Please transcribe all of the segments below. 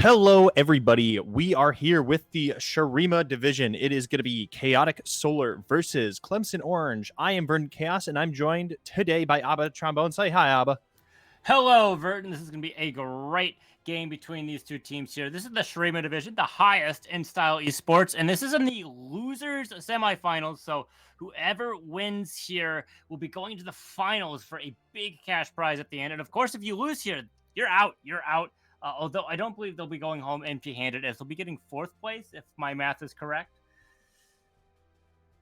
Hello, everybody. We are here with the Sharima division. It is going to be Chaotic Solar versus Clemson Orange. I am Verdant Chaos, and I'm joined today by Abba Trombone. Say hi, Abba. Hello, Verdant. This is going to be a great game between these two teams here. This is the Sharima division, the highest in style esports, and this is in the losers semifinals. So whoever wins here will be going to the finals for a big cash prize at the end. And of course, if you lose here, you're out. You're out. Although I don't believe they'll be going home empty-handed, as they'll be getting fourth place, if my math is correct.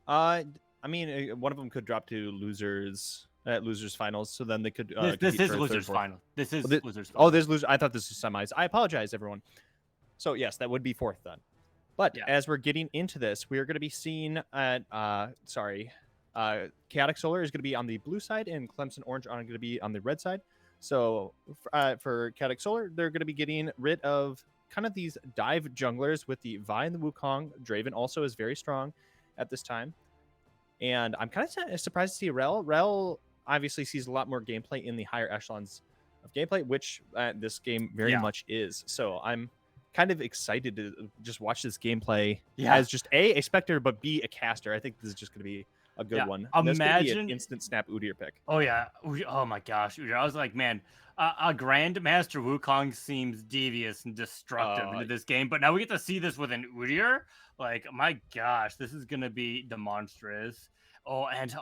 I mean, one of them could drop to losers finals, so then they could. This is losers final. This is losers. Oh, there's loser. I thought this was semis. I apologize, everyone. So yes, that would be fourth then. But as we're getting into this, we are going to be seeing at Chaotic Solar is going to be on the blue side, and Clemson Orange are going to be on the red side. So for Chaotic Solar, they're going to be getting rid of kind of these dive junglers with the Vi and the Wukong. Draven also is very strong at this time. And I'm kind of surprised to see Rel. Rel obviously sees a lot more gameplay in the higher echelons of gameplay, which this game very much is. So I'm kind of excited to just watch this gameplay as just a spectator, but B, a caster. I think this is just going to be a good one. Imagine an instant snap Udyr pick. Oh yeah. Oh my gosh, Udyr. I was like, man, a Grandmaster Wukong seems devious and destructive into this game, but now we get to see this with an Udyr. Like, my gosh, this is gonna be demonstrous. Oh, and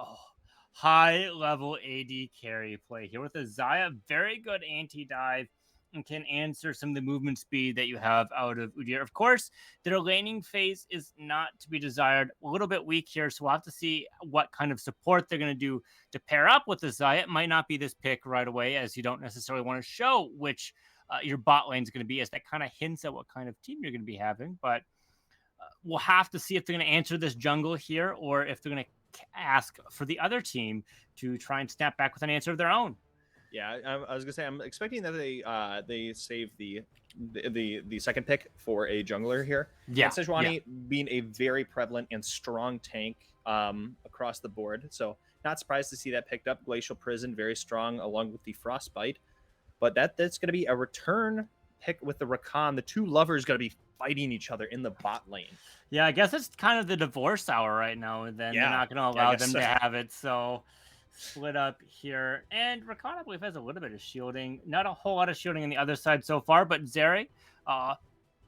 high level AD carry play here with a Xayah. Very good anti-dive and can answer some of the movement speed that you have out of Udyr. Of course, their laning phase is not to be desired. A little bit weak here, so we'll have to see what kind of support they're going to do to pair up with the Xayah. It might not be this pick right away, as you don't necessarily want to show which your bot lane is going to be, as that kind of hints at what kind of team you're going to be having. But we'll have to see if they're going to answer this jungle here, or if they're going to ask for the other team to try and snap back with an answer of their own. Yeah, I was gonna say I'm expecting that they save the second pick for a jungler here. Yeah, and Sejuani being a very prevalent and strong tank across the board, so not surprised to see that picked up. Glacial Prison very strong along with the Frostbite, but that's gonna be a return pick with the Rakan. The two lovers gonna be fighting each other in the bot lane. Yeah, I guess it's kind of the divorce hour right now, and then they're not going to allow them to have it. So split up here. And Rakan, I believe, has a little bit of shielding. Not a whole lot of shielding on the other side so far, but Zeri,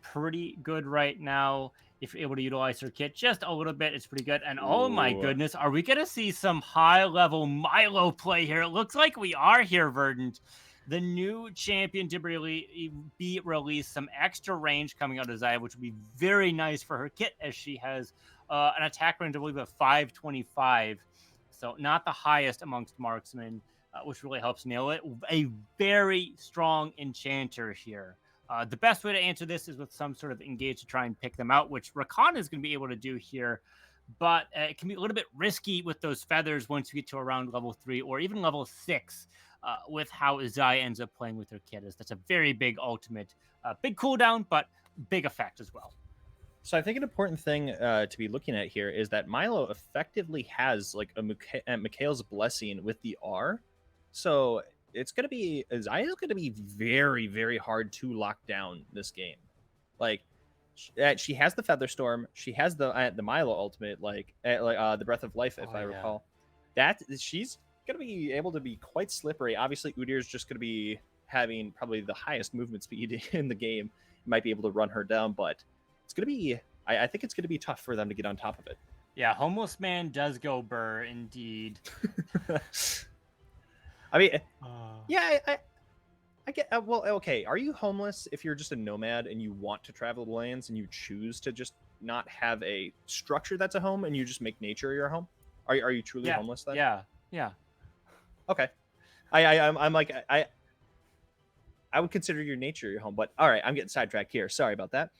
pretty good right now. If you're able to utilize her kit just a little bit, it's pretty good. And oh my goodness, are we going to see some high-level Milo play here? It looks like we are here, Verdant. The new champion to be released, some extra range coming out of Xayah, which would be very nice for her kit, as she has an attack range, I believe, of 525. So not the highest amongst marksmen, which really helps nail it. A very strong enchanter here. The best way to answer this is with some sort of engage to try and pick them out, which Rakan is going to be able to do here. But it can be a little bit risky with those feathers once you get to around level 3 or even level 6. With how Xayah ends up playing with her kit. That's a very big ultimate. Big cooldown, but big effect as well. So I think an important thing to be looking at here is that Milo effectively has like a Mikhail's Blessing with the R. So it's going to be, Xayah is going to be very, very hard to lock down this game. Like, she has the Featherstorm. She has the Milo ultimate, the Breath of Life, if I recall. That she's going to be able to be quite slippery. Obviously, Udyr is just going to be having probably the highest movement speed in the game. You might be able to run her down, but it's going to be, I think it's going to be tough for them to get on top of it. Yeah, Homeless Man does go burr, indeed. I mean, I get, well, okay, are you homeless if you're just a nomad and you want to travel the lands and you choose to just not have a structure that's a home and you just make nature your home? Are you truly homeless then? Yeah. Okay, I'm like I would consider your nature your home, but all right, I'm getting sidetracked here. Sorry about that.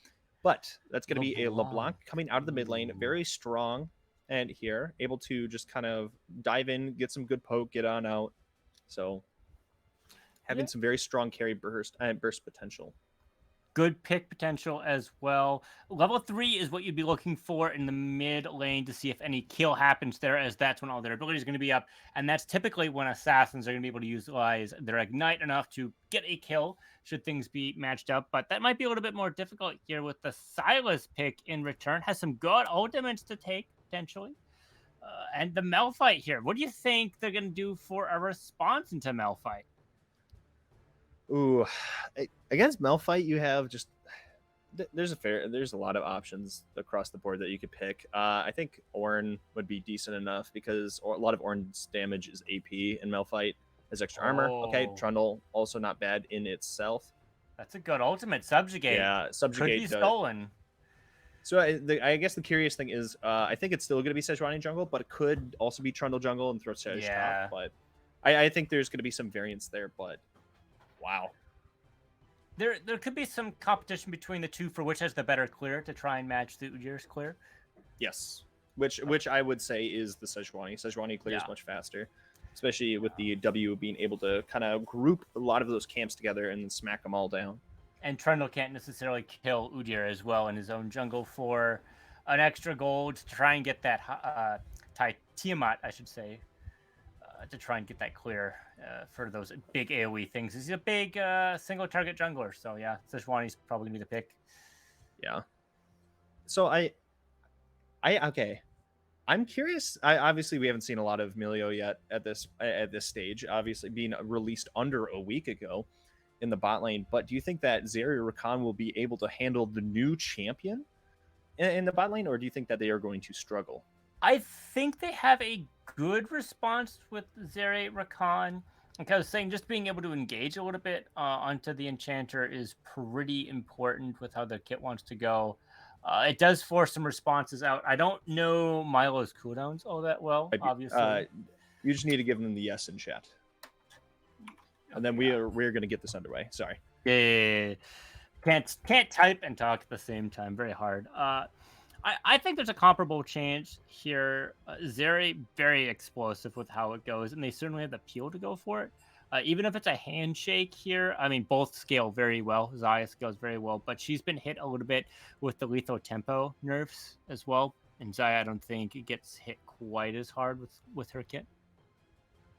But that's going to be a LeBlanc coming out of the mid lane, very strong, and here able to just kind of dive in, get some good poke, get on out. So having some very strong carry burst potential. good pick potential as well. Level 3 is what you'd be looking for in the mid lane to see if any kill happens there, as that's when all their abilities are going to be up. And that's typically when assassins are going to be able to utilize their ignite enough to get a kill should things be matched up. But that might be a little bit more difficult here with the Silas pick in return. Has some good ultimates to take potentially. And the Malphite here. What do you think they're going to do for a response into Malphite? Ooh, against Malphite, you have just there's a lot of options across the board that you could pick. I think Ornn would be decent enough because a lot of Ornn's damage is AP in Malphite as extra armor. Okay, Trundle also not bad in itself. That's a good ultimate. Subjugate. Yeah, Subjugate could be stolen. So I guess the curious thing is, I think it's still going to be Sejuani jungle, but it could also be Trundle jungle and throw Sej top. But I think there's going to be some variance there. But wow, there could be some competition between the two for which has the better clear to try and match the Ujir's clear. Yes, which I would say is the Sejuani. Sejuani clears much faster, especially with the W being able to kind of group a lot of those camps together and smack them all down. And Trundle can't necessarily kill Ujir as well in his own jungle for an extra gold to try and get that Tiamat, I should say, to try and get that clear for those big AoE things. He's a big single target jungler, so yeah, Sejuani's probably gonna be the pick. Yeah. So okay. I'm curious. Obviously, we haven't seen a lot of Milio yet at this stage. Obviously, being released under a week ago in the bot lane. But do you think that Zeri or Rakan will be able to handle the new champion in the bot lane, or do you think that they are going to struggle? I think they have a good response with Zeri Rakan. Like I was saying, just being able to engage a little bit onto the Enchanter is pretty important with how the kit wants to go. It does force some responses out. I don't know Milo's cooldowns all that well, obviously. You just need to give them the yes in chat. And then we're going to get this underway. Sorry. Yeah. Can't type and talk at the same time. Very hard. I think there's a comparable change here. Zeri, very explosive with how it goes, and they certainly have the peel to go for it. Even if it's a handshake here, I mean, both scale very well. Xayah scales very well, but she's been hit a little bit with the lethal tempo nerfs as well. And Xayah, I don't think it gets hit quite as hard with her kit.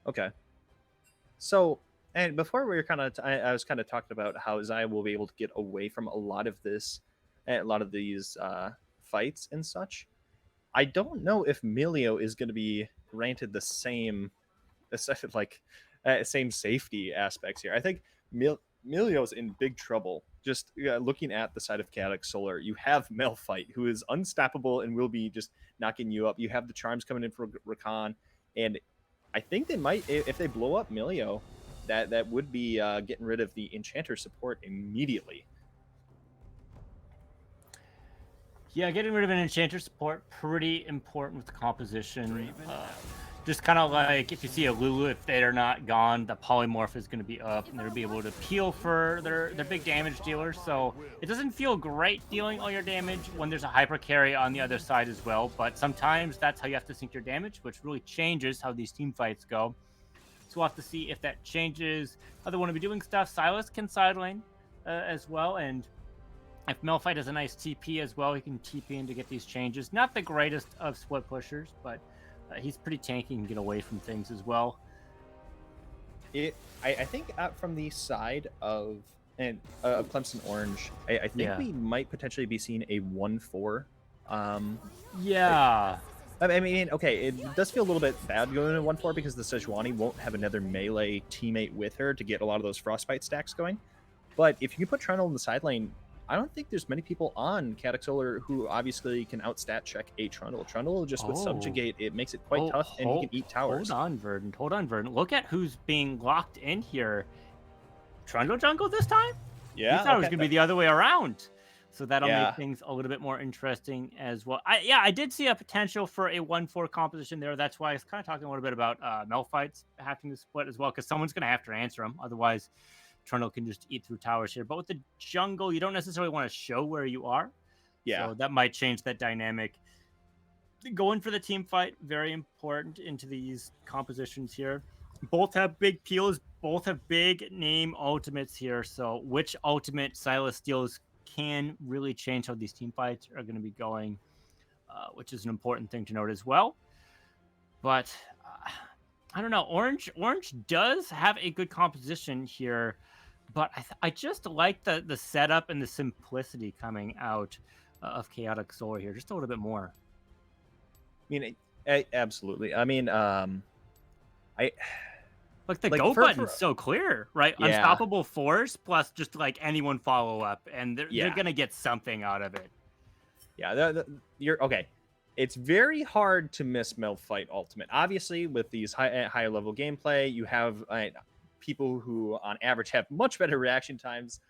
Okay. So, and before we were I was kind of talking about how Xayah will be able to get away from a lot of these fights and such. I don't know if Milio is going to be granted the same same safety aspects here. I think Milio's in big trouble. Just looking at the side of Chaotic Solar, you have Malphite, who is unstoppable and will be just knocking you up. You have the charms coming in for Rakan, and I think they might, if they blow up Milio, that would be getting rid of the Enchanter support immediately. Yeah, getting rid of an Enchanter support, pretty important with the composition. Just kind of like if you see a Lulu, if they're not gone, the polymorph is going to be up, and they'll be able to peel for their big damage dealers. So it doesn't feel great dealing all your damage when there's a hyper carry on the other side as well. But sometimes that's how you have to sync your damage, which really changes how these team fights go. So we'll have to see if that changes how they want to be doing stuff. Silas can side lane as well, and if Malphite has a nice TP as well, he can TP in to get these changes. Not the greatest of split pushers, but he's pretty tanky and get away from things as well. I think from the side of Clemson Orange, I think we might potentially be seeing a 1-4. Yeah. I mean, okay, it does feel a little bit bad going to 1-4 because the Sejuani won't have another melee teammate with her to get a lot of those Frostbite stacks going. But if you can put Trundle in the side lane, I don't think there's many people on Chaotic Solar who obviously can outstat check a Trundle. Trundle just with Subjugate, it makes it quite tough, and he can eat towers. Hold on, Verdant. Look at who's being locked in here. Trundle jungle this time? Yeah. I thought it was going to be the other way around. So that'll make things a little bit more interesting as well. I did see a potential for a 1-4 composition there. That's why I was kind of talking a little bit about Malphites having to split as well, because someone's going to have to answer them. Otherwise, Trundle can just eat through towers here. But with the jungle, you don't necessarily want to show where you are. Yeah. So that might change that dynamic. Going for the team fight, very important into these compositions here. Both have big peels. Both have big name ultimates here. So which ultimate Silas steals can really change how these team fights are going to be going, which is an important thing to note as well. But I don't know. Orange does have a good composition here, but I just like the setup and the simplicity coming out of Chaotic Solar here, just a little bit more. I mean, absolutely. I mean, I Like the like go button's for so clear, right? yeah, Unstoppable force plus just like anyone follow up, and they're yeah, gonna get something out of it. yeah. You're okay. It's very hard to miss Mel Fight Ultimate. Obviously, with these higher level gameplay, you have people who, on average, have much better reaction times,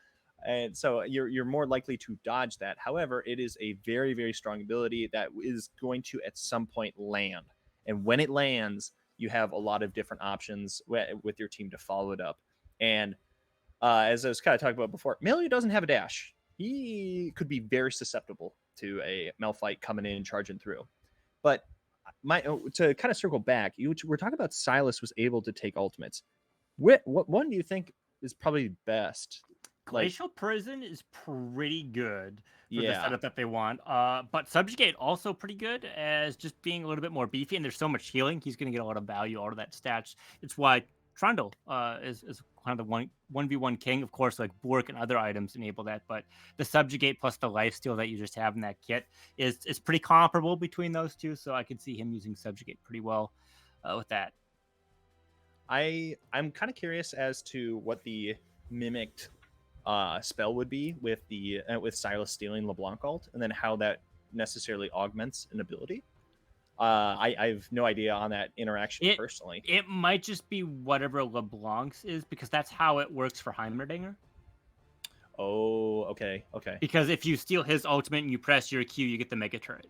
and so you're more likely to dodge that. However, it is a very strong ability that is going to at some point land, and when it lands, you have a lot of different options with your team to follow it up. And as I was kind of talking about before, Melee doesn't have a dash. He could be very susceptible to a Malphite coming in and charging through. But to kind of circle back, we're talking about Silas was able to take ultimates. What one do you think is probably best? Like, Glacial Prison is pretty good for the yeah, setup that they want. But Subjugate also pretty good as just being a little bit more beefy, and there's so much healing. He's going to get a lot of value out of that stats. It's why Trundle is kind of the 1v1 king. Of course, like Bork and other items enable that, but the Subjugate plus the lifesteal that you just have in that kit is pretty comparable between those two. So I could see him using Subjugate pretty well with that. I'm kind of curious as to what the mimicked spell would be with Silas stealing LeBlanc ult, and then how that necessarily augments an ability. I have no idea on that interaction It personally. it might just be whatever LeBlanc's is because that's how it works for Heimerdinger. Oh, okay. Because if you steal his ultimate and you press your Q, you get the mega turret.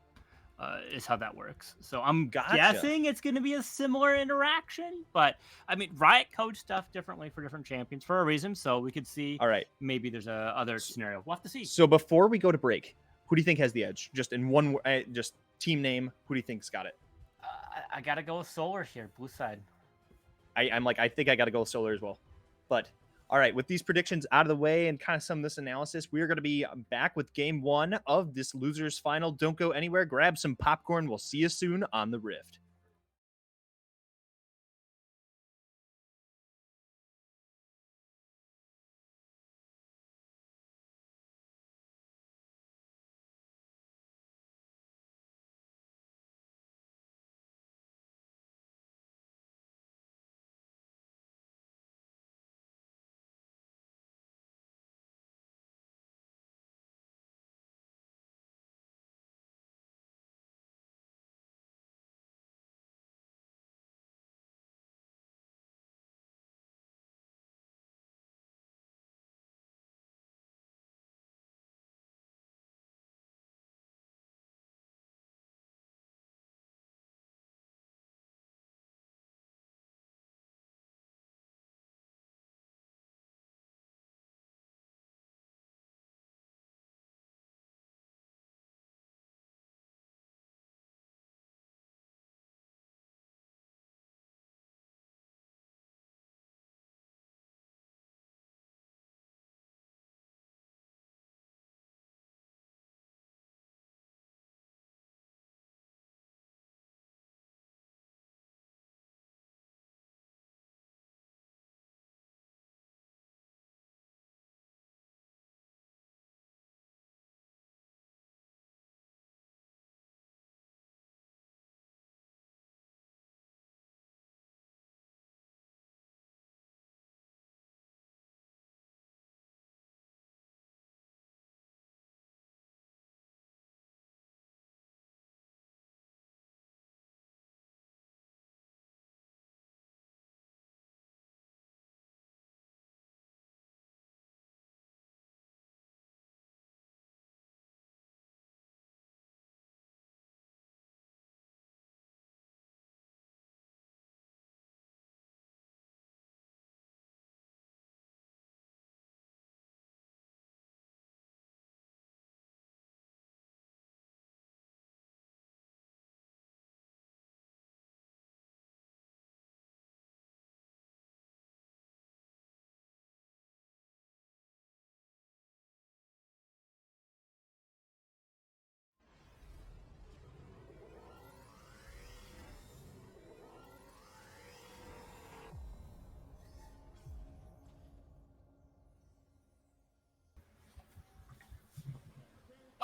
Is how that works. So I'm Gotcha. guessing it's going to be a similar interaction. But I mean, Riot code stuff differently for different champions for a reason. So we could see All right. maybe there's a other scenario. We'll have to see. So before we go to break, who do you think has the edge? Just in one, just team name. Who do you think's got it? I gotta go with Solar here, blue side. I think I got to go Solar as well. But all right, with these predictions out of the way and kind of some of this analysis, we're going to be back with game one of this losers final. Don't go anywhere. Grab some popcorn. We'll see you soon on the Rift.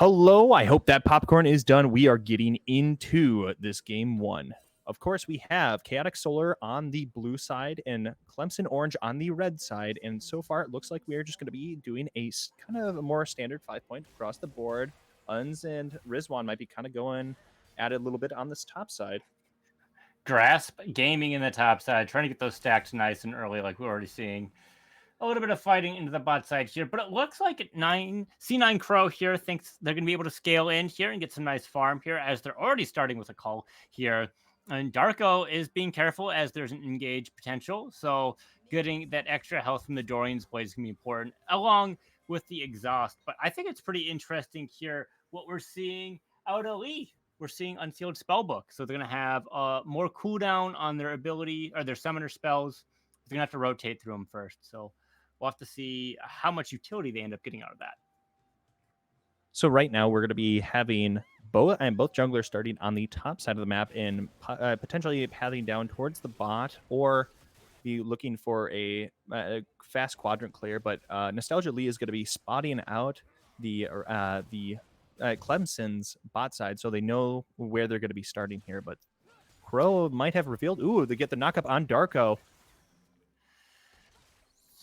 Hello, I hope that popcorn is done. We are getting into this game one. Of course, we have Chaotic Solar on the blue side and Clemson Orange on the red side. And so far, it looks like we are just going to be doing a kind of a more standard 5-point across the board. Uns and Rizwan might be kind of going at it a little bit on this top side. Grasp gaming in the top side, trying to get those stacks nice and early, like we're already seeing. A little bit of fighting into the bot side here, but it looks like C9 Crow here thinks they're going to be able to scale in here and get some nice farm here, as they're already starting with a call here. And Darko is being careful as there's an engage potential, so getting that extra health from the Dorian's Blade is going to be important, along with the exhaust. But I think it's pretty interesting here what we're seeing out of Lee. We're seeing Unsealed Spellbook, so they're going to have more cooldown on their ability or their summoner spells. They're going to have to rotate through them first, so we'll have to see how much utility they end up getting out of that. So right now we're going to be having both junglers starting on the top side of the map and potentially pathing down towards the bot, or be looking for a fast quadrant clear. But Nostalgia Lee is going to be spotting out the Clemson's bot side, so they know where they're going to be starting here. But Crow might have revealed. Ooh, they get the knockup on Darko.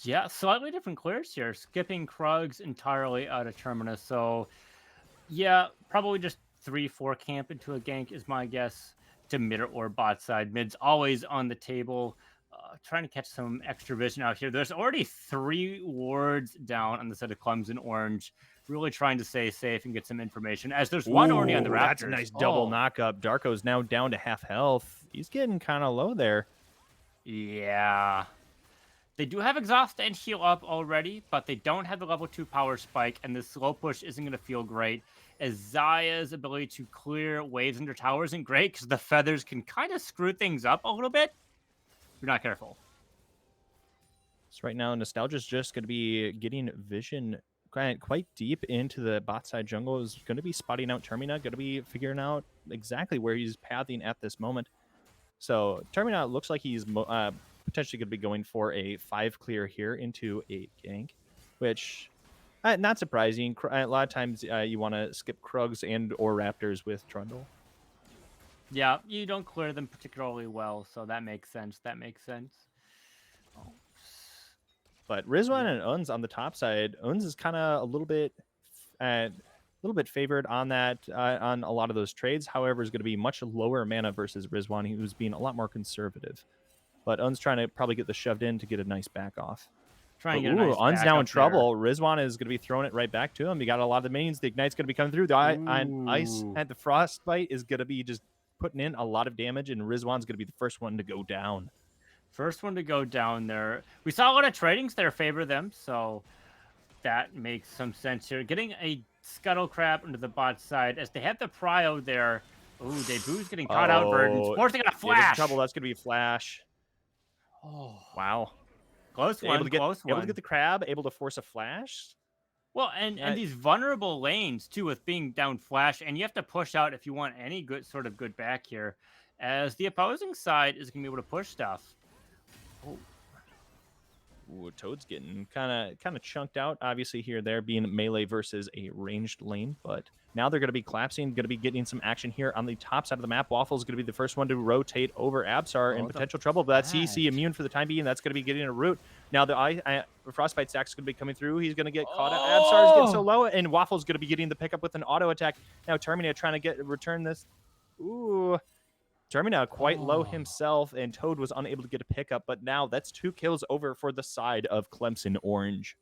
Yeah, slightly different clears here. Skipping Krugs entirely out of Terminus. So, yeah, probably just 3-4 camp into a gank is my guess to mid or bot side. Mid's always on the table. Trying to catch some extra vision out here. There's already 3 wards down on the side of Clemson Orange. Really trying to stay safe and get some information, as there's one already on the Raptors. That's a nice double knockup. Darko's now down to half health. He's getting kind of low there. Yeah. They do have exhaust and heal up already, but they don't have the level 2 power spike, and this slow push isn't going to feel great, as Zaya's ability to clear waves under towers isn't great because the feathers can kind of screw things up a little bit if you're not careful. So right now, Nostalgia's just going to be getting vision quite deep into the bot side jungle. Is going to be spotting out Termina, going to be figuring out exactly where he's pathing at this moment. So Termina looks like he's potentially going to be going for a 5 clear here into a gank, which not surprising. A lot of times you want to skip Krugs and or Raptors with Trundle. Yeah, you don't clear them particularly well, so that makes sense. That makes sense. Oh. But Rizwan and Uns on the top side, Uns is kind of a little bit favored on that on a lot of those trades. However, is going to be much lower mana versus Rizwan, who's being a lot more conservative. But Un's trying to probably get the shoved in to get a nice back off. Un's now in trouble. Rizwan is going to be throwing it right back to him. You got a lot of the minions. The Ignite's going to be coming through. The Ice and the Frostbite is going to be just putting in a lot of damage, and Rizwan's going to be the first one to go down. First one to go down there. We saw a lot of tradings there favor them, so that makes some sense here. Getting a Scuttle Crab into the bot side as they have the Prio there. Ooh, Debu's getting caught out. Verdant. Forcing a flash. Trouble. That's going to be a flash. Oh, wow. Close one. Able to get the crab, able to force a flash. Well, and these vulnerable lanes, too, with being down flash, and you have to push out if you want any good back here, as the opposing side is going to be able to push stuff. Oh. Ooh, Toad's getting kind of chunked out. Obviously, here they're being melee versus a ranged lane, but now they're going to be collapsing, going to be getting some action here on the top side of the map. Waffle's going to be the first one to rotate over Absar in potential trouble, but that's CC immune for the time being. That's going to be getting a root. Now the Frostbite stack is going to be coming through. He's going to get caught out. Absar's getting so low, and Waffle's going to be getting the pickup with an auto attack. Now Terminator trying to return this. Ooh. Termina quite low himself, and Toad was unable to get a pickup, but now that's 2 kills over for the side of Clemson Orange.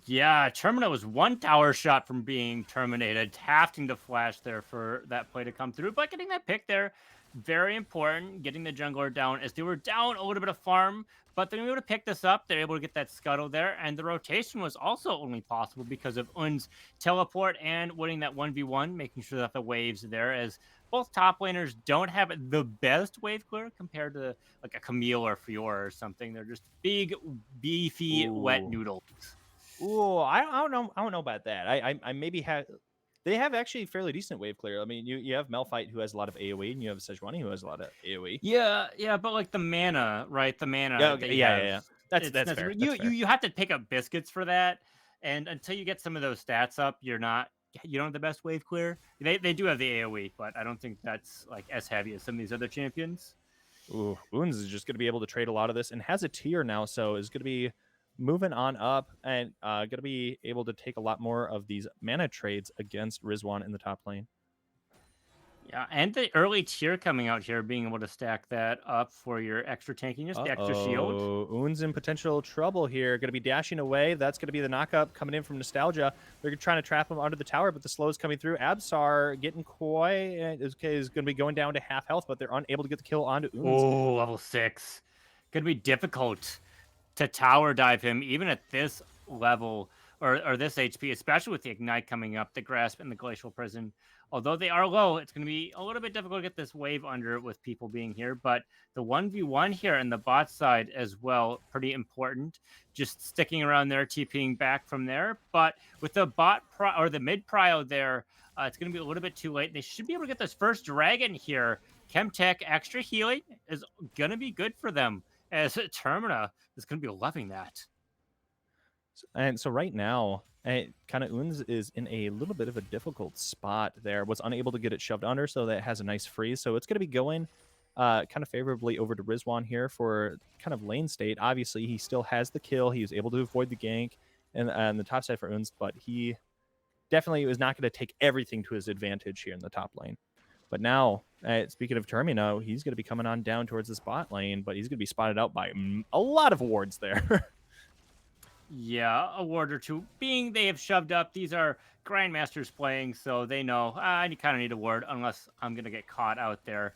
Yeah, Termina was 1 tower shot from being terminated, having to flash there for that play to come through, but getting that pick there, very important, getting the jungler down, as they were down a little bit of farm, but they're able to pick this up, they're able to get that scuttle there, and the rotation was also only possible because of Un's teleport and winning that 1v1, making sure that the waves there, as both top laners don't have the best wave clear compared to like a Camille or Fiora or something. They're just big, beefy, wet noodles. Ooh, I don't know about that. I maybe have. They have actually fairly decent wave clear. I mean, you have Malphite who has a lot of AoE, and you have Sejuani who has a lot of AoE. Yeah, but like the mana, right? The mana. Yeah, okay. Yeah. That's fair. You have to pick up biscuits for that, and until you get some of those stats up, you're not you don't have the best wave clear. They do have the AoE, but I don't think that's like as heavy as some of these other champions. Ooh, Oons is just going to be able to trade a lot of this and has a tier now, so is going to be moving on up and going to be able to take a lot more of these mana trades against Rizwan in the top lane. Yeah, and the early tier coming out here, being able to stack that up for your extra tankiness, the extra shield. Oons in potential trouble here. Going to be dashing away. That's going to be the knockup coming in from Nostalgia. They're trying to trap him under the tower, but the slow is coming through. Absar getting coy is going to be going down to half health, but they're unable to get the kill onto Oons. Oh, level 6. Going to be difficult to tower dive him, even at this level, or this HP, especially with the Ignite coming up, the Grasp, and the Glacial Prison. Although they are low, it's going to be a little bit difficult to get this wave under with people being here. But the 1v1 here and the bot side as well, pretty important. Just sticking around there, TPing back from there. But with the bot or the mid prio there, it's going to be a little bit too late. They should be able to get this first dragon here. Chemtech extra healing is going to be good for them, as Termina is going to be loving that. And so right now, kind of Oons is in a little bit of a difficult spot there. Was unable to get it shoved under, so that has a nice freeze. So it's going to be going kind of favorably over to Rizwan here for kind of lane state. Obviously, he still has the kill. He was able to avoid the gank and the top side for Oons, but he definitely was not going to take everything to his advantage here in the top lane. But now, speaking of Termina, he's going to be coming on down towards the spot lane, but he's going to be spotted out by a lot of wards there. Yeah, a ward or two. Being they have shoved up, these are Grandmasters playing, so they know I kind of need a ward unless I'm going to get caught out there.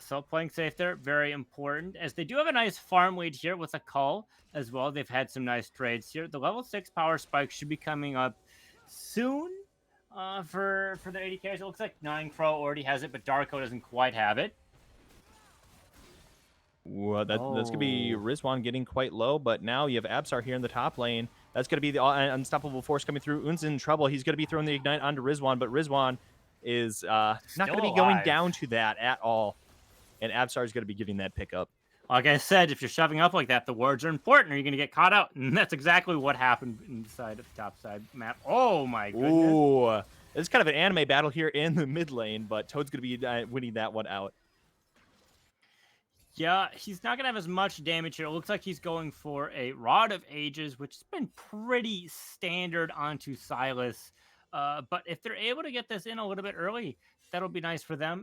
So playing safe there, very important. As they do have a nice farm lead here with a call as well. They've had some nice trades here. The level 6 power spike should be coming up soon for the 80Ks. It looks like 9 Crow already has it, but Darko doesn't quite have it. Well, that's going to be Rizwan getting quite low, but now you have Absar here in the top lane. That's going to be the unstoppable force coming through. Oons in trouble. He's going to be throwing the Ignite onto Rizwan, but Rizwan is not going to be going down to that at all. And Absar is going to be getting that pickup. Like I said, if you're shoving up like that, the wards are important or you're going to get caught out. And that's exactly what happened inside of the top side map. Oh, my goodness. Ooh. It's kind of an anime battle here in the mid lane, but Toad's going to be winning that one out. Yeah, he's not going to have as much damage here. It looks like he's going for a Rod of Ages, which has been pretty standard onto Silas. But if they're able to get this in a little bit early, that'll be nice for them.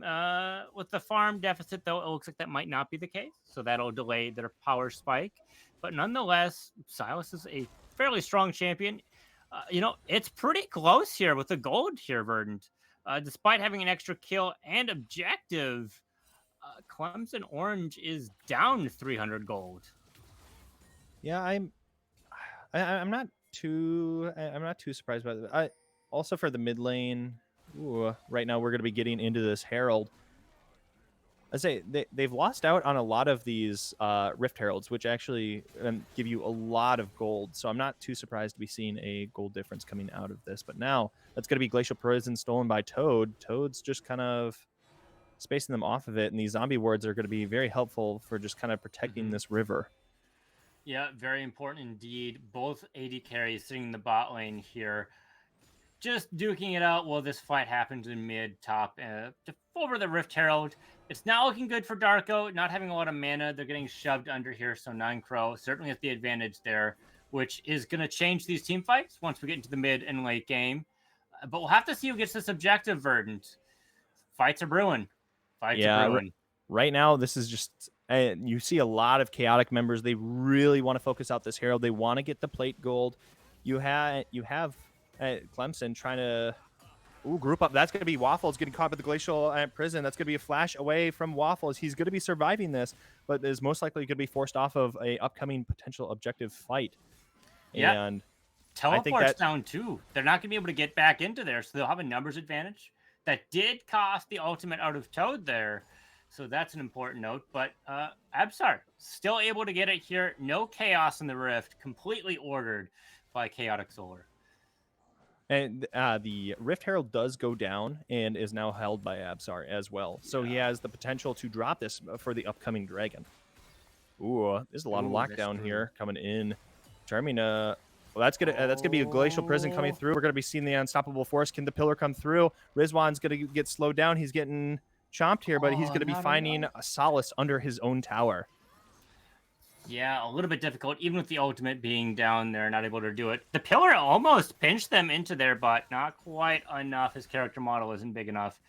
With the farm deficit, though, it looks like that might not be the case. So that'll delay their power spike. But nonetheless, Silas is a fairly strong champion. It's pretty close here with the gold here, Verdant. Despite having an extra kill and objective, Clemson Orange is down 300 gold. Yeah, I'm not too surprised by that. Also for the mid lane, right now we're going to be getting into this Herald. I say they've lost out on a lot of these Rift Heralds, which actually give you a lot of gold. So I'm not too surprised to be seeing a gold difference coming out of this. But now that's going to be Glacial Prison stolen by Toad. Toad's just kind of spacing them off of it, and these zombie wards are going to be very helpful for just kind of protecting this river. Yeah, very important indeed. Both AD carries sitting in the bot lane here, just duking it out while this fight happens in mid top to over the Rift Herald. It's not looking good for Darko, not having a lot of mana. They're getting shoved under here, so 9 Crow certainly has the advantage there, which is going to change these team fights once we get into the mid and late game. But we'll have to see who gets this objective, Verdant. Fights are brewing. Right now, this is just you see a lot of chaotic members. They really want to focus out this Herald. They want to get the plate gold. You have Clemson trying to group up. That's going to be Waffles getting caught by the Glacial Prison. That's going to be a flash away from Waffles. He's going to be surviving this, but is most likely going to be forced off of a upcoming potential objective fight. Yeah. And teleport's down too. They're not going to be able to get back into there, so they'll have a numbers advantage. That did cost the ultimate out of Toad there. So that's an important note. But Absar still able to get it here. No chaos in the Rift. Completely ordered by Chaotic Solar. And the Rift Herald does go down and is now held by Absar as well. So he has the potential to drop this for the upcoming dragon. There's a lot of lockdown here coming in. Termina Well, that's gonna be a glacial prison coming through. We're gonna be seeing the unstoppable force. Can the pillar come through? Rizwan's gonna get slowed down. He's getting chomped here, but he's gonna be finding a solace under his own tower. Yeah, a little bit difficult, even with the ultimate being down there, not able to do it. The pillar almost pinched them into there, but not quite enough. His character model isn't big enough.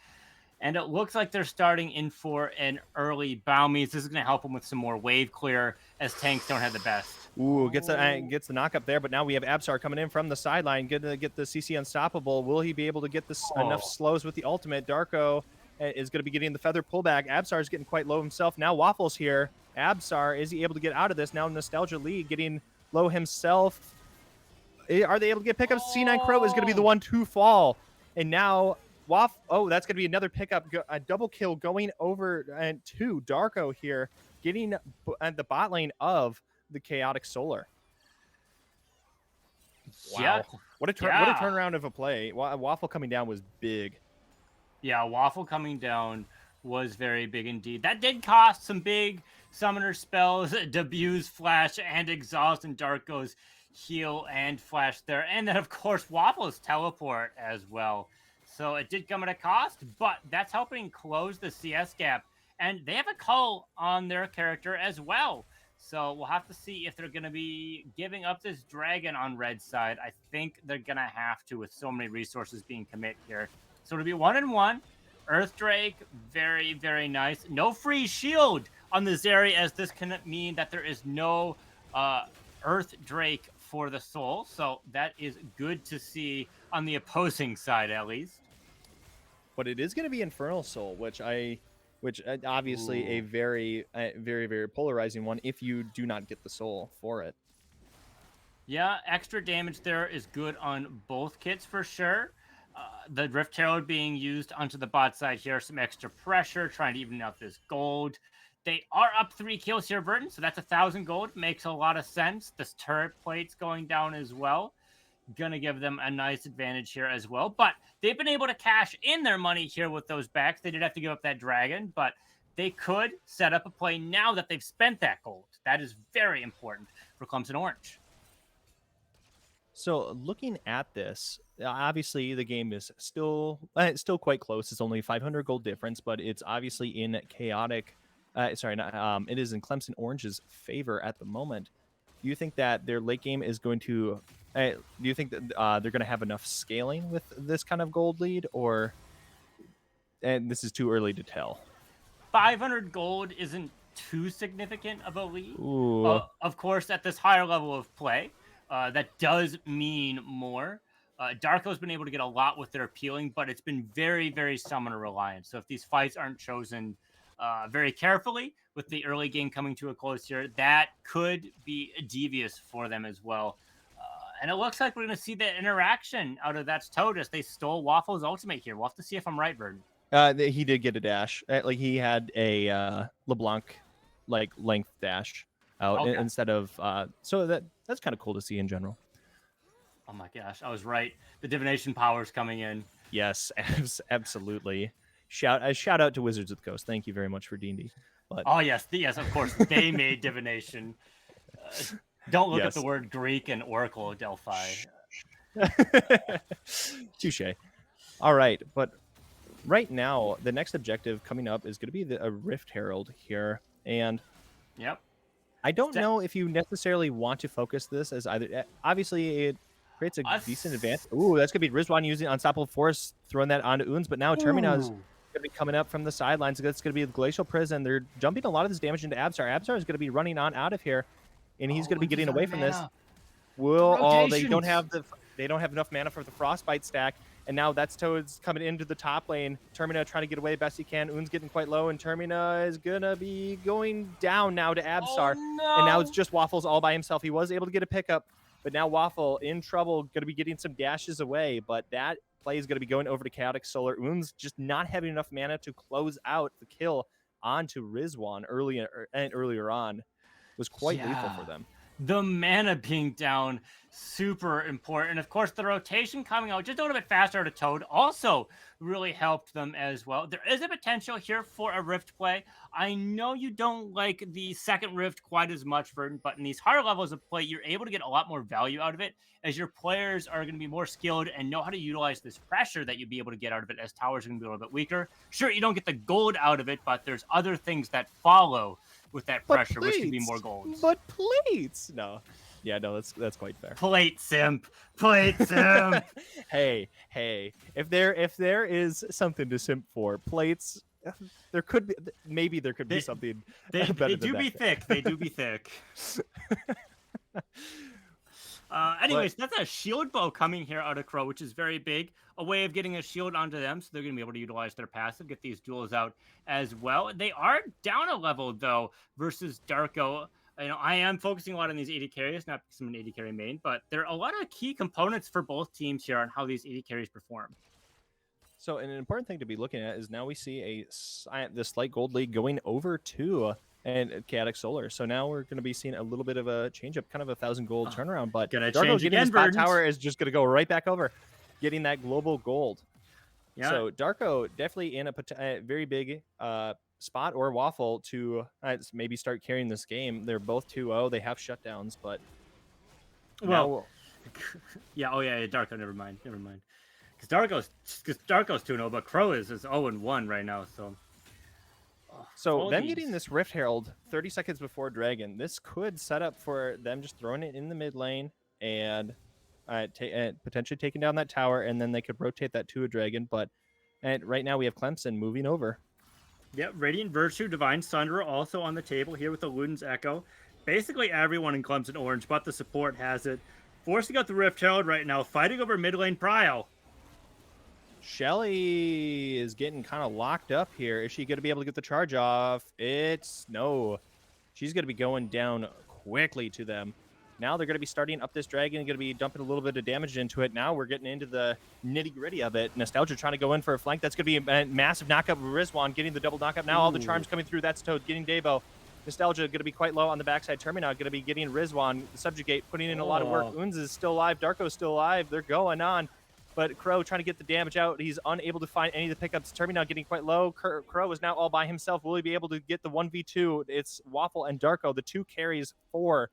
And it looks like they're starting in for an early Baumies. This is going to help them with some more wave clear, as tanks don't have the best. Ooh, gets the knock up there, but now we have Absar coming in from the sideline, gonna get the CC unstoppable. Will he be able to get this enough slows with the ultimate? Darko is going to be getting the feather pullback. Absar is getting quite low himself. Now Waffle's here. Absar, is he able to get out of this? Now Nostalgia Lee getting low himself. Are they able to get pickups? C9 Crow is going to be the one to fall. And now oh, that's going to be another pickup. A double kill going over to Darko here, getting the bot lane of the Chaotic Solar. Wow. Yeah. What a turnaround of a play. Waffle coming down was big. Yeah, Waffle coming down was very big indeed. That did cost some big summoner spells, debuts, flash, and exhaust, and Darko's heal and flash there. And then, of course, Waffle's teleport as well. So it did come at a cost, but that's helping close the CS gap. And they have a call on their character as well. So we'll have to see if they're going to be giving up this dragon on red side. I think they're going to have to with so many resources being commit here. So it'll be 1-1. Earth Drake, very, very nice. No free shield on the Zeri, as this can mean that there is no Earth Drake for the soul. So that is good to see on the opposing side, at least. But it is going to be Infernal Soul, which obviously a very, very polarizing one if you do not get the soul for it. Yeah, extra damage there is good on both kits for sure. The Rift Herald being used onto the bot side here, some extra pressure, trying to even out this gold. They are up 3 kills here, Burton, so that's 1,000 gold. Makes a lot of sense. This turret plate's going down as well. Gonna give them a nice advantage here as well. But they've been able to cash in their money here with those backs. They did have to give up that dragon, but they could set up a play now that they've spent that gold. That is very important for Clemson Orange. So looking at this, obviously the game is still quite close. It's only 500 gold difference, but it's obviously in chaotic. It is in Clemson Orange's favor at the moment. Do you think that their late game is going to? Do you think that they're going to have enough scaling with this kind of gold lead, or? And this is too early to tell. 500 gold isn't too significant of a lead. Of course, at this higher level of play. That does mean more. Darko's been able to get a lot with their appealing, but it's been very, very summoner reliant. So if these fights aren't chosen very carefully with the early game coming to a close here, that could be devious for them as well. And it looks like we're going to see the interaction out of That's Toad as they stole Waffle's ultimate here. We'll have to see if I'm right, Verdon. He did get a dash. Like he had a LeBlanc length dash out instead of so that's kind of cool to see in general. Oh my gosh, I was right. The divination power's coming in. Yes, absolutely. Shout out to Wizards of the Coast. Thank you very much for D&D. But oh yes, of course they made divination. Don't look at the word Greek and Oracle Delphi. Touche. All right, but right now the next objective coming up is going to be a Rift Herald here, and yep. I don't know if you necessarily want to focus this as either. Obviously, it creates a decent advance. Ooh, that's going to be Rizwan using Unstoppable Force, throwing that onto Oons. But now Termina is going to be coming up from the sidelines. That's going to be the Glacial Prison. They're dumping a lot of this damage into Absar. Absar is going to be running on out of here, and he's going to be getting away from this. They don't have enough mana for the Frostbite stack. And now That's Toad's coming into the top lane. Termina trying to get away best he can. Oon's getting quite low, and Termina is going to be going down now to Absar. Oh, no. And now it's just Waffles all by himself. He was able to get a pickup, but now Waffle in trouble, going to be getting some dashes away. But that play is going to be going over to Chaotic Solar. Oon's just not having enough mana to close out the kill onto Rizwan earlier on. It was quite lethal for them. The mana being down, super important. And of course, the rotation coming out just a little bit faster out of Toad also really helped them as well. There is a potential here for a Rift play. I know you don't like the second Rift quite as much, Verdant, but in these higher levels of play, you're able to get a lot more value out of it as your players are going to be more skilled and know how to utilize this pressure that you'd be able to get out of it as towers are going to be a little bit weaker. Sure, you don't get the gold out of it, but there's other things that follow with that pressure, which can be more golds. But plates! No. Yeah, no, that's quite fair. Plate simp. Plate simp. hey, if there is something to simp for, plates, there could be, maybe there could be something better they than do that. be thick. They do be thick. Anyways, that's a shield bow coming here out of Crow, which is very big. A way of getting a shield onto them, so they're going to be able to utilize their passive, get these duels out as well. They are down a level, though, versus Darko. You know, I am focusing a lot on these AD carries, not because I'm an AD carry main, but there are a lot of key components for both teams here on how these AD carries perform. So an important thing to be looking at is now we see this slight gold lead going over to and Chaotic Solar. So now we're going to be seeing a little bit of a change up, kind of 1,000 gold turnaround. But Darko getting his bot tower is just going to go right back over, getting that global gold. Yeah. So Darko definitely in a very big spot or Waffle to maybe start carrying this game. They're both 2-0. They have shutdowns, but well, yeah. Oh yeah, Darko. Never mind. Because Darko's 2-0, but Crow is 0-1 right now. So them getting this Rift Herald 30 seconds before Dragon, this could set up for them just throwing it in the mid lane and potentially taking down that tower, and then they could rotate that to a Dragon. But right now we have Clemson moving over. Yep, Radiant Virtue, Divine Sunderer also on the table here with the Luden's Echo. Basically everyone in Clemson Orange, but the support has it. Forcing out the Rift Herald right now, fighting over mid lane Prio. Shelly is getting kind of locked up here. Is she going to be able to get the charge off? No. She's going to be going down quickly to them. Now they're going to be starting up this dragon and going to be dumping a little bit of damage into it. Now we're getting into the nitty-gritty of it. Nostalgia trying to go in for a flank. That's going to be a massive knockup. Rizwan getting the double knockup. Now all the charms coming through. That's Toad getting Debo. Nostalgia going to be quite low on the backside. Terminaut going to be getting Rizwan. Subjugate putting in a lot of work. Unz is still alive. Darko's still alive. They're going on. But Crow trying to get the damage out. He's unable to find any of the pickups. Terminaut getting quite low. Crow is now all by himself. Will he be able to get the 1v2? It's Waffle and Darko, the two carries for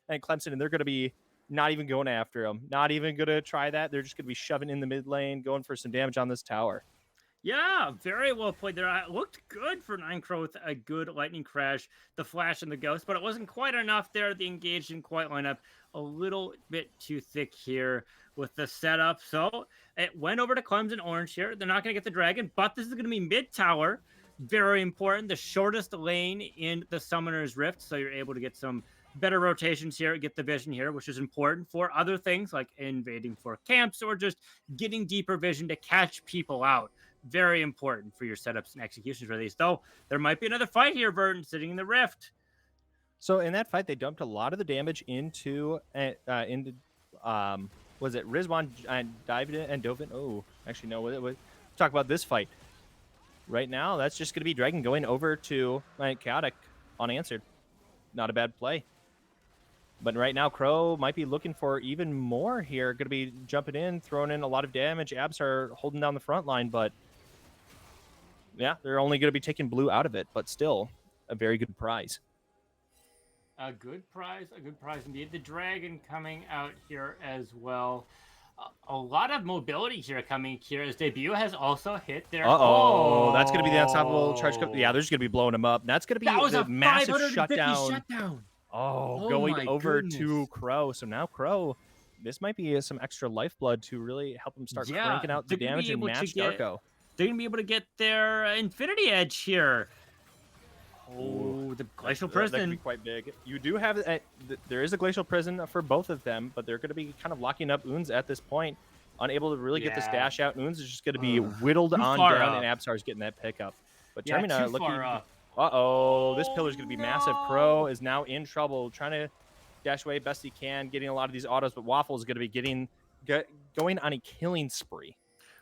and Clemson, and they're going to be not even going after him. Not even going to try that. They're just going to be shoving in the mid lane, going for some damage on this tower. Yeah, very well played there. It looked good for 9Crow with a good lightning crash, the flash and the ghost, but it wasn't quite enough there. The engage didn't quite line up. A little bit too thick here with the setup. So it went over to Clemson Orange here. They're not going to get the dragon, but this is going to be mid tower. Very important. The shortest lane in the Summoner's Rift, so you're able to get some better rotations here, get the vision here, which is important for other things like invading for camps or just getting deeper vision to catch people out. Very important for your setups and executions for these. Though there might be another fight here, Verdant, sitting in the Rift. So in that fight, they dumped a lot of the damage into was it Rizwan and David and Dovin? Oh, actually no. Talk about this fight right now. That's just going to be Dragon going over to Chaotic unanswered. Not a bad play. But right now, Crow might be looking for even more here. Going to be jumping in, throwing in a lot of damage. Abs are holding down the front line, but yeah, they're only going to be taking blue out of it, but still a very good prize. A good prize indeed. The dragon coming out here as well. A lot of mobility here coming here as debut has also hit there. That's going to be the unstoppable charge. Yeah, they're just going to be blowing him up. That's going to be a massive shutdown. Going over to Crow. So now Crow, this might be some extra lifeblood to really help him start cranking out the damage and match Darko. They're going to be able to get their Infinity Edge here. Oh, the Glacial Prison. That could be quite big. You do have, there is a Glacial Prison for both of them, but they're going to be kind of locking up Unz at this point. Unable to really get this dash out. Unz is just going to be whittled on down, and Absar's getting that pickup. But Termina looking... This pillar's going to be massive. Crow is now in trouble, trying to dash away best he can, getting a lot of these autos, but Waffle is going to be going on a killing spree.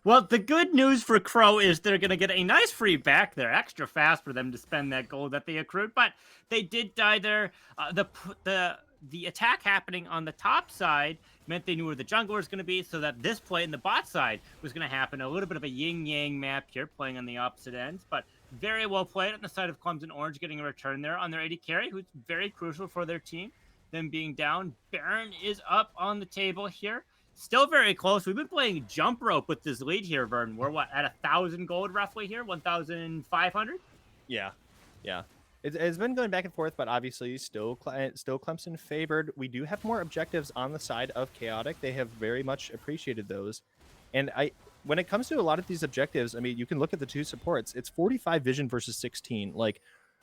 Well, the good news for Crow is they're going to get a nice free back there, extra fast for them to spend that gold that they accrued, but they did die there. The the attack happening on the top side meant they knew where the jungle was going to be, so that this play in the bot side was going to happen. A little bit of a yin-yang map here, playing on the opposite ends, but very well played on the side of Clemson Orange, getting a return there on their AD carry, who's very crucial for their team. Them being down. Baron is up on the table here. Still very close. We've been playing jump rope with this lead here, Vern. We're what, at 1,000 gold roughly here? 1,500? Yeah. It's been going back and forth, but obviously still Clemson favored. We do have more objectives on the side of Chaotic. They have very much appreciated those. And when it comes to a lot of these objectives, I mean, you can look at the two supports. It's 45 vision versus 16.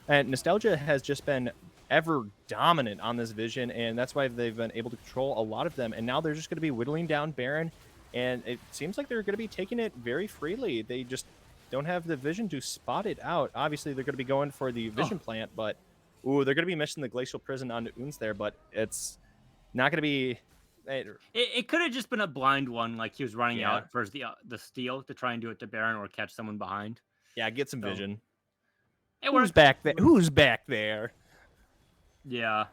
And Nostalgia has just been ever dominant on this vision, and that's why they've been able to control a lot of them. And now they're just going to be whittling down Baron, and it seems like they're going to be taking it very freely. They just don't have the vision to spot it out. Obviously, they're going to be going for the vision plant, but they're going to be missing the Glacial Prison onto Uns there, but it's not going to be... It could have just been a blind one, like he was running out for the steal to try and do it to Baron or catch someone behind. Yeah, get some vision. Who's back there? Who's back there? Yeah.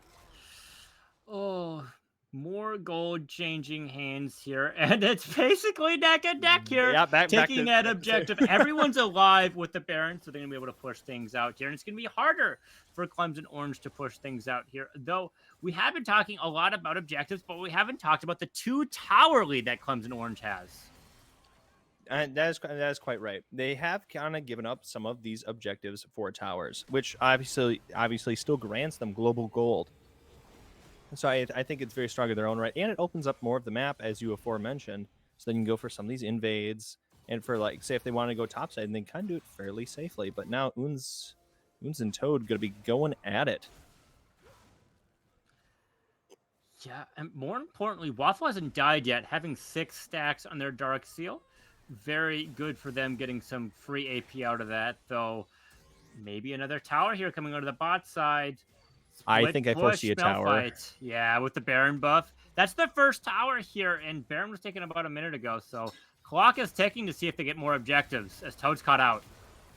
Oh, more gold changing hands here, and it's basically neck and neck here. Yeah, taking that objective. Everyone's alive with the Baron, so they're gonna be able to push things out here, and it's gonna be harder for Clemson Orange to push things out here. Though we have been talking a lot about objectives, but we haven't talked about the 2-tower lead that Clemson Orange has. And that is quite right. They have kind of given up some of these objectives for towers, which obviously still grants them global gold. So I think it's very strong in their own right, and it opens up more of the map, as you aforementioned, so they can go for some of these invades, and for, like, say if they want to go topside, and they kind of do it fairly safely. But now Uns and Toad going to be going at it. Yeah, and more importantly, Waffle hasn't died yet, having 6 stacks on their Dark Seal. Very good for them getting some free AP out of that, though. Maybe another tower here coming out of the bot side. I think I foresee a tower. Fight. Yeah, with the Baron buff. That's the first tower here, and Baron was taken about a minute ago, so clock is ticking to see if they get more objectives as Toad's caught out.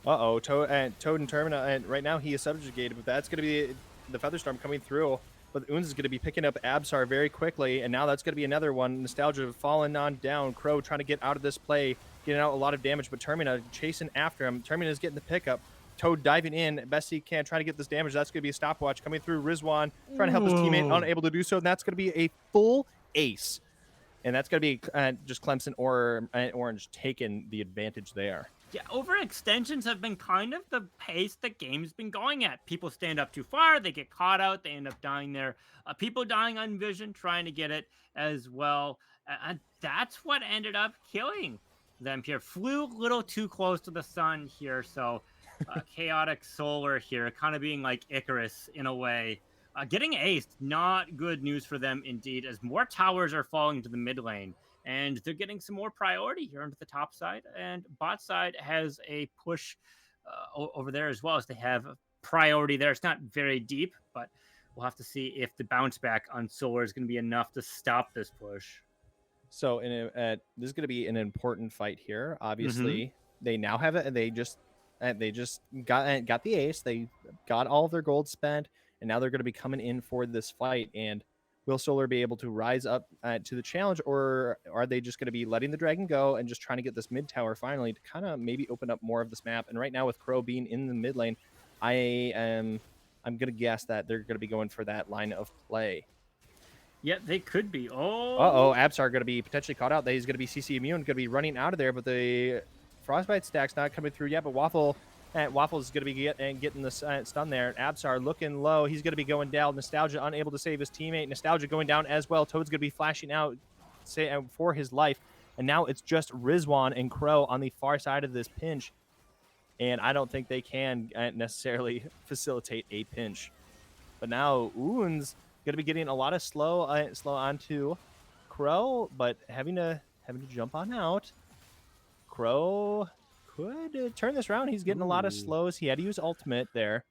Toad and Termina, and right now he is subjugated, but that's going to be the Featherstorm coming through. But Uns is going to be picking up Absar very quickly, and now that's going to be another one. Nostalgia falling on down. Crow trying to get out of this play, getting out a lot of damage, but Termina chasing after him. Termina is getting the pickup. Toad diving in best he can, trying to get this damage. That's going to be a stopwatch coming through. Rizwan trying to help his teammate, unable to do so, and that's going to be a full ace. And that's going to be just Clemson or Orange taking the advantage there. Yeah, overextensions have been kind of the pace the game's been going at. People stand up too far, they get caught out, they end up dying there. People dying on vision, trying to get it as well. And that's what ended up killing them here. Flew a little too close to the sun here, so Chaotic Solar here, kind of being like Icarus in a way. Getting aced, not good news for them indeed, as more towers are falling to the mid lane. And they're getting some more priority here onto the top side. And bot side has a push over there as well, as they have priority there. It's not very deep, but we'll have to see if the bounce back on Solar is going to be enough to stop this push. So this is going to be an important fight here. Obviously, they now have it. They just got the ace. They got all of their gold spent, and now they're going to be coming in for this fight. And will Solar be able to rise up to the challenge, or are they just going to be letting the dragon go and just trying to get this mid tower finally to kind of maybe open up more of this map? And right now with Crow being in the mid lane, I'm going to guess that they're going to be going for that line of play. Yeah, they could be. Absar going to be potentially caught out. He's going to be CC immune, going to be running out of there, but the Frostbite stack's not coming through yet. But Waffle's going to be getting the stun there. Absar looking low. He's going to be going down. Nostalgia unable to save his teammate. Nostalgia going down as well. Toad's going to be flashing out for his life. And now it's just Rizwan and Crow on the far side of this pinch. And I don't think they can necessarily facilitate a pinch. But now Uns going to be getting a lot of slow onto Crow, but having to jump on out. Crow could turn this around. He's getting a lot of slows. He had to use ultimate there.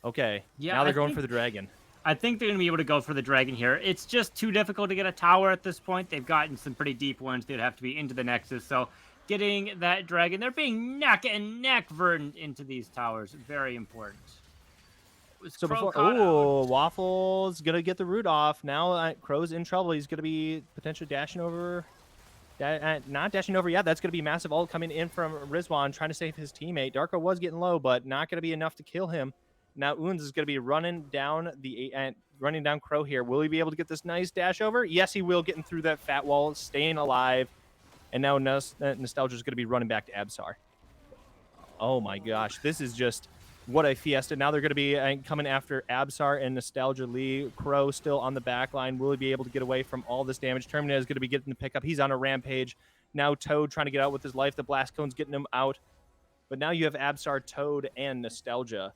Okay, yeah, now they're going for the dragon. I think they're going to be able to go for the dragon here. It's just too difficult to get a tower at this point. They've gotten some pretty deep ones. They'd have to be into the Nexus. So getting that dragon, they're being neck and neck verdant into these towers. Very important. Was So Crow before, caught out? Waffle's gonna get the root off. Now Crow's in trouble. He's gonna be potentially dashing over. Not dashing over yet. That's gonna be massive ult coming in from Rizwan, trying to save his teammate. Darko was getting low, but not gonna be enough to kill him. Now Oons is gonna be running down running down Crow here. Will he be able to get this nice dash over? Yes, he will, getting through that fat wall, staying alive. And now Nostalgia is gonna be running back to Absar. Oh my gosh, this is just what a fiesta. Now they're going to be coming after Absar and Nostalgia Lee. Crow still on the back line. Will he be able to get away from all this damage? Terminator is going to be getting the pickup. He's on a rampage. Now Toad trying to get out with his life. The Blast Cone's getting him out. But now you have Absar, Toad, and Nostalgia.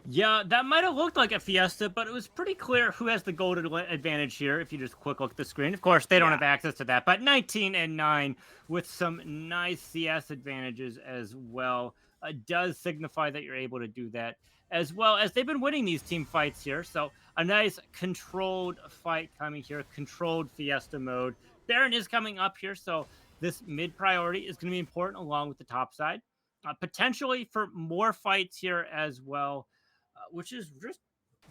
Yeah, that might have looked like a fiesta, but it was pretty clear who has the gold advantage here if you just quick look at the screen. Of course, they don't have access to that, but 19 and 9 with some nice CS advantages as well does signify that you're able to do that, as well as they've been winning these team fights here. So a nice controlled fight coming here, controlled fiesta mode. Baron is coming up here, so this mid priority is going to be important along with the top side. Potentially for more fights here as well. Which is just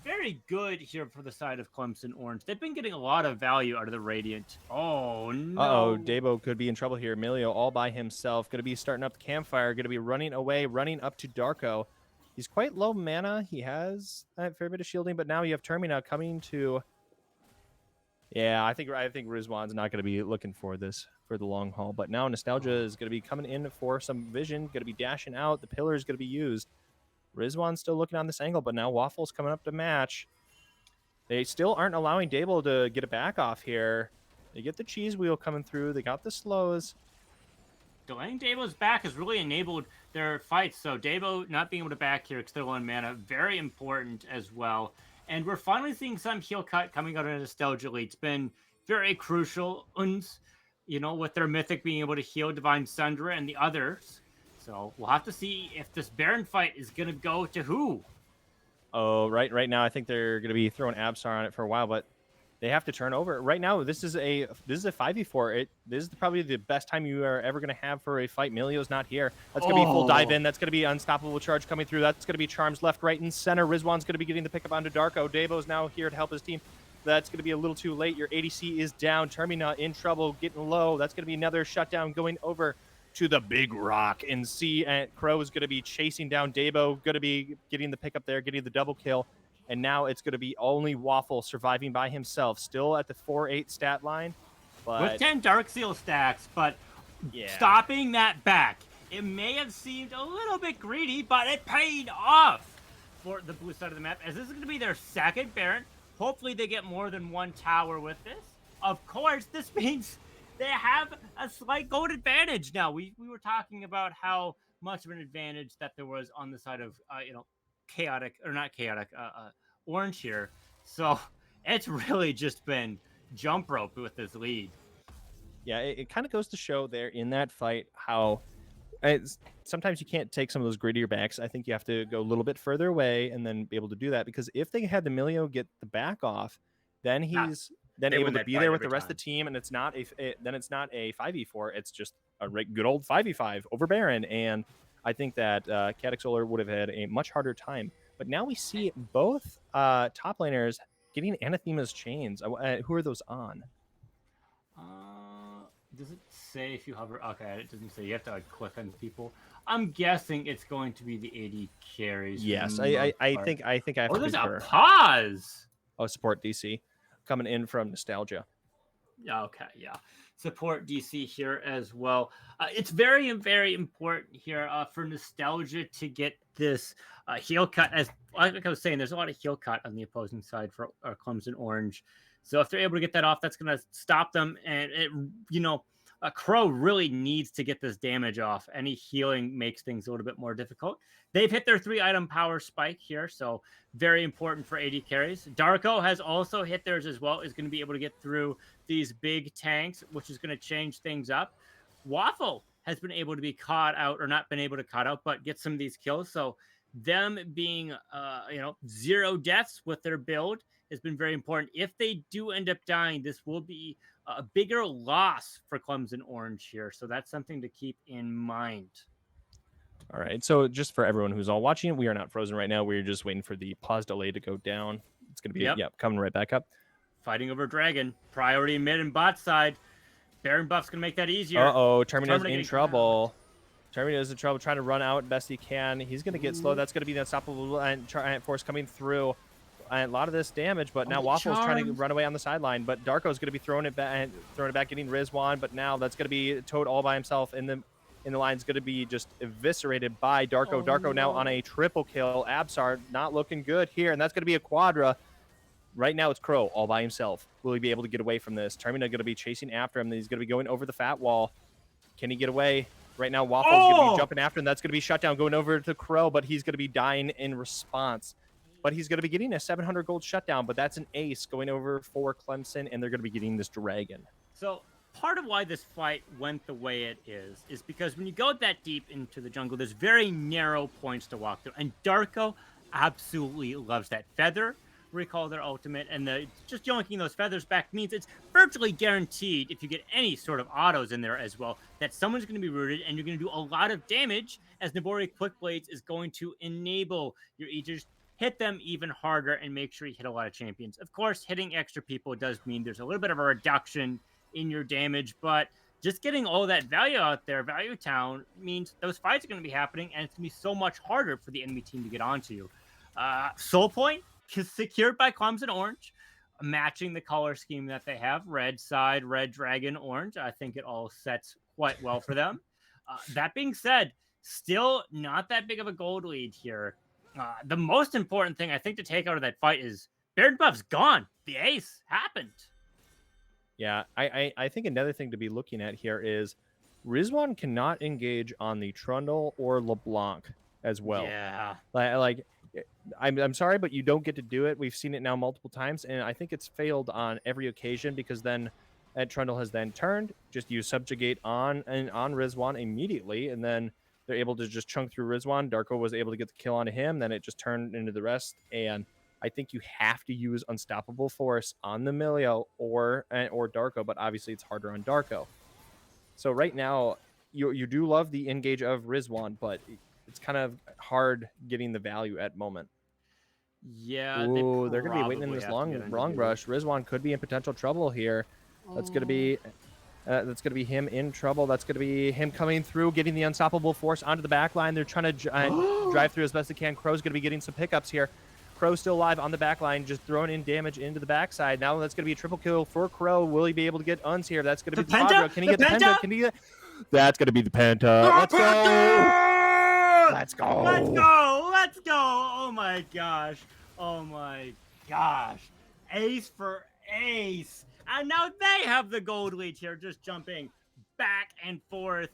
very good here for the side of Clemson Orange. They've been getting a lot of value out of the Radiant. Oh, no. Uh-oh, Dabo could be in trouble here. Emilio all by himself. Going to be starting up the campfire. Going to be running away, running up to Darko. He's quite low mana. He has a fair bit of shielding, but now you have Termina coming to... Yeah, I think Rizwan's not going to be looking for this for the long haul. But now Nostalgia is going to be coming in for some vision. Going to be dashing out. The pillar is going to be used. Rizwan's still looking on this angle, but now Waffle's coming up to match. They still aren't allowing Dable to get a back off here. They get the cheese wheel coming through. They got the slows. Delaying Dabo's back has really enabled their fights. So Dabo not being able to back here because they're low on mana, very important as well. And we're finally seeing some heal cut coming out of Nostalgia Elite. It's been very crucial. Uns, you know, with their Mythic being able to heal Divine Sundra and the others. So we'll have to see if this Baron fight is going to go to who. Oh, right now I think they're going to be throwing Absar on it for a while, but they have to turn over. Right now, this is a 5v4. This is probably the best time you are ever going to have for a fight. Milio's not here. That's going to be full dive in. That's going to be unstoppable charge coming through. That's going to be charms left, right, and center. Rizwan's going to be getting the pickup onto Darko. Dabo's now here to help his team. That's going to be a little too late. Your ADC is down. Termina in trouble, getting low. That's going to be another shutdown going over to the big rock, and Crow is going to be chasing down Dabo, going to be getting the pickup there, getting the double kill, and now it's going to be only Waffle surviving by himself, still at the 4-8 stat line. But with 10 Dark Seal stacks, but stopping that back. It may have seemed a little bit greedy, but it paid off for the blue side of the map, as this is going to be their second Baron. Hopefully they get more than one tower with this. Of course, this means they have a slight gold advantage now. We were talking about how much of an advantage that there was on the side of, Orange here. So it's really just been jump rope with this lead. Yeah, it kind of goes to show there in that fight how sometimes you can't take some of those grittier backs. I think you have to go a little bit further away and then be able to do that, because if they had the Milio get the back off, then he's... then able to be there with the rest of the team, and it's not a 5v4. It's just a good old 5v5 over Baron, and I think that Cadix Solar would have had a much harder time. But now we see both top laners getting Anathema's chains. Who are those on? Does it say if you hover? Okay, it doesn't say. You have to click on people. I'm guessing it's going to be the AD carries. Yes, I think I have to. There's a pause. Oh, support DC coming in from Nostalgia. Yeah, okay, yeah. Support DC here as well. It's very, very important here for Nostalgia to get this heal cut. As like I was saying, there's a lot of heal cut on the opposing side for Clemson Orange. So if they're able to get that off, that's going to stop them. And Crow really needs to get this damage off. Any healing makes things a little bit more difficult. They've hit their 3-item power spike here, so very important for AD carries. Darko has also hit theirs as well, is going to be able to get through these big tanks, which is going to change things up. Waffle has been able to be caught out, or not been able to caught out, but get some of these kills. So them being, 0 deaths with their build has been very important. If they do end up dying, this will be a bigger loss for Clemson Orange here. So that's something to keep in mind. All right. So just for everyone who's all watching, we are not frozen right now. We're just waiting for the pause delay to go down. It's going to be, coming right back up. Fighting over Dragon. Priority mid and bot side. Baron buff's going to make that easier. Uh-oh. Terminator's in trouble. Terminator's in trouble, trying to run out best he can. He's going to get slow. That's going to be the unstoppable force coming through. And a lot of this damage, but now Waffle's trying to run away on the sideline. But Darko's going to be throwing it back, getting Rizwan. But now that's going to be Toad all by himself in the line. Is going to be just eviscerated by Darko. Darko now on a triple kill. Absar not looking good here, and that's going to be a quadra. Right now it's Crow all by himself. Will he be able to get away from this? Terminator going to be chasing after him. He's going to be going over the fat wall. Can he get away? Right now Waffle's going to be jumping after him. That's going to be shut down, going over to Crow, but he's going to be dying in response. But he's going to be getting a 700 gold shutdown, but that's an ace going over for Clemson, and they're going to be getting this dragon. So part of why this fight went the way it is because when you go that deep into the jungle, there's very narrow points to walk through, and Darko absolutely loves that feather. Recall their ultimate, and just yoinking those feathers back means it's virtually guaranteed, if you get any sort of autos in there as well, that someone's going to be rooted and you're going to do a lot of damage, as Nabori Quick Blades is going to enable your Aegis hit them even harder and make sure you hit a lot of champions. Of course, hitting extra people does mean there's a little bit of a reduction in your damage, but just getting all that value out there, Value Town, means those fights are going to be happening, and it's going to be so much harder for the enemy team to get onto you. Soul Point secured by Clemson Orange, matching the color scheme that they have. Red side, red dragon, orange. I think it all sets quite well for them. That being said, still not that big of a gold lead here. The most important thing I think to take out of that fight is Baron buff's gone. The ace happened. Yeah, I think another thing to be looking at here is Rizwan cannot engage on the Trundle or LeBlanc as well. Yeah. Like I'm sorry, but you don't get to do it. We've seen it now multiple times, and I think it's failed on every occasion, because then Trundle has then turned, just use Subjugate on Rizwan immediately, and then they're able to just chunk through Rizwan. Darko was able to get the kill onto him, then it just turned into the rest, and I think you have to use Unstoppable Force on the Milio or Darko, but obviously it's harder on Darko. So right now, you do love the engage of Rizwan, but it's kind of hard getting the value at moment. Yeah. Ooh, they're going to be waiting in this long rush. Rizwan could be in potential trouble here. That's going to be him in trouble. That's going to be him coming through, getting the Unstoppable Force onto the back line. They're trying to drive through as best they can. Crow's going to be getting some pickups here. Crow's still alive on the back line, just throwing in damage into the backside. Now that's going to be a triple kill for Crow. Will he be able to get uns here? That's going to be the Penta. Can he get the Penta? Can he get... That's going to be the Penta. Let's go! Let's go! Let's go! Let's go! Oh my gosh! Oh my gosh! Ace for ace! And now they have the gold lead here, just jumping back and forth.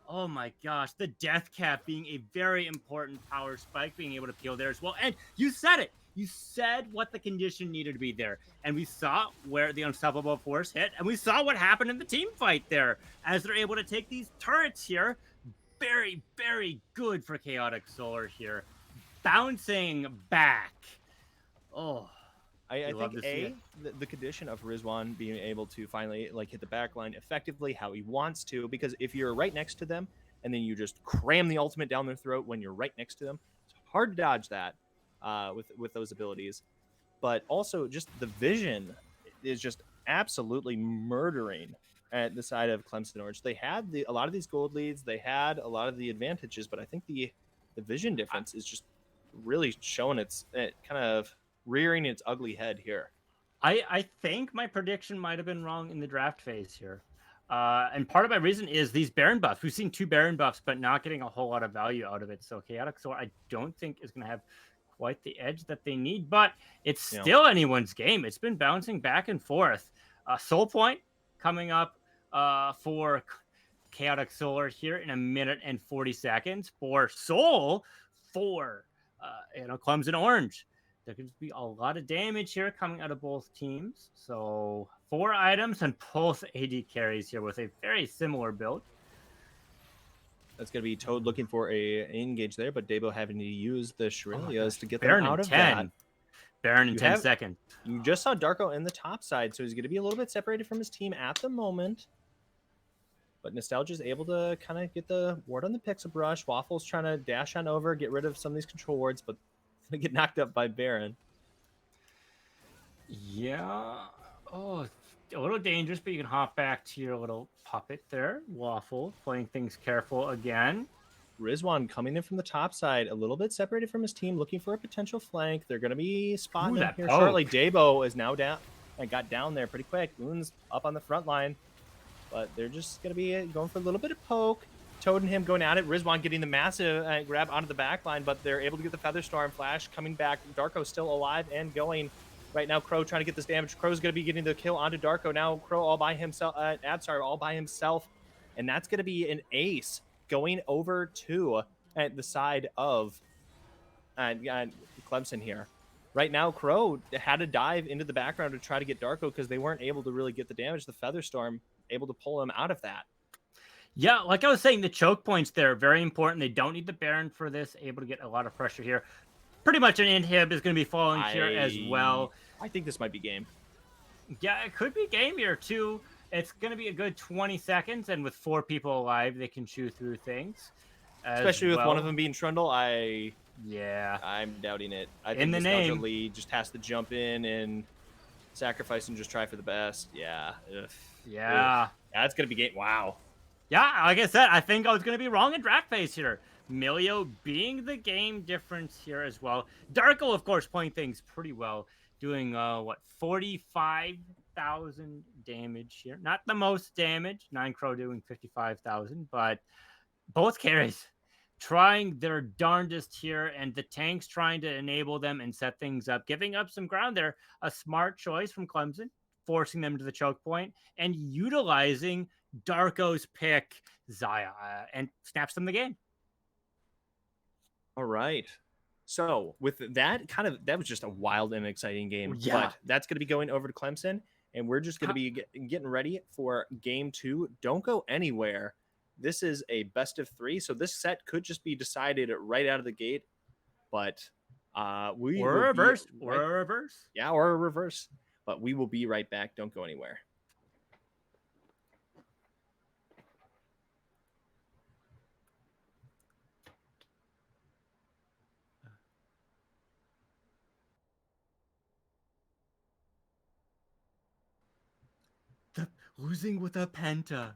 Oh my gosh, the death cap being a very important power spike, being able to peel there as well. And you said it. You said what the condition needed to be there. And we saw where the Unstoppable Force hit, and we saw what happened in the team fight there, as they're able to take these turrets here. Very, very good for Chaotic Solar here. Bouncing back. Oh, I think the condition of Rizwan being able to finally hit the back line effectively how he wants to, because if you're right next to them and then you just cram the ultimate down their throat when you're right next to them, it's hard to dodge that with those abilities. But also just the vision is just absolutely murdering at the side of Clemson Orange. They had a lot of these gold leads, they had a lot of the advantages, but I think the vision difference is just really showing it kind of rearing its ugly head here. I think my prediction might have been wrong in the draft phase here. And part of my reason is these Baron buffs. We've seen 2 Baron buffs, but not getting a whole lot of value out of it. So Chaotic Solar, I don't think is going to have quite the edge that they need, but it's still anyone's game. It's been bouncing back and forth. Soul Point coming up for Chaotic Solar here in 1 minute and 40 seconds. For Soul, for Clemson Orange. There could be a lot of damage here coming out of both teams. So 4 items and both AD carries here with a very similar build. That's going to be Toad looking for a engage there, but Dabo having to use the Shurelias to get them out of that. Baron in 10 seconds. You just saw Darko in the top side, so he's going to be a little bit separated from his team at the moment. But Nostalgia's able to kind of get the ward on the Pixel Brush. Waffle's trying to dash on over, get rid of some of these control wards, but they get knocked up by Baron. Yeah. Oh, a little dangerous, but you can hop back to your little puppet there. Waffle, playing things careful again. Rizwan coming in from the top side, a little bit separated from his team, looking for a potential flank. They're going to be spotting him here shortly. Debo is now down and got down there pretty quick. Moon's up on the front line, but they're just going to be going for a little bit of poke. Toad and him going at it. Rizwan getting the massive grab onto the back line, but they're able to get the Featherstorm Flash coming back. Darko's still alive and going. Right now, Crow trying to get this damage. Crow's going to be getting the kill onto Darko. Now Crow all by himself, Absar all by himself, and that's going to be an ace going over to at the side of Clemson here. Right now, Crow had to dive into the background to try to get Darko because they weren't able to really get the damage. The Featherstorm able to pull him out of that. Yeah, like I was saying, the choke points there are very important. They don't need the Baron for this. Able to get a lot of pressure here. Pretty much an inhib is going to be falling here as well. I think this might be game. Yeah, it could be game here too. It's going to be a good 20 seconds, and with 4 people alive, they can chew through things. Especially with one of them being Trundle, I'm doubting it. I think Nostalgia Lee just has to jump in and sacrifice and just try for the best. Yeah. Yeah. That's going to be game. Wow. Yeah, like I said, I think I was going to be wrong in draft phase here. Milio being the game difference here as well. Darko, of course, playing things pretty well. Doing, 45,000 damage here. Not the most damage. 9 Crow doing 55,000, but both carries trying their darndest here, and the tanks trying to enable them and set things up, giving up some ground there. A smart choice from Clemson, forcing them to the choke point and utilizing Darko's pick, Zaya, and snaps them the game. All right. So with that that was just a wild and exciting game. Yeah. But that's going to be going over to Clemson, and we're just going to be getting ready for game 2. Don't go anywhere. This is a best of 3, so this set could just be decided right out of the gate. But or a reverse. Yeah, or a reverse. But we will be right back. Don't go anywhere. Losing with a penta.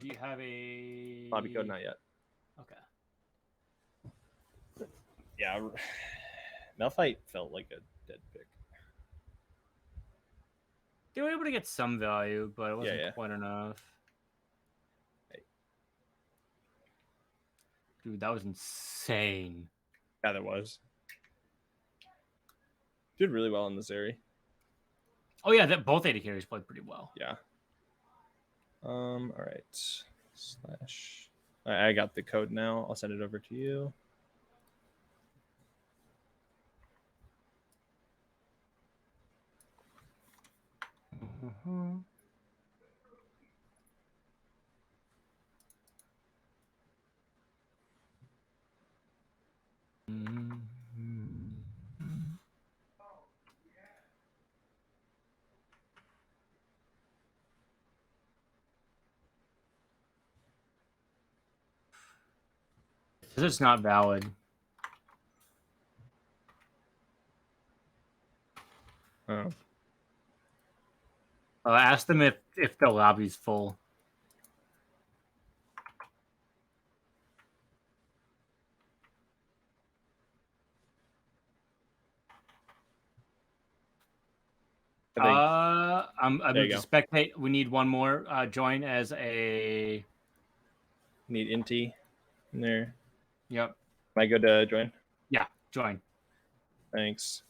Do you have a lobby code? Not yet. Okay. Yeah, Malphite felt like a dead pick. They were able to get some value, but it wasn't quite enough. Hey. Dude, that was insane. Yeah, that was. Did really well in this area. Oh yeah, both AD carries played pretty well. Yeah. All right. / I got the code now. I'll send it over to you. Mm-hmm. This is not valid. Oh. Ask them if the lobby's full. I'm going to spectate. We need one more join as a. Need Inti in there. Yep. Am I good to join? Yeah, join. Thanks.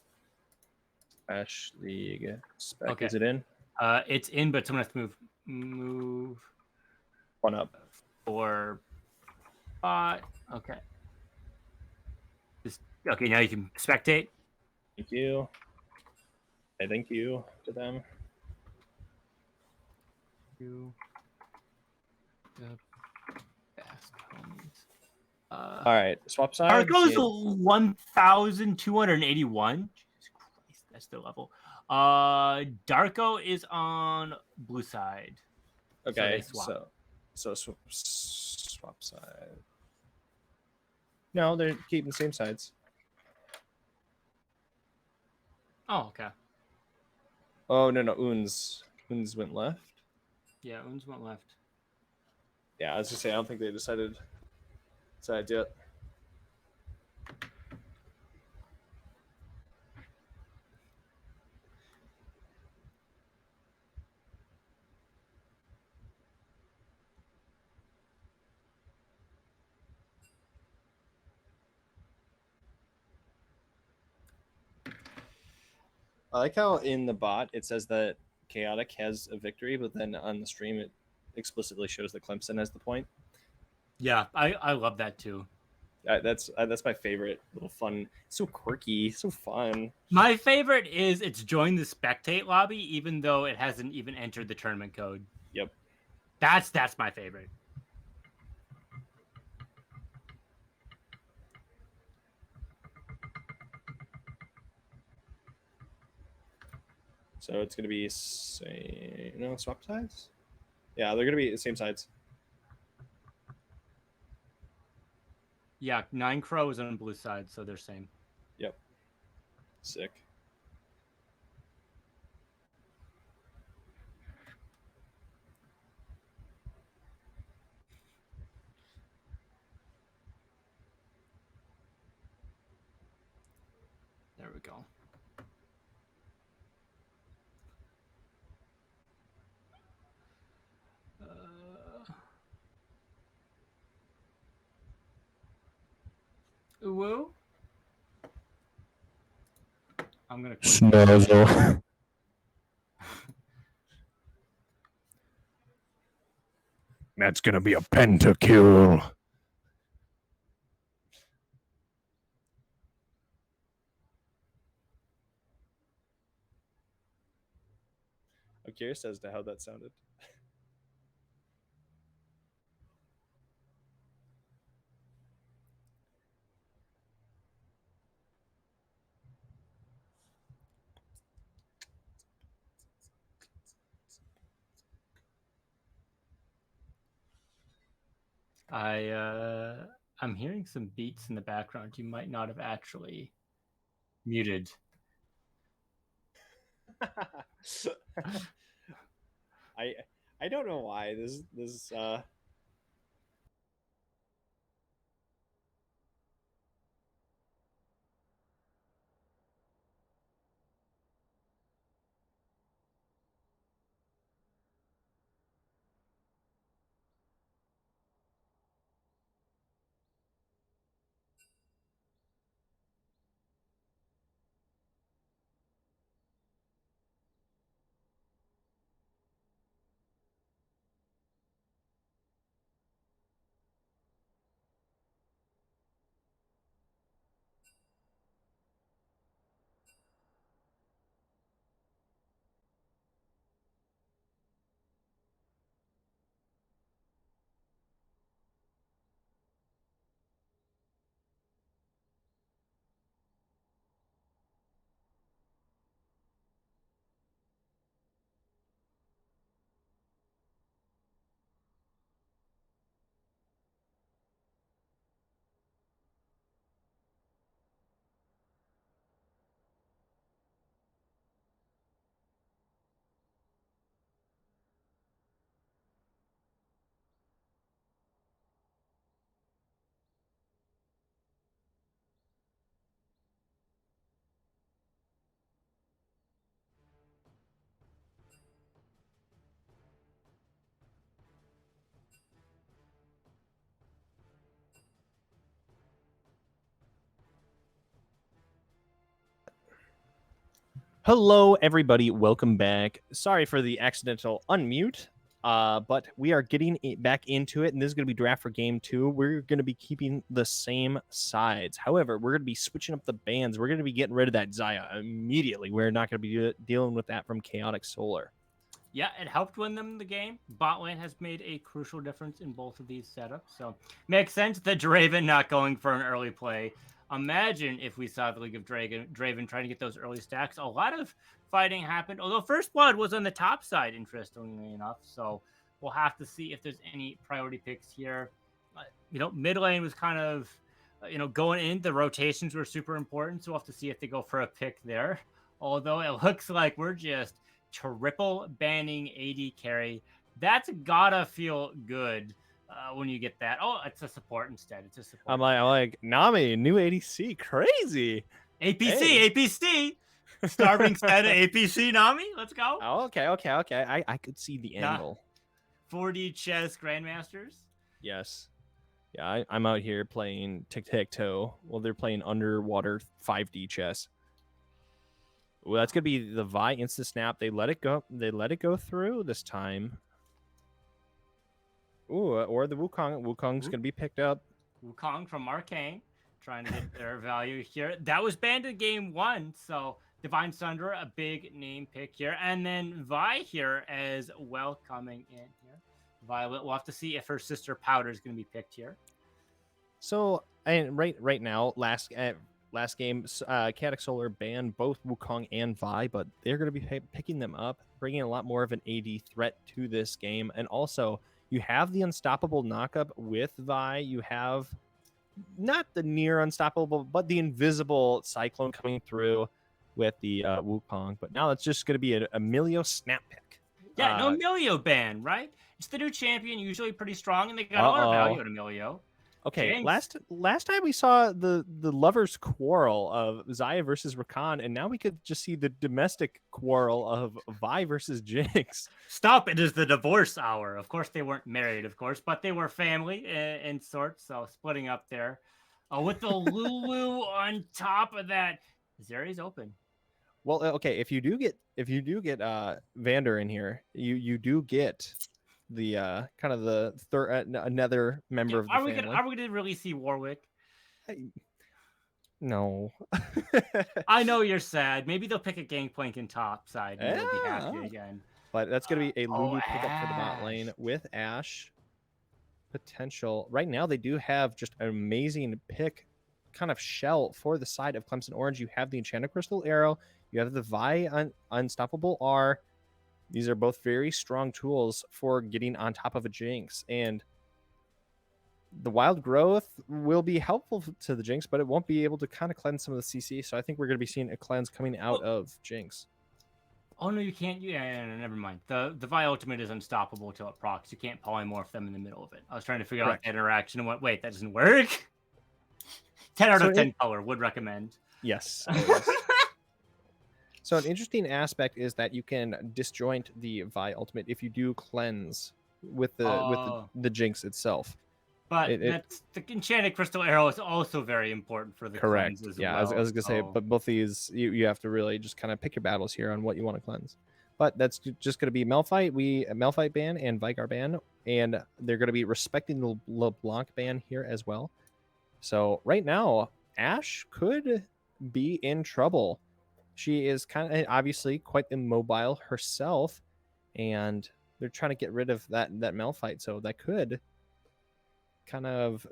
Ash League spec. Okay. Is it in? It's in, but someone has to move one up. For bot. Okay. Okay, now you can spectate. Thank you. thank you to them. All right, swap sides. Targo's 1,281. Jesus Christ, that's their level. Darko is on blue side. Okay, so swap side. No, they're keeping the same sides. Oh, okay. Oh no, Uns went left. Yeah, Uns went left. Yeah, I was just saying, I don't think they decided yet. I like how in the bot it says that Chaotic has a victory, but then on the stream it explicitly shows that Clemson has the point. Yeah, I love that too. That's my favorite little fun. It's so quirky, so fun. My favorite is it's joined the spectate lobby, even though it hasn't even entered the tournament code. Yep. That's my favorite. So it's gonna be swap sides. Yeah, they're gonna be the same sides. Yeah, 9 Crow is on blue side, so they're same. Yep. Sick. There we go. Woo. I'm gonna Snuzzle. That's gonna be a pentakill. I'm curious as to how that sounded. I'm hearing some beats in the background. You might not have actually muted. I don't know why this Hello, everybody. Welcome back. Sorry for the accidental unmute. But we are getting back into it, and this is going to be draft for game 2. We're going to be keeping the same sides. However, we're going to be switching up the bans. We're going to be getting rid of that Zaya immediately. We're not going to be dealing with that from Chaotic Solar. Yeah, it helped win them the game. Bot lane has made a crucial difference in both of these setups. So makes sense that Draven not going for an early play. Imagine if we saw the League of Draven trying to get those early stacks. A lot of fighting happened, although First Blood was on the top side, interestingly enough. So we'll have to see if there's any priority picks here. Mid lane was kind of, going in. The rotations were super important, so we'll have to see if they go for a pick there. Although it looks like we're just triple banning AD carry. That's gotta feel good when you get that. Oh, it's a support instead. It's a support. I'm like Nami, new ADC, crazy. APC. Starving set of APC Nami. Let's go. Oh, okay. I could see the angle. 4D chess grandmasters. Yes. Yeah, I'm out here playing tic-tac-toe while they're playing underwater 5D chess. Well, that's gonna be the Vi instant snap. They let it go. They let it go through this time. Ooh, or the Wukong. Wukong's gonna be picked up. Wukong from Arcane, trying to get their value here. That was banned in game 1, so Divine Sunder, a big name pick here, and then Vi here as well coming in here. Violet, we'll have to see if her sister Powder is going to be picked here. So, and right now, last game, Chaotic Solar banned both Wukong and Vi, but they're going to be picking them up, bringing a lot more of an AD threat to this game. And also, you have the unstoppable knockup with Vi. You have not the near unstoppable, but the invisible Cyclone coming through with the Wukong. But now it's just going to be a Milio snap pick. Yeah, no Milio ban, right? It's the new champion, usually pretty strong, and they got a lot of value at Emilio. Okay, last time we saw the lovers' quarrel of Zaya versus Rakan, and now we could just see the domestic quarrel of Vi versus Jinx. Stop! It is the divorce hour. Of course, they weren't married, of course, but they were family in sorts. So splitting up there, with the Lulu on top of that. Zeri's open. Well, okay, if you do get Vander in here, you do get the kind of the third another member of the family. Are we gonna really see Warwick? No. I know you're sad. Maybe they'll pick a Gangplank in top side and we'll be happy again. But that's gonna be a Lulu pickup for the bot lane with Ashe potential. Right now they do have just an amazing pick kind of shell for the side of Clemson Orange. You have the Enchanted Crystal Arrow, you have the Vi Unstoppable R. These are both very strong tools for getting on top of a Jinx, and the Wild Growth will be helpful to the Jinx, but it won't be able to kind of cleanse some of the CC. So I think we're going to be seeing a cleanse coming out of Jinx. Oh no, you can't. Yeah, never mind. The Vi ultimate is unstoppable till it procs. You can't polymorph them in the middle of it. I was trying to figure out the interaction and wait, that doesn't work. 10 out of 10 color would recommend. Yes. So an interesting aspect is that you can disjoint the Vi ultimate if you do cleanse with the Jinx itself. But the Enchanted Crystal Arrow is also very important for the correct. Cleanse as yeah, well. I was gonna say, but both these you have to really just kind of pick your battles here on what you want to cleanse. But that's just going to be Malphite ban and Vigar ban, and they're going to be respecting the LeBlanc ban here as well. So right now, Ashe could be in trouble. She is kind of obviously quite immobile herself, and they're trying to get rid of that Malphite. So that could kind of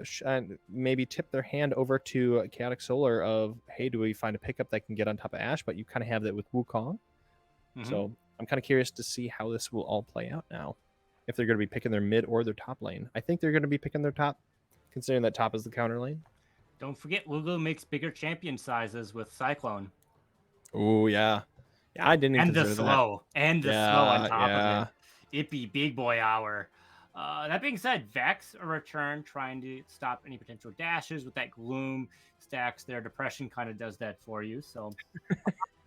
maybe tip their hand over to Chaotic Solar of, hey, do we find a pickup that can get on top of Ashe? But you kind of have that with Wukong. Mm-hmm. So I'm kind of curious to see how this will all play out now. If they're going to be picking their mid or their top lane. I think they're going to be picking their top, considering that top is the counter lane. Don't forget, Lulu makes bigger champion sizes with Cyclone. Oh, yeah. Yeah, I didn't even consider that. And the slow on top of it. Ippy big boy hour. That being said, Vex a return, trying to stop any potential dashes with that Gloom stacks there. Depression kind of does that for you. So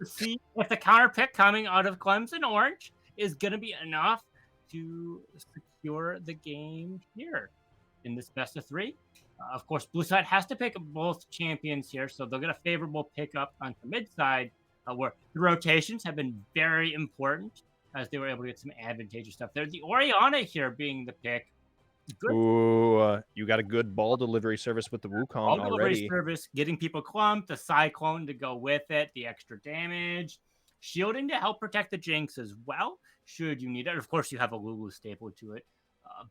see if the counter pick coming out of Clemson Orange is going to be enough to secure the game here in this best of 3. Of course, blue side has to pick both champions here, so they'll get a favorable pickup on the mid side, where the rotations have been very important. as they were able to get some advantageous stuff there. The Orianna here being the pick. Good. Ooh, you got a good ball delivery service with the Wukong ball already. Delivery service, getting people clumped, the Cyclone to go with it, the extra damage, shielding to help protect the Jinx as well, should you need it. Of course, you have a Lulu staple to it,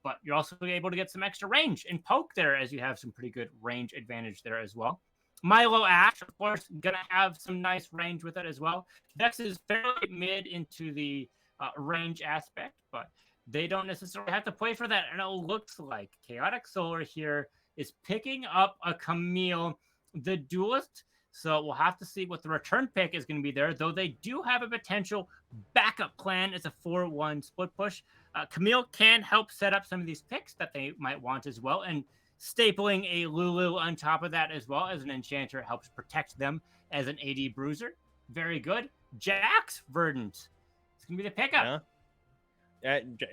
but you're also able to get some extra range and poke there, as you have some pretty good range advantage there as well. Milo Ash, of course, gonna have some nice range with it as well. Vex is fairly mid into the range aspect, but they don't necessarily have to play for that. And it looks like Chaotic Solar here is picking up a Camille, the Duelist. So we'll have to see what the return pick is going to be there, though they do have a potential backup plan as a 4-1 split push. Camille can help set up some of these picks that they might want as well. And stapling a Lulu on top of that as well as an Enchanter helps protect them as an AD Bruiser. Very good. Jax Verdant. It's going to be the pickup. Yeah.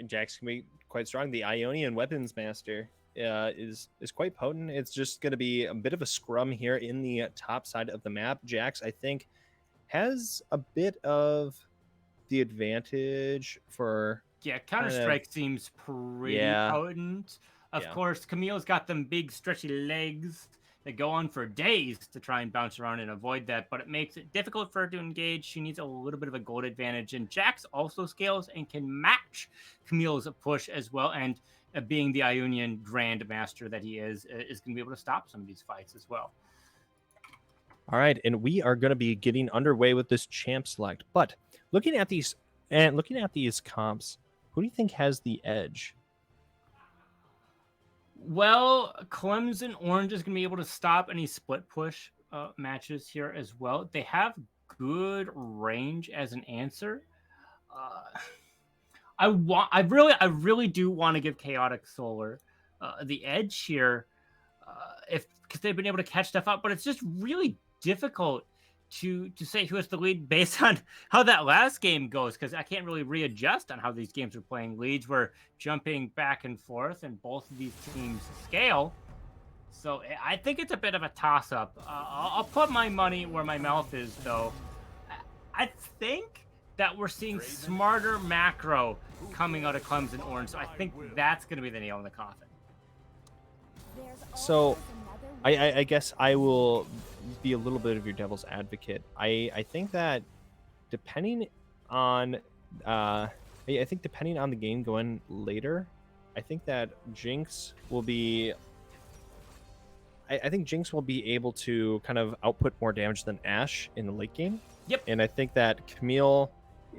Jax can be quite strong. The Ionian Weapons Master is quite potent. It's just going to be a bit of a scrum here in the top side of the map. Jax, I think, has a bit of the advantage for... Yeah, Counter-Strike seems pretty potent. Of course, Camille's got them big, stretchy legs that go on for days to try and bounce around and avoid that, but it makes it difficult for her to engage. She needs a little bit of a gold advantage, and Jax also scales and can match Camille's push as well, and being the Ionian Grandmaster that he is going to be able to stop some of these fights as well. All right, and we are going to be getting underway with this champ select, but looking at these comps, who do you think has the edge? Well, Clemson Orange is going to be able to stop any split push matches here as well. They have good range as an answer. I really do want to give Chaotic Solar the edge here, because they've been able to catch stuff up, but it's just really difficult to say who has the lead based on how that last game goes, because I can't really readjust on how these games are playing. Leads were jumping back and forth, and both of these teams scale. So I think it's a bit of a toss-up. I'll put my money where my mouth is, though. I think that we're seeing smarter macro coming out of Clemson Orange, so I think that's going to be the nail in the coffin. So I guess I will be a little bit of your devil's advocate. I think that depending on the game going later, I think that Jinx will be I think Jinx will be able to kind of output more damage than Ashe in the late game. Yep. And I think that Camille,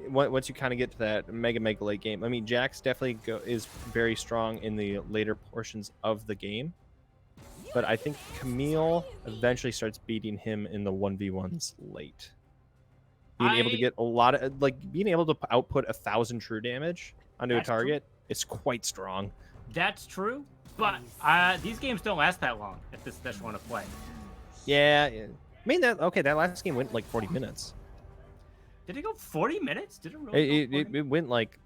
once you kind of get to that mega late game, I mean, Jax definitely is very strong in the later portions of the game. But I think Camille eventually starts beating him in the 1v1s late. Being able to get a lot of, being able to output 1,000 true damage onto a target is quite strong. That's true, but these games don't last that long if this doesn't want to play. Yeah. I mean, that last game went like 40 minutes. Did it go 40 minutes? Did it really it went like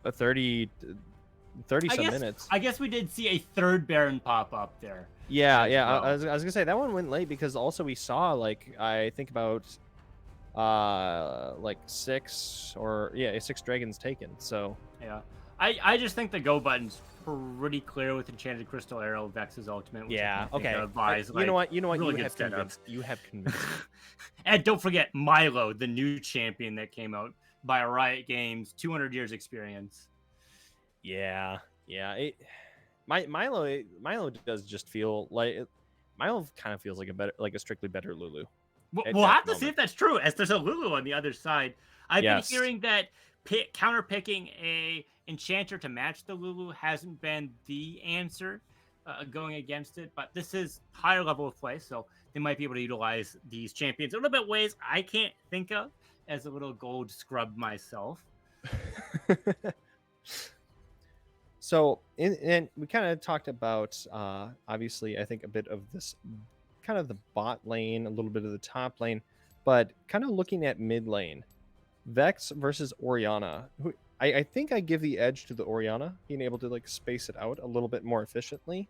a 30 some minutes. I guess we did see a third Baron pop up there. Yeah. Well. I was gonna say that one went late because also we saw I think about 6 dragons taken. So yeah, I just think the go button's pretty clear with Enchanted Crystal Arrow, Vex's ultimate. Yeah. Okay. You know what? Really you have convinced. You have convinced. And don't forget Milo, the new champion that came out by Riot Games, 200 years experience. Yeah. Milo does just feel like Milo kind of feels like a strictly better Lulu. We'll have to see if that's true, as there's a Lulu on the other side. I've been hearing that counter picking a Enchanter to match the Lulu hasn't been the answer going against it, but this is higher level of play, so they might be able to utilize these champions a little bit ways I can't think of as a little gold scrub myself. So, and we kind of talked about, obviously, I think a bit of this, kind of the bot lane, a little bit of the top lane, but kind of looking at mid lane, Vex versus Orianna. I think I give the edge to the Orianna, being able to space it out a little bit more efficiently.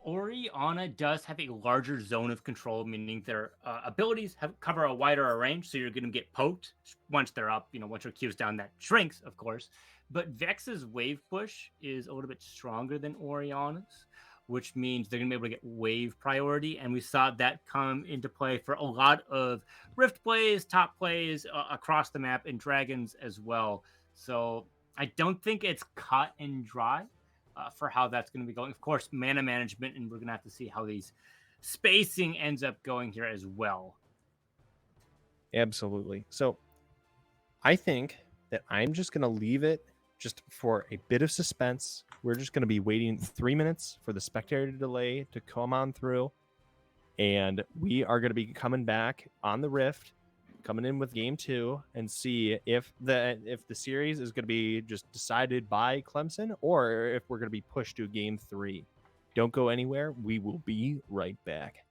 Oriana does have a larger zone of control, meaning their abilities cover a wider range, so you're going to get poked once they're up. Once your Q's down, that shrinks, of course. But Vex's Wave Push is a little bit stronger than Oriana's, which means they're going to be able to get wave priority. And we saw that come into play for a lot of Rift plays, top plays across the map, and Dragons as well. So I don't think it's cut and dry for how that's going to be going. Of course, mana management, and we're going to have to see how these spacing ends up going here as well. Absolutely. So I think that I'm just going to leave it just for a bit of suspense. We're just going to be waiting 3 minutes for the spectator delay to come on through. And we are going to be coming back on the Rift, coming in with game 2, and see if the series is going to be just decided by Clemson or if we're going to be pushed to game 3. Don't go anywhere. We will be right back.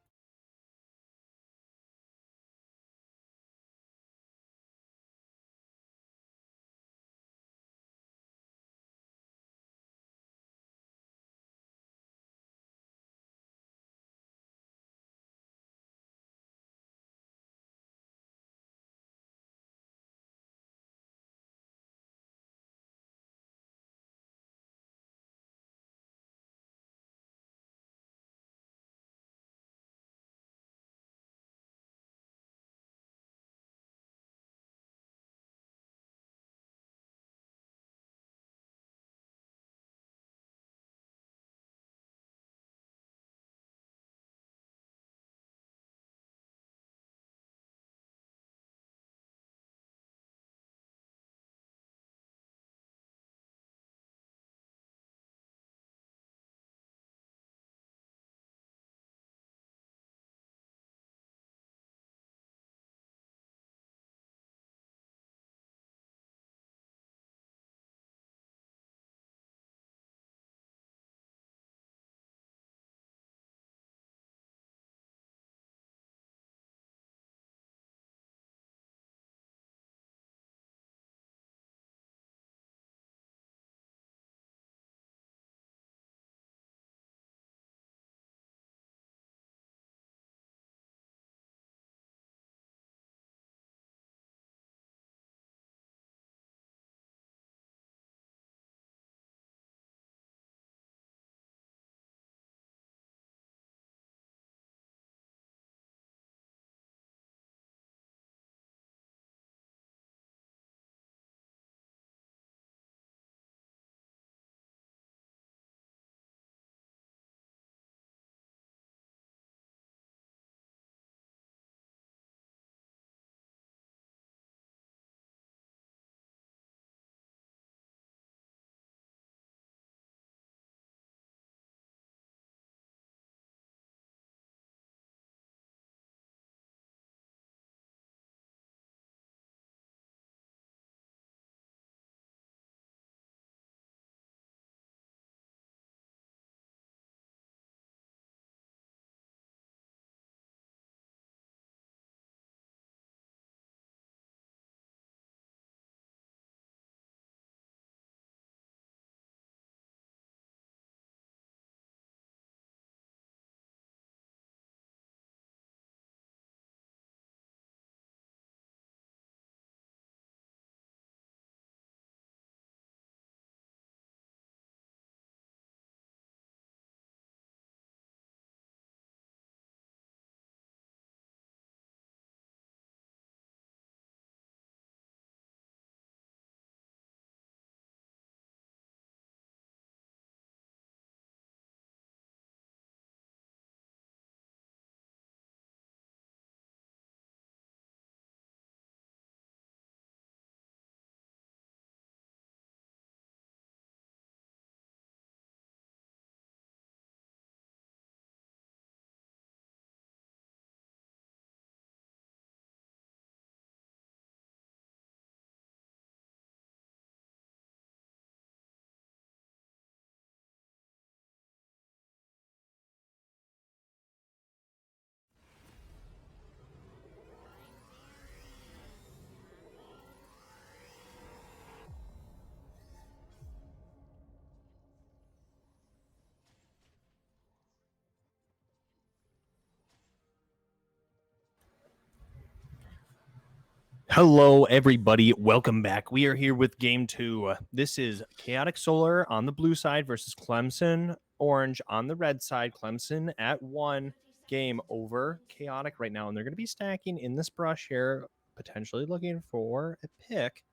Hello, everybody. Welcome back. We are here with Game 2. This is Chaotic Solar on the blue side versus Clemson Orange on the red side. Clemson at 1. Game over. Chaotic right now, and they're going to be stacking in this brush here, potentially looking for a pick.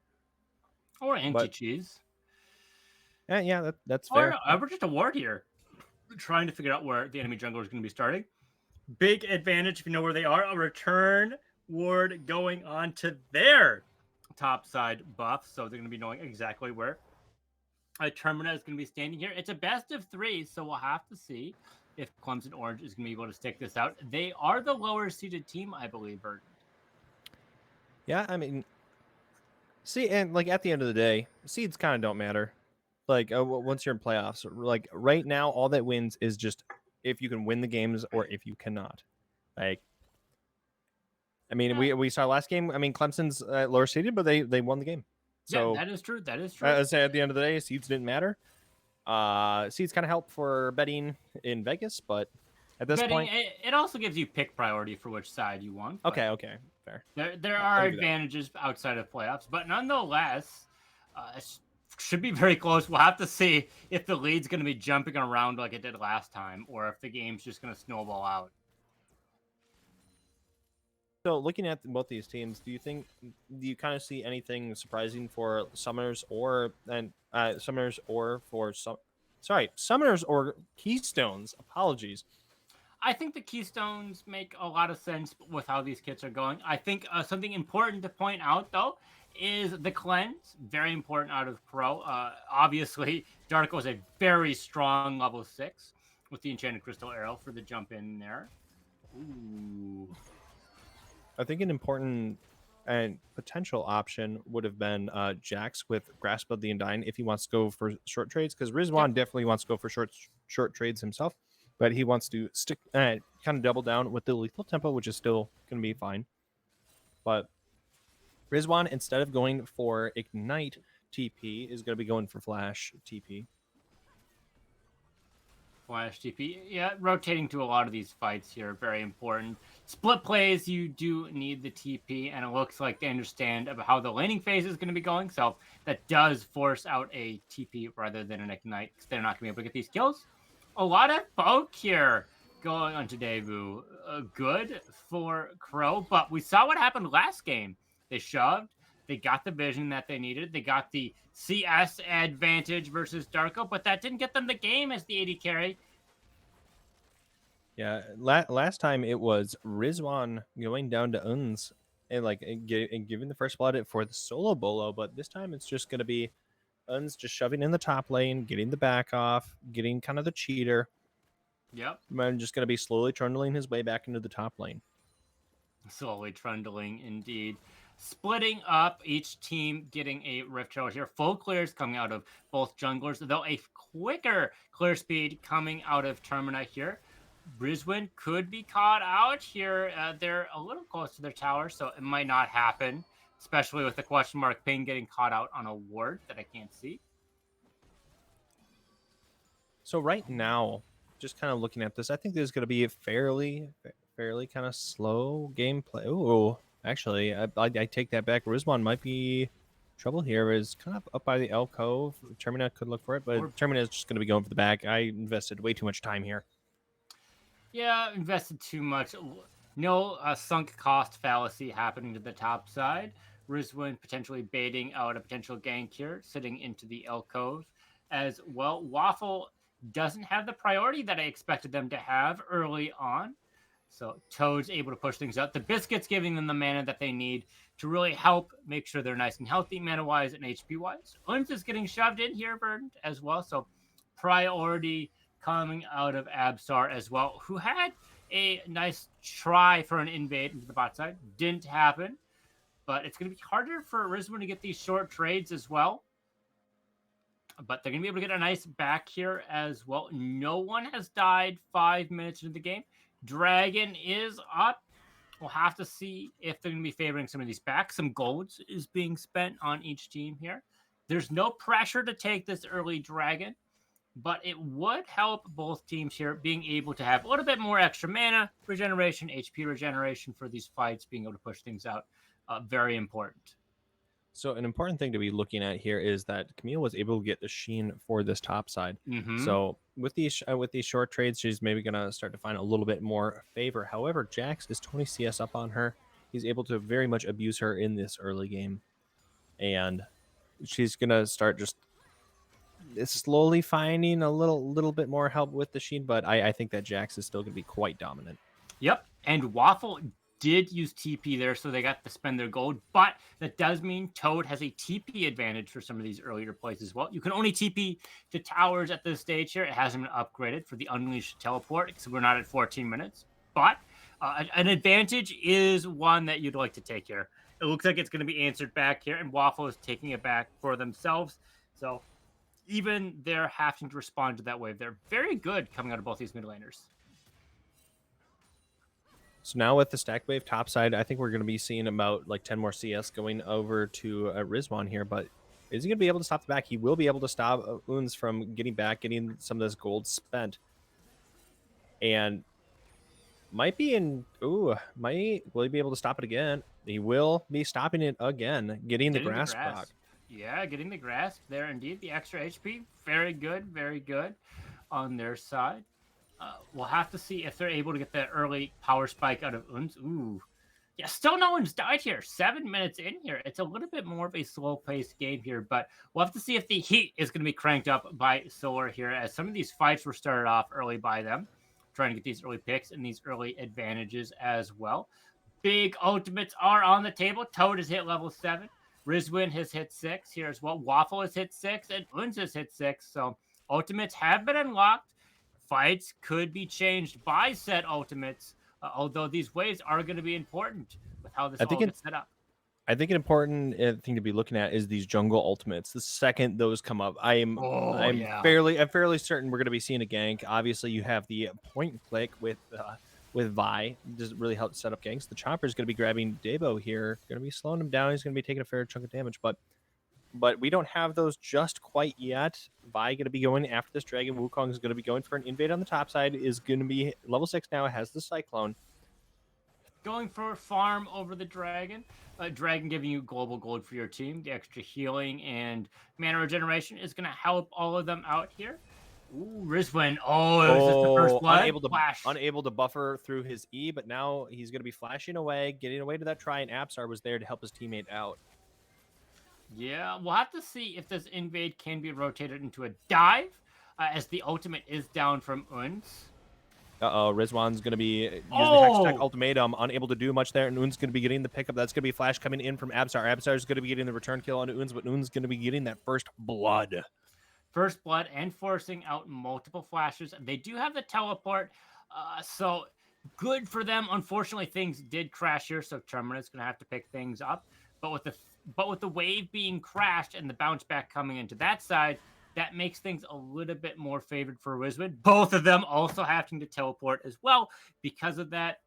Or anti-cheese. Yeah, that's fair. We're just a ward here. Trying to figure out where the enemy jungler is going to be starting. Big advantage if you know where they are. A return ward going on to their top side buff. So they're going to be knowing exactly where Termina is going to be standing here. It's a best of 3, so we'll have to see if Clemson Orange is going to be able to stick this out. They are the lower seeded team, I believe, Bert. Yeah, I mean, see, and like at the end of the day, seeds kind of don't matter. Like once you're in playoffs, like right now, all that wins is just if you can win the games or if you cannot. Like, I mean, we saw last game. I mean, Clemson's lower seeded, but they won the game. So yeah, that is true. That is true. I say at the end of the day, seeds didn't matter. Seeds kind of help for betting in Vegas, but at this point, it also gives you pick priority for which side you want. Okay, fair. There are advantages outside of playoffs, but nonetheless, it should be very close. We'll have to see if the lead's going to be jumping around like it did last time, or if the game's just going to snowball out. So, looking at both these teams, do you kind of see anything surprising for Summoners or Keystones? Apologies. I think the Keystones make a lot of sense with how these kits are going. I think something important to point out, though, is the cleanse. Very important out of Pro. Obviously, Darko is a very strong level 6 with the Enchanted Crystal Arrow for the jump in there. Ooh. I think an important and potential option would have been Jax with Grasp of the Undying if he wants to go for short trades, because Rizwan definitely wants to go for short trades himself, but he wants to stick kind of double down with the lethal tempo, which is still going to be fine. But Rizwan, instead of going for Ignite TP, is going to be going for Flash TP. Flash TP. Yeah, rotating to a lot of these fights here, very important. Split plays, you do need the TP, and it looks like they understand about how the laning phase is going to be going, so that does force out a TP rather than an Ignite, because they're not going to be able to get these kills. A lot of poke here going on to Daewoo. Good for Crow, but we saw what happened last game. They shoved. They got the vision that they needed. They got the CS advantage versus Darko, but that didn't get them the game as the AD carry. Yeah, last time it was Rizwan going down to Uns and giving the first blood for the solo bolo, but this time it's just going to be Uns just shoving in the top lane, getting the back off, getting kind of the cheater. Yep. And just going to be slowly trundling his way back into the top lane. Slowly trundling, indeed. Splitting up, each team getting a Rift Trail here. Full clears coming out of both junglers, though a quicker clear speed coming out of Termina here. Briswin could be caught out here. They're a little close to their tower, so it might not happen, especially with the question mark ping getting caught out on a ward that I can't see. So right now, just kind of looking at this, I think there's going to be a fairly kind of slow gameplay. Oh, actually, I take that back. Rizwan might be trouble here. Is kind of up by the L Cove. Termina could look for it, but Termina is just going to be going for the back. I invested way too much time here. Yeah, invested too much. No sunk cost fallacy happening to the top side. Rizwan potentially baiting out a potential gank here, sitting into the L Cove as well. Waffle doesn't have the priority that I expected them to have early on. So Toad's able to push things out. The Biscuit's giving them the mana that they need to really help make sure they're nice and healthy mana-wise and HP-wise. Unz is getting shoved in here, Verdant, as well. So priority coming out of Absar as well, who had a nice try for an invade into the bot side. Didn't happen. But it's going to be harder for Rizwan to get these short trades as well. But they're going to be able to get a nice back here as well. No one has died 5 minutes into the game. Dragon is up. We'll have to see if they're going to be favoring some of these backs. Some golds is being spent on each team here. There's no pressure to take this early dragon, but it would help both teams here being able to have a little bit more extra mana regeneration, HP regeneration for these fights, being able to push things out very important. So an important thing to be looking at here is that Camille was able to get the sheen for this top side. So with these short trades, she's maybe gonna start to find a little bit more favor. However, Jax is 20 CS up on her. He's able to very much abuse her in this early game, and she's gonna start just slowly finding a little bit more help with the sheen. But I think that Jax is still gonna be quite dominant. Yep, and Waffle did use TP there, so they got to spend their gold, but that does mean Toad has a TP advantage for some of these earlier plays as well. You can only TP to towers at this stage here. It hasn't been upgraded for the Unleashed teleport, because we're not at 14 minutes, but an advantage is one that you'd like to take here. It looks like it's going to be answered back here, and Waffle is taking it back for themselves, so even they're having to respond to that wave. They're very good coming out of both these mid laners. So now with the stack wave topside, I think we're going to be seeing about like 10 more CS going over to Rizwan here. But is he going to be able to stop the back? He will be able to stop Uns from getting some of this gold spent. And might be in... Will he be able to stop it again? He will be stopping it again, getting the grasp proc. Yeah, getting the grasp there indeed. The extra HP, very good on their side. We'll have to see if they're able to get that early power spike out of Uns. Ooh. Yeah, still no one's died here. 7 minutes in here. It's a little bit more of a slow-paced game here, but we'll have to see if the heat is going to be cranked up by Solar here, as some of these fights were started off early by them, trying to get these early picks and these early advantages as well. Big ultimates are on the table. Toad has hit level 7. Rizwin has hit 6 here as well. Waffle has hit 6, and Uns has hit 6. So ultimates have been unlocked. Fights could be changed by said ultimates, although these waves are going to be important with how this all gets set up. I think an important thing to be looking at is these jungle ultimates. The second those come up, I'm fairly certain we're going to be seeing a gank. Obviously, you have the point and click with Vi. Does really help set up ganks. The Chopper is going to be grabbing Debo here, going to be slowing him down. He's going to be taking a fair chunk of damage, but we don't have those just quite yet. Vi going to be going after this dragon. Wukong is going to be going for an invade on the top side. Is going to be level 6 now. It has the Cyclone. Going for farm over the dragon. Dragon giving you global gold for your team. The extra healing and mana regeneration is going to help all of them out here. Ooh, Rizwin. Oh, it was just the first blood. Unable to buffer through his E, but now he's going to be flashing away, getting away to that try, and Apsar was there to help his teammate out. Yeah, we'll have to see if this invade can be rotated into a dive, as the ultimate is down from Uns. Rizwan's going to be using the Hextech ultimatum, unable to do much there, and Un's going to be getting the pickup. That's going to be flash coming in from Absar. Absar is going to be getting the return kill on Uns, but Un's going to be getting that first blood. First blood and forcing out multiple flashes. They do have the teleport, so good for them. Unfortunately, things did crash here, so Termina's going to have to pick things up. But with the wave being crashed and the bounce back coming into that side, that makes things a little bit more favored for Rizwin. Both of them also having to teleport as well. Because of that,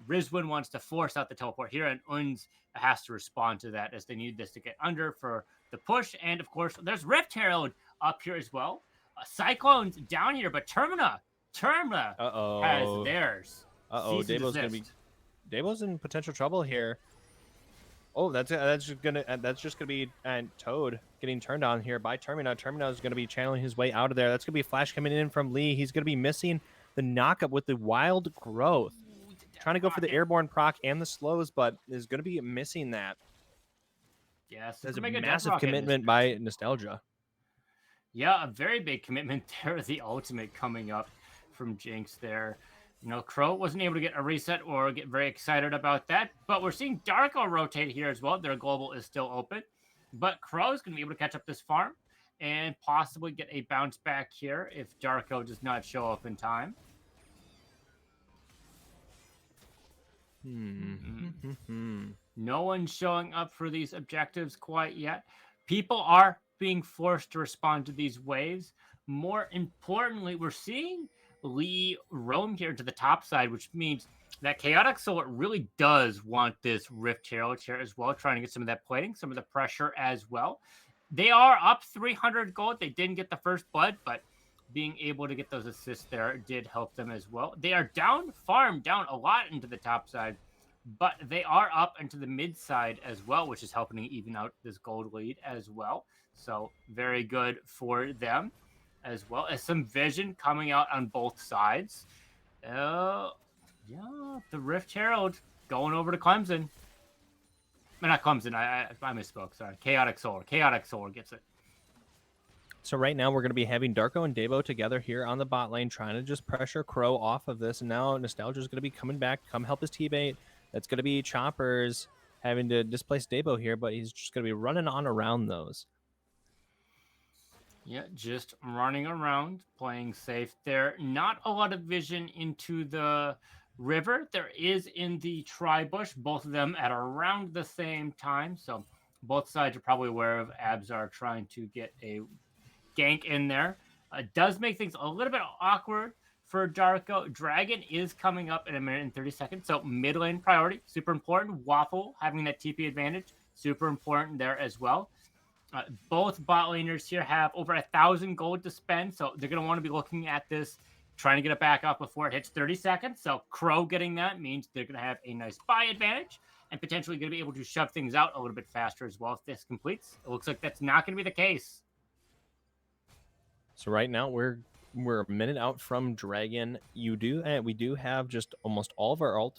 Rizwin wants to force out the teleport here, and Uns has to respond to that, as they need this to get under for the push. And of course, there's Rift Herald up here as well. Cyclone's down here, but Termina has theirs. Debo's in potential trouble here. Oh, that's just gonna be Toad getting turned on here by Termina. Termina is gonna be channeling his way out of there. That's gonna be a flash coming in from Lee. He's gonna be missing the knockup with the wild growth. Trying to go for the airborne proc and the slows, but is gonna be missing that. Yes, that's a massive commitment by Nostalgia. Yeah, a very big commitment there. The ultimate coming up from Jinx there. Crow wasn't able to get a reset or get very excited about that, but we're seeing Darko rotate here as well. Their global is still open, but Crow's going to be able to catch up this farm and possibly get a bounce back here if Darko does not show up in time. No one's showing up for these objectives quite yet. People are being forced to respond to these waves. More importantly, we're seeing Lee roam here to the top side, which means that Chaotic Soul really does want this Rift Herald here as well, trying to get some of that plating, some of the pressure as well. They are up 300 gold. They didn't get the first blood, but being able to get those assists there did help them as well. They are down a lot into the top side. but they are up into the mid side as well, which is helping even out this gold lead as well. So very good for them, as well as some vision coming out on both sides. Yeah, the Rift Herald going over to Clemson. Not Clemson. I misspoke. Sorry, Chaotic Solar. Chaotic Solar gets it. So right now we're going to be having Darko and Davo together here on the bot lane, trying to just pressure Crow off of this. And now Nostalgia is going to be coming back, come help his teammate. That's going to be Choppers having to displace Davo here, but he's just going to be running on around those. Yeah, just running around, playing safe there. Not a lot of vision into the river. There is in the tri-bush, both of them at around the same time. So both sides are probably aware of Abzar trying to get a gank in there. It does make things a little bit awkward for Darko. Dragon is coming up in a minute and 30 seconds. So mid lane priority, super important. Waffle having that TP advantage, super important there as well. Both bot laners here have over 1,000 gold to spend, so they're going to want to be looking at this, trying to get it back up before it hits 30 seconds. So Crow getting that means they're going to have a nice buy advantage and potentially going to be able to shove things out a little bit faster as well if this completes. It looks like that's not going to be the case. So right now we're a minute out from Dragon. We do have just almost all of our all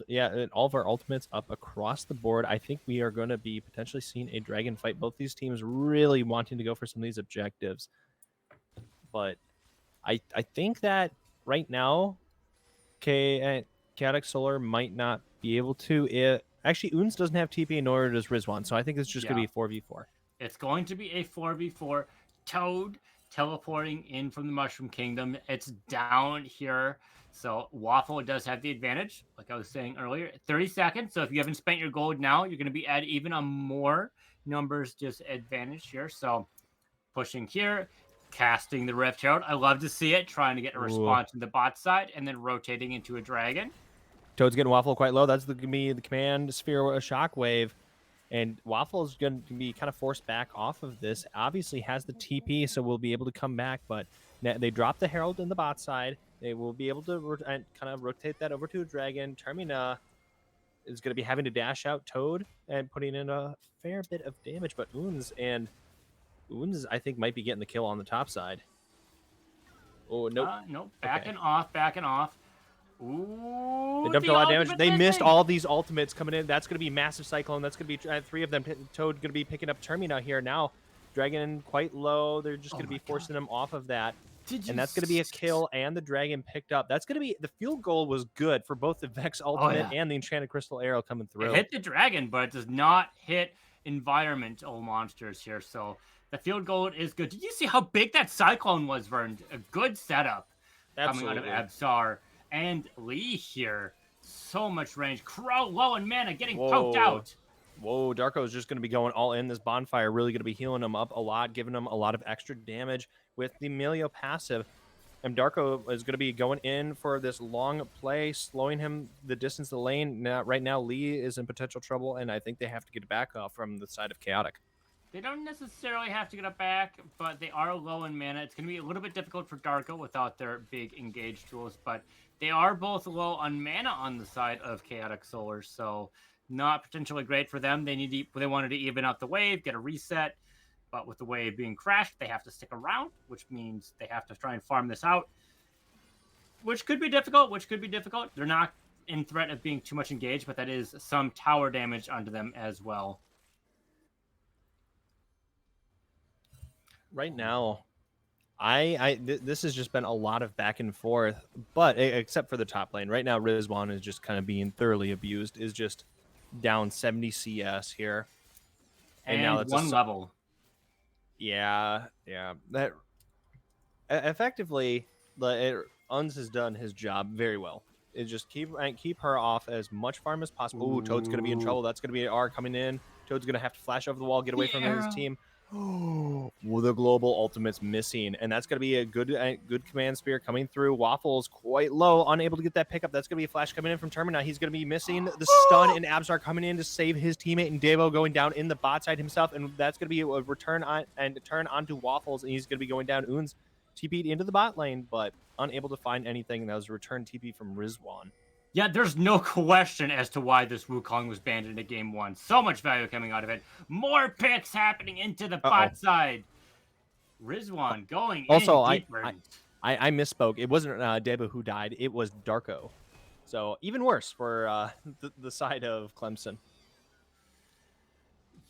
of our ultimates up across the board. I think we are going to be potentially seeing a Dragon fight. Both these teams really wanting to go for some of these objectives, but I think that right now, Chaotic Solar might not be able to. Actually, Oons doesn't have TP, nor does Rizwan, so I think it's just going to be a 4v4. It's going to be a 4v4. Toad teleporting in from the Mushroom Kingdom. It's down here. So Waffle does have the advantage, like I was saying earlier. 30 seconds. So if you haven't spent your gold now, you're going to be at even a more numbers disadvantage here. So pushing here, casting the Rift Herald. I love to see it, trying to get a response in the bot side, and then rotating into a dragon. Toad's getting Waffle quite low. That's going to be the command sphere shockwave. And Waffle is going to be kind of forced back off of this. Obviously has the TP, so we'll be able to come back. But they drop the Herald in the bot side. They will be able to kind of rotate that over to a Dragon. Termina is going to be having to dash out Toad and putting in a fair bit of damage. But Oons, I think, might be getting the kill on the top side. Oh, nope. Nope. Backing off. Ooh, they dumped a lot of damage. They missed all these ultimates coming in. That's going to be massive Cyclone. That's going to be 3 of them. Toad going to be picking up Termina here now. Dragon quite low. They're just going to be forcing them off of that. And that's going to be a kill, and the Dragon picked up. That's going to be the field goal was good for both the Vex ultimate and the Enchanted Crystal Arrow coming through. It hit the Dragon, but it does not hit environmental monsters here. So the field goal is good. Did you see how big that Cyclone was, Vern? A good setup coming out of Abzar. And Lee here, so much range. Crow low and mana getting poked out. Whoa, Darko is just going to be going all in. This bonfire really going to be healing him up a lot, giving him a lot of extra damage with the Melio passive. And Darko is going to be going in for this long play, slowing him the distance of the lane. Now, right now, Lee is in potential trouble, and I think they have to get it back off from the side of Chaotic. They don't necessarily have to get it back, but they are low in mana. It's going to be a little bit difficult for Darko without their big engage tools, but they are both low on mana on the side of Chaotic Solar, so not potentially great for them. They wanted to even out the wave, get a reset, but with the wave being crashed, they have to stick around, which means they have to try and farm this out, which could be difficult. They're not in threat of being too much engaged, but that is some tower damage onto them as well. Right now, this has just been a lot of back and forth, but except for the top lane. Right now, Rizwan is just kind of being thoroughly abused, is just down 70 CS here. And now it's one level. Yeah. That effectively, Uns has done his job very well. It just keep her off as much farm as possible. Ooh, Toad's going to be in trouble. That's going to be an R coming in. Toad's going to have to flash over the wall, get away from his team. Well, the global ultimate's missing, and that's going to be a good command spear coming through. Waffle's quite low, unable to get that pickup. That's going to be a flash coming in from Termina. He's going to be missing the stun, and Abzar coming in to save his teammate, and Davo going down in the bot side himself, and that's going to be a return on and turn onto Waffles, and he's going to be going down. Oons TP'd into the bot lane, but unable to find anything, and that was a return TP from Rizwan. Yeah, there's no question as to why this Wukong was banned into game 1. So much value coming out of it. More picks happening into the bot side. Rizwan going also, in deeper. I misspoke. It wasn't Deba who died. It was Darko. So even worse for the side of Clemson.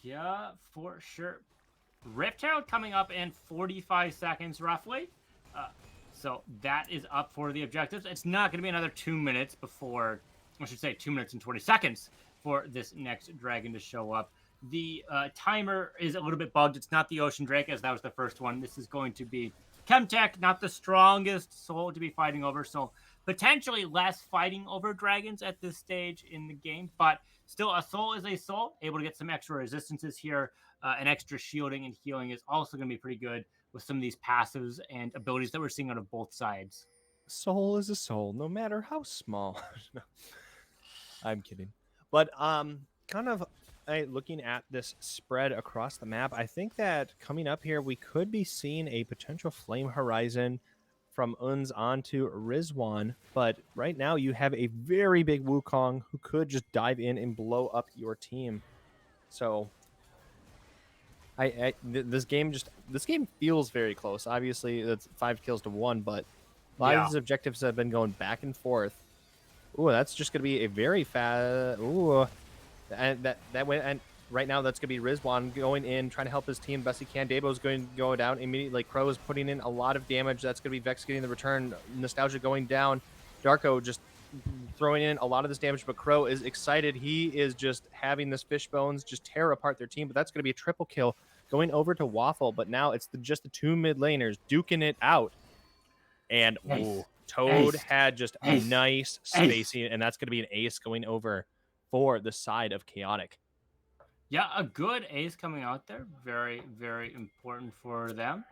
Yeah, for sure. Rift Herald coming up in 45 seconds, roughly. So that is up for the objectives. It's not going to be another 2 minutes before, I should say 2 minutes and 20 seconds for this next dragon to show up. The timer is a little bit bugged. It's not the Ocean Drake, as that was the first one. This is going to be Chemtech, not the strongest soul to be fighting over. So potentially less fighting over dragons at this stage in the game. But still, a soul is a soul. Able to get some extra resistances here. And extra shielding and healing is also going to be pretty good with some of these passives and abilities that we're seeing out of both sides. Soul is a soul, no matter how small. No, I'm kidding. But kind of looking at this spread across the map, I think that coming up here, we could be seeing a potential flame horizon from Unz onto Rizwan. But right now, you have a very big Wukong who could just dive in and blow up your team. So this game feels very close. Obviously, it's 5 kills to 1, but a lot of these objectives have been going back and forth. Ooh, that's just gonna be a very fast. Ooh, and that went. And right now, that's gonna be Rizwan going in, trying to help his team best he can. Dabo's going to go down immediately. Crow is putting in a lot of damage. That's gonna be Vex getting the return. Nostalgia going down. Darko just throwing in a lot of this damage, but Crow is excited. He is just having this fish bones just tear apart their team, but that's going to be a triple kill going over to Waffle. But now it's just the 2 mid laners duking it out. And Toad had just a nice spacing, and that's going to be an ace going over for the side of Chaotic. Yeah, a good ace coming out there. Very, very important for them.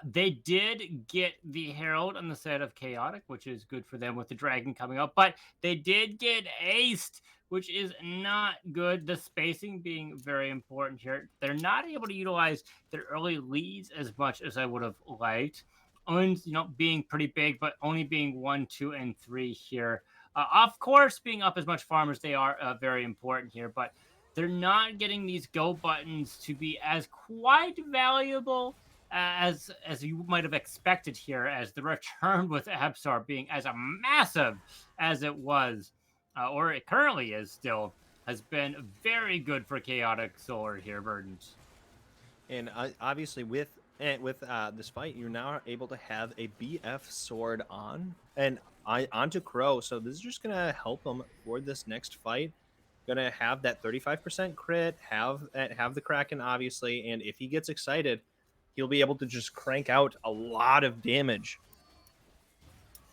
They did get the Herald on the side of Chaotic, which is good for them with the Dragon coming up, but they did get aced, which is not good. The spacing being very important here. They're not able to utilize their early leads as much as I would have liked. And, being pretty big, but only being 1, 2, and 3 here. Of course, being up as much farm as they are very important here, but they're not getting these go buttons to be as quite valuable as you might have expected here, as the return with Absar being as massive as it was, or it currently is still, has been very good for Chaotic Solar here, Verdant. And obviously with this fight, you're now able to have a BF sword on and onto Crow. So this is just going to help him for this next fight. Going to have that 35% crit, have the Kraken, obviously. And if he gets excited, he'll be able to just crank out a lot of damage.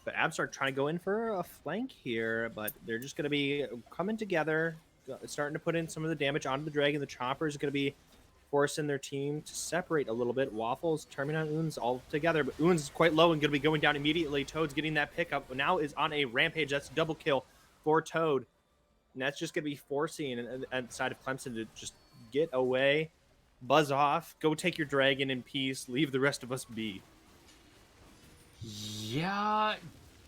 But Absar trying to go in for a flank here, but they're just going to be coming together, starting to put in some of the damage onto the Dragon. The Chopper is going to be forcing their team to separate a little bit. Waffles, turning on Unz all together, but Unz is quite low and going to be going down immediately. Toad's getting that pickup. Now is on a rampage. That's a double kill for Toad. And that's just going to be forcing the side of Clemson to just get away, buzz off, go take your dragon in peace, leave the rest of us be. Yeah,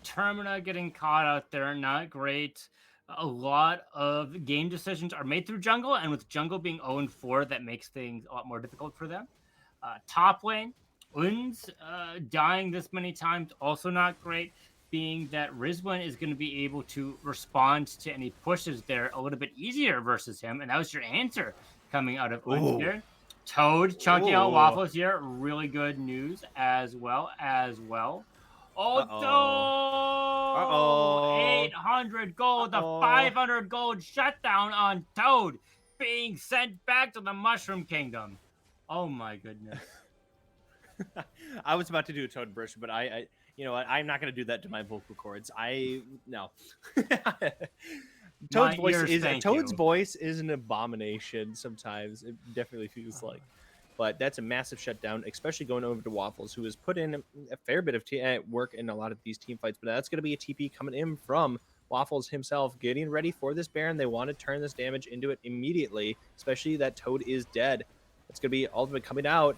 Termina getting caught out there, not great. A lot of game decisions are made through jungle, and with jungle being 0-4, that makes things a lot more difficult for them. Top lane, Unz dying this many times, also not great, being that Rizwan is going to be able to respond to any pushes there a little bit easier versus him, and that was your answer coming out of Unz here. Toad chunking out Waffles here, really good news as well. Oh, Toad! 800 gold, the 500 gold shutdown on Toad being sent back to the Mushroom Kingdom. Oh my goodness. I was about to do a Toad brush, but I you know what? I'm not going to do that to my vocal cords. No. Toad's voice is an abomination sometimes. It definitely feels like. But that's a massive shutdown, especially going over to Waffles, who has put in a fair bit of work in a lot of these team fights. But that's going to be a TP coming in from Waffles himself, getting ready for this Baron. They want to turn this damage into it immediately, especially that Toad is dead. It's going to be Ultimate coming out.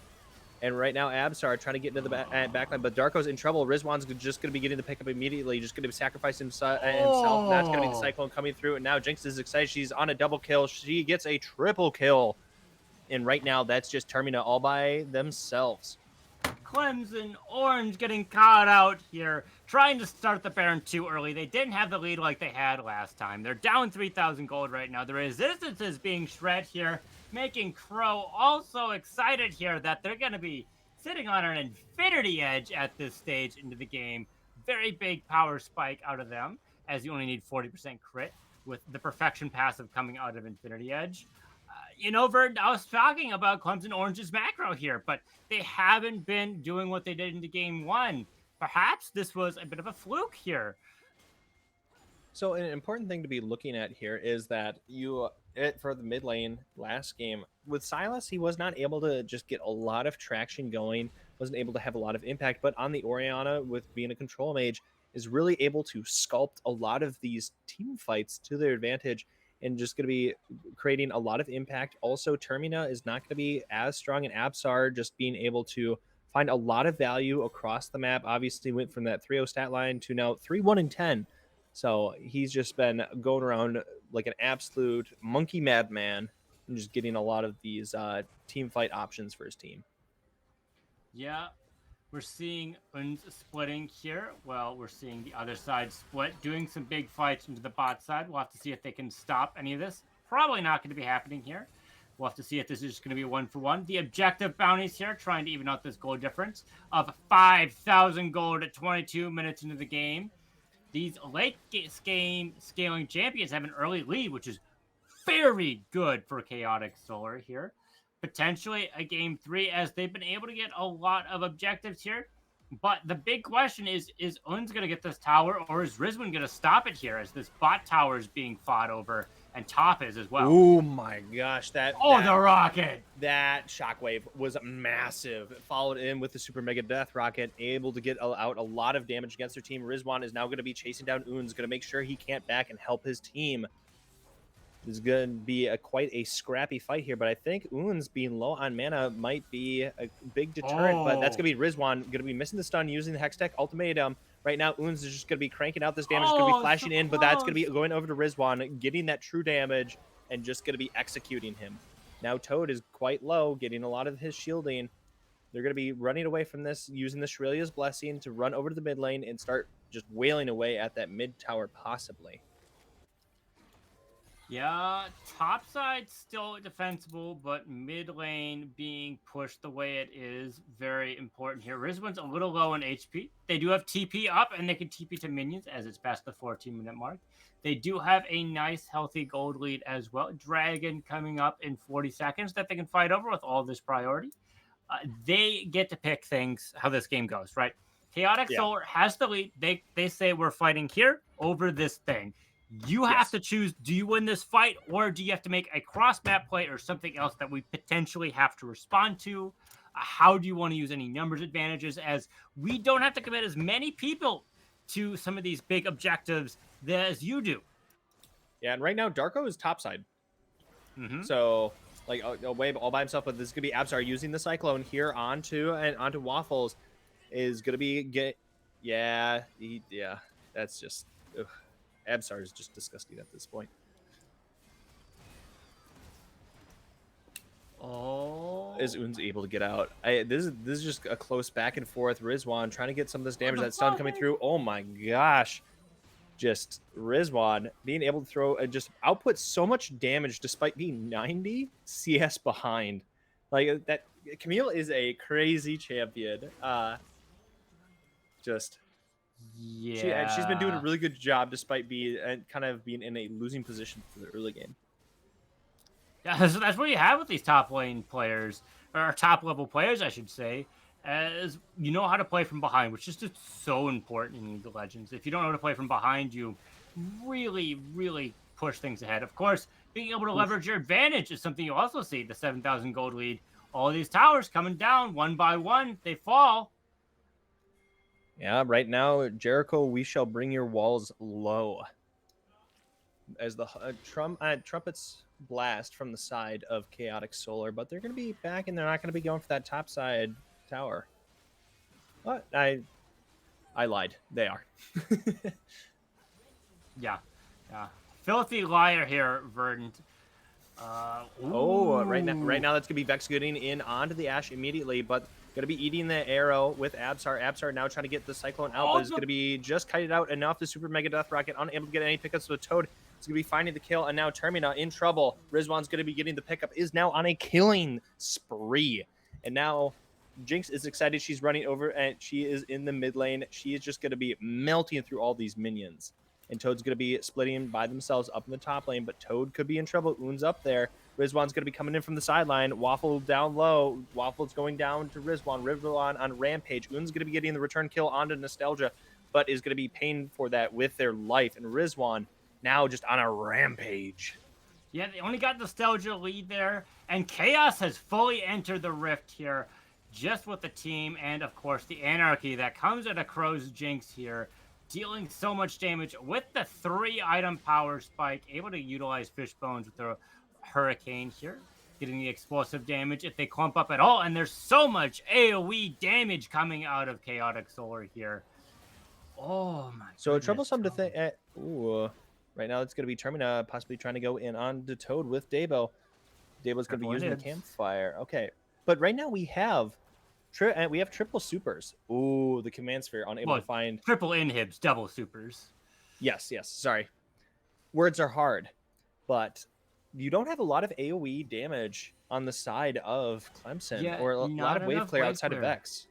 And right now, Absar trying to get into the backline, but Darko's in trouble. Rizwan's just going to be getting the pickup immediately. Just going to sacrifice himself. That's going to be the Cyclone coming through. And now Jinx is excited. She's on a double kill. She gets a triple kill. And right now, that's just Termina all by themselves. Clemson Orange getting caught out here, trying to start the Baron too early. They didn't have the lead like they had last time. They're down 3,000 gold right now. The resistance is being shred here, making Crow also excited here that they're going to be sitting on an infinity edge at this stage into the game. Very big power spike out of them, as you only need 40% crit with the perfection passive coming out of infinity edge. Verd, I was talking about Clemson Orange's macro here, but they haven't been doing what they did into game 1. Perhaps this was a bit of a fluke here. So an important thing to be looking at here is that for the mid lane last game, with Silas, he was not able to just get a lot of traction going, wasn't able to have a lot of impact, but on the Orianna, with being a control mage, is really able to sculpt a lot of these team fights to their advantage and just going to be creating a lot of impact. Also, Termina is not going to be as strong, and Absar just being able to find a lot of value across the map. Obviously went from that 3-0 stat line to now 3-1 and 10. So he's just been going around like an absolute monkey madman and just getting a lot of these team fight options for his team. Yeah, we're seeing Uns splitting here. Well, we're seeing the other side split, doing some big fights into the bot side. We'll have to see if they can stop any of this. Probably not going to be happening here. We'll have to see if this is just going to be 1-for-1. The objective bounties here, trying to even out this gold difference of 5,000 gold at 22 minutes into the game. These late game scaling champions have an early lead, which is very good for Chaotic Solar here. Potentially a game 3, as they've been able to get a lot of objectives here. But the big question is Un's going to get this tower, or is Rizwan going to stop it here, as this bot tower is being fought over, and top is as well. Oh my gosh, the rocket! That shockwave was massive. It followed in with the super mega death rocket, able to get out a lot of damage against their team. Rizwan is now going to be chasing down Un's, going to make sure he can't back and help his team. This is going to be quite a scrappy fight here, but I think Un's being low on mana might be a big deterrent, but that's going to be Rizwan going to be missing the stun, using the Hextech ultimatum. Right now, Un's is just going to be cranking out this damage, going to be flashing in, but that's going to be going over to Rizwan, getting that true damage, and just going to be executing him. Now Toad is quite low, getting a lot of his shielding. They're going to be running away from this, using the Shrelia's Blessing to run over to the mid lane and start just wailing away at that mid tower, possibly. Yeah, top side still defensible, but mid lane being pushed the way it is very important here. Rizwan's a little low in HP. They do have TP up, and they can TP to minions as it's past the 14-minute mark. They do have a nice, healthy gold lead as well. Dragon coming up in 40 seconds that they can fight over with all this priority. They get to pick things, how this game goes, right? Chaotic Solar has the lead. They say we're fighting here over this thing. You have to choose, do you win this fight, or do you have to make a cross-map play or something else that we potentially have to respond to? How do you want to use any numbers advantages, as we don't have to commit as many people to some of these big objectives as you do? Yeah, and right now, Darko is topside. So, like, away all by himself, but this is going to be Absar using the Cyclone here onto Waffles. Is going to be, that's just... Ugh. Absar is just disgusting at this point. Is Un's able to get out? This is just a close back and forth. Rizwan trying to get some of this damage. That stun coming through. Oh my gosh. Just Rizwan being able to throw just output so much damage despite being 90 CS behind. Like that, Camille is a crazy champion. She's been doing a really good job despite being in a losing position for the early game. Yeah, so that's what you have with these top lane players, or top level players, I should say, as you know how to play from behind, which is just so important in League of Legends. If you don't know how to play from behind, you really, really push things ahead. Of course, being able to leverage your advantage is something you also see. The 7,000 gold lead, all these towers coming down one by one, they fall. Yeah, right now, Jericho, we shall bring your walls low. As the trumpets blast from the side of Chaotic Solar, but they're going to be back, and they're not going to be going for that top side. tower. What? I lied. They are. Yeah. Filthy liar here, Verdant. Right now that's gonna be Vex getting in onto the Ash immediately, but gonna be eating the arrow with Absar. Absar now trying to get the Cyclone out, but is gonna be just kited out enough. The Super Mega Death Rocket unable to get any pickups with Toad. It's gonna be finding the kill, and now Termina in trouble. Rizwan's gonna be getting the pickup, is now on a killing spree, and now Jinx is excited. She's running over, and she is in the mid lane. She is just gonna be melting through all these minions. And Toad's going to be splitting by themselves up in the top lane, but Toad could be in trouble. Oon's up there. Rizwan's going to be coming in from the sideline. Waffle down low. Waffle's going down to Rizwan. Rizwan on Rampage. Oon's going to be getting the return kill onto Nostalgia, but is going to be paying for that with their life. And Rizwan now just on a rampage. Yeah, they only got Nostalgia lead there, and Chaos has fully entered the Rift here, just with the team, and of course the Anarchy that comes at a Crow's Jinx here, dealing so much damage with the 3-item power spike, able to utilize Fishbones with the Hurricane here, getting the explosive damage if they clump up at all, and there's so much AoE damage coming out of Chaotic Solar here. Oh my So goodness. troublesome to think. Right now it's going to be Termina possibly trying to go in on to Toad with Dabo. Dabo's going to be using the campfire. Okay, but right now we have triple supers. Ooh, the command sphere unable to find triple inhibs, double supers. Yes. Sorry, words are hard, but you don't have a lot of AoE damage on the side of Clemson, or a lot of wave clear outside of Vex.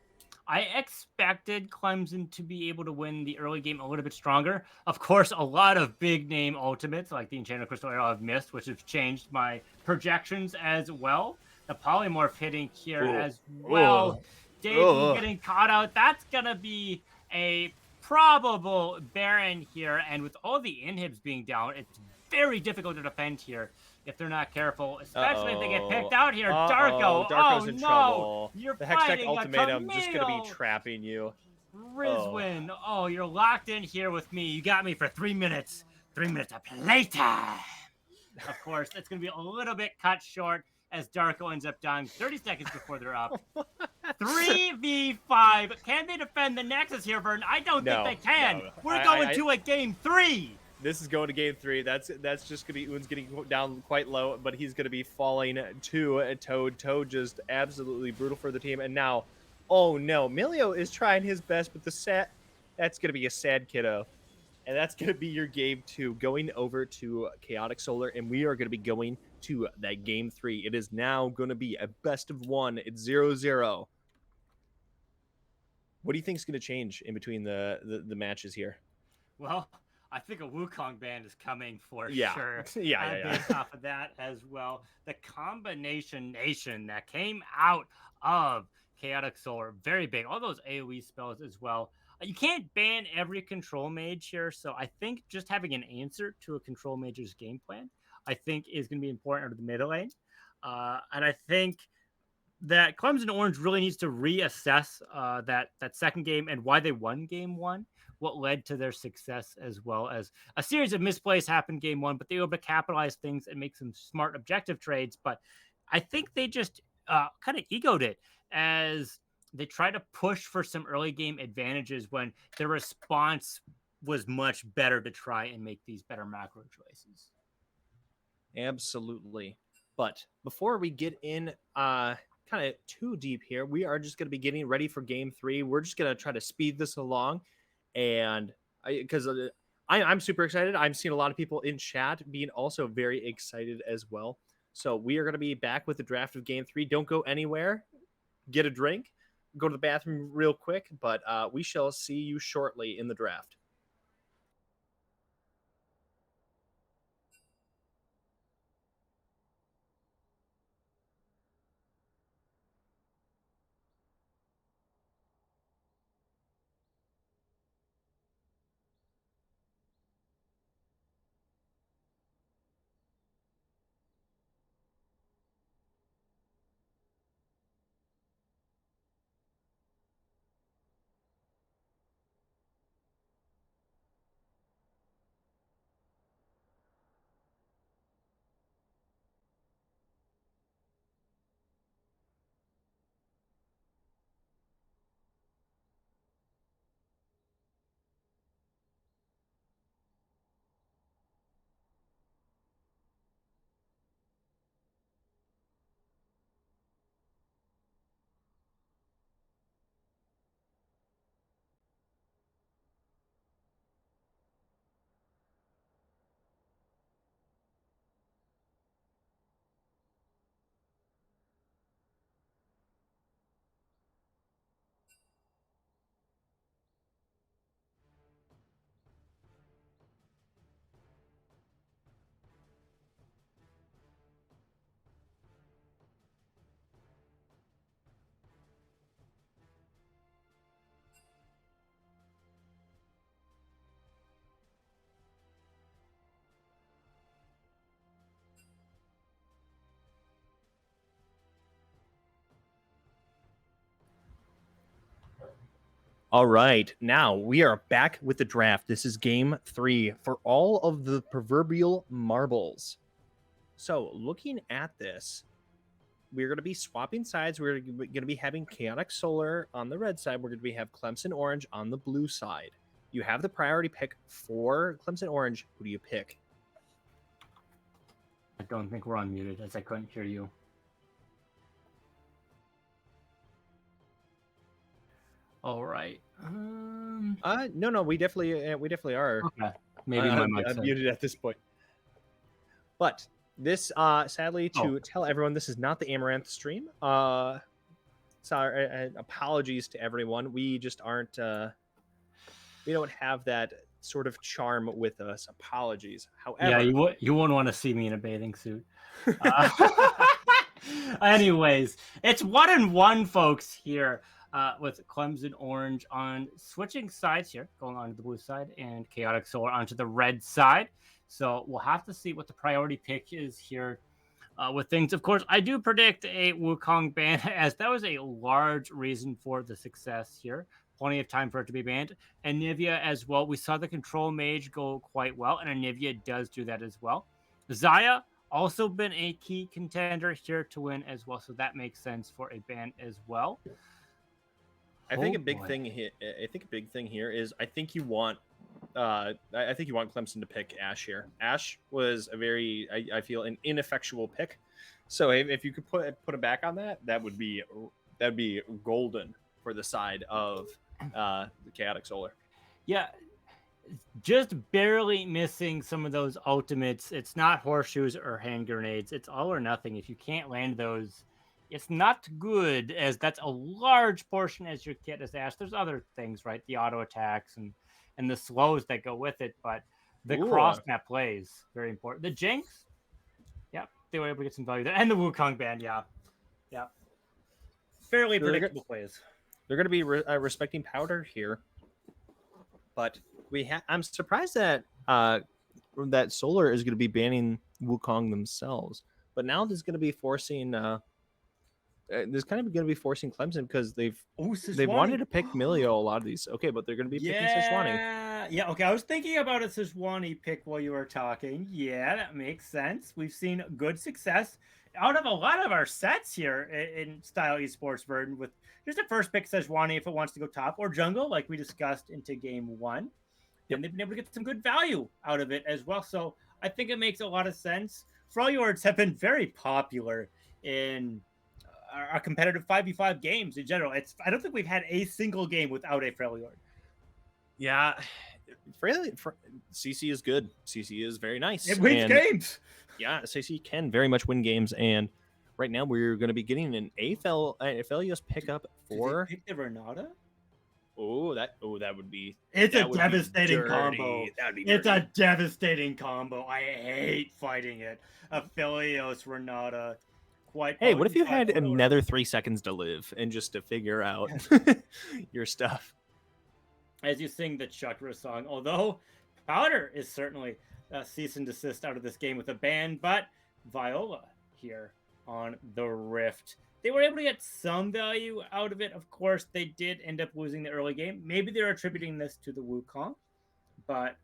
I expected Clemson to be able to win the early game a little bit stronger. Of course, a lot of big name ultimates like the Enchanted Crystal Arrow I've missed, which have changed my projections as well. The Polymorph hitting here as well. Daisy getting caught out. That's going to be a probable Baron here. And with all the inhibs being down, it's very difficult to defend here if they're not careful, especially if they get picked out here. Darko's in trouble. You're the Hextech fighting ultimatum just going to be trapping you. Rizwin, you're locked in here with me. You got me for 3 minutes. 3 minutes of playtime. Of course, it's going to be a little bit cut short as Darko ends up dying 30 seconds before they're up. 3v5. Can they defend the Nexus here, Vern? I don't think they can. No. We're going to a game 3. This is going to game 3. That's just going to be Oon's getting down quite low, but he's going to be falling to Toad. Toad just absolutely brutal for the team. And now, oh no, Milio is trying his best, but that's going to be a sad kiddo. And that's going to be your game 2, going over to Chaotic Solar, and we are going to be going to that game 3. It is now going to be a best of 1. It's 0-0. What do you think is going to change in between the matches here? Well, I think a Wukong ban is coming for sure. Yeah. Based off of that as well. The combination nation that came out of Chaotic Solar, very big. All those AoE spells as well. You can't ban every control mage here, so I think just having an answer to a control mage's game plan, I think is going to be important out of the middle lane. And I think that Clemson Orange really needs to reassess that second game and why they won game 1, what led to their success, as well as a series of misplays happened game 1, but they were able to capitalize things and make some smart objective trades. But I think they just kind of egoed it as they try to push for some early game advantages when the response was much better to try and make these better macro choices. Absolutely. But before we get in kind of too deep here, we are just going to be getting ready for game 3. We're just going to try to speed this along. And because I'm super excited. I'm seeing a lot of people in chat being also very excited as well. So we are going to be back with the draft of game 3. Don't go anywhere. Get a drink. Go to the bathroom real quick, but we shall see you shortly in the draft. All right, now we are back with the draft. This is game 3 for all of the proverbial marbles. So looking at this, we're going to be swapping sides. We're going to be having Chaotic Solar on the red side. We're going to be have Clemson Orange on the blue side. You have the priority pick for Clemson Orange. Who do you pick? I don't think we're unmuted, as I couldn't hear you. All right. No, we definitely are. Okay. Maybe my mic's muted at this point. But this, sadly, to tell everyone, this is not the Amaranth stream. Sorry, apologies to everyone. We just aren't. We don't have that sort of charm with us. Apologies. However, yeah, you won't want to see me in a bathing suit. Anyways, it's 1-1, folks, here. With Clemson Orange on switching sides here, going on to the blue side, and Chaotic Solar onto the red side. So we'll have to see what the priority pick is here with things. Of course, I do predict a Wukong ban, as that was a large reason for the success here. Plenty of time for it to be banned. And Anivia as well. We saw the Control Mage go quite well, and Anivia does do that as well. Zaya also been a key contender here to win as well, so that makes sense for a ban as well. I think a big thing here is I think you want Clemson to pick Ash here. Ash was a very I feel an ineffectual pick. So if you could put him back on that'd be golden for the side of the Chaotic Solar. Yeah, just barely missing some of those ultimates. It's not horseshoes or hand grenades. It's all or nothing. If you can't land those, it's not good, as that's a large portion as your kit as Ash. There's other things, right? The auto attacks and the slows that go with it, but the cross map plays very important. The Jinx, yeah, they were able to get some value there, and the Wukong ban, yeah, fairly predictable plays. They're going to be respecting Powder here, but I'm surprised that that Solar is going to be banning Wukong themselves, but now there's going to be forcing. There's kind of going to be forcing Clemson because they've wanted to pick Milio a lot of these. Okay, but they're going to be picking Sejuani. Yeah, okay. I was thinking about a Sejuani pick while you were talking. Yeah, that makes sense. We've seen good success out of a lot of our sets here in Style Esports Verdant, with just a first pick Sejuani if it wants to go top, or jungle, like we discussed into game 1. And they've been able to get some good value out of it as well. So I think it makes a lot of sense. Freljords have been very popular in our competitive 5v5 games in general. I don't think we've had a single game without a Freljord. Yeah, CC is good. CC is very nice. It wins games. Yeah, CC can very much win games, and right now we're going to be getting an Aphelios pickup for. Did they pick the Renata? That would be. It's a devastating combo. It's a devastating combo. I hate fighting it. Aphelios Renata. Hey, what if you had another 3 seconds to live and just to figure out your stuff? As you sing the Chakra song, although Powder is certainly a cease and desist out of this game with a ban, but Viola here on the Rift, they were able to get some value out of it. Of course, they did end up losing the early game. Maybe they're attributing this to the Wukong, but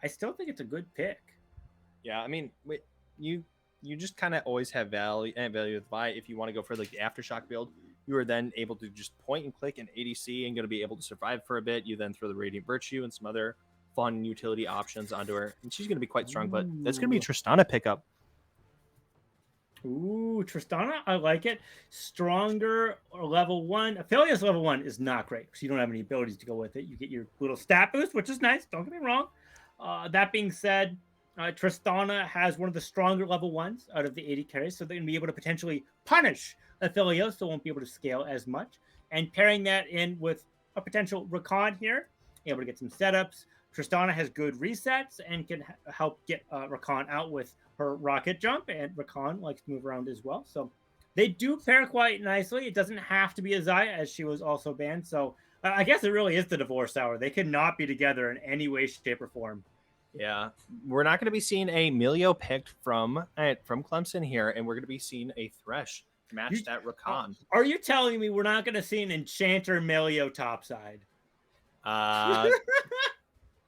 I still think it's a good pick. Yeah, I mean, you just kind of always have value with Vi. If you want to go for like the Aftershock build, you are then able to just point and click an ADC and going to be able to survive for a bit. You then throw the Radiant Virtue and some other fun utility options onto her, and she's going to be quite strong. But that's going to be a Tristana pickup. Ooh, Tristana, I like it. Stronger or level 1. Aphelios level 1 is not great because you don't have any abilities to go with it. You get your little stat boost, which is nice. Don't get me wrong. That being said, Tristana has one of the stronger level 1s out of the 80 carries, so they're going to be able to potentially punish Aphelios, so won't be able to scale as much. And pairing that in with a potential Rakan here, able to get some setups. Tristana has good resets and can help get Rakan out with her rocket jump, and Rakan likes to move around as well. So they do pair quite nicely. It doesn't have to be a Zaya, as she was also banned. So I guess it really is the divorce hour. They could not be together in any way, shape, or form. Yeah, we're not going to be seeing a Milio picked from Clemson here, and we're going to be seeing a Thresh match that Rakan. Are you telling me we're not going to see an Enchanter Melio topside?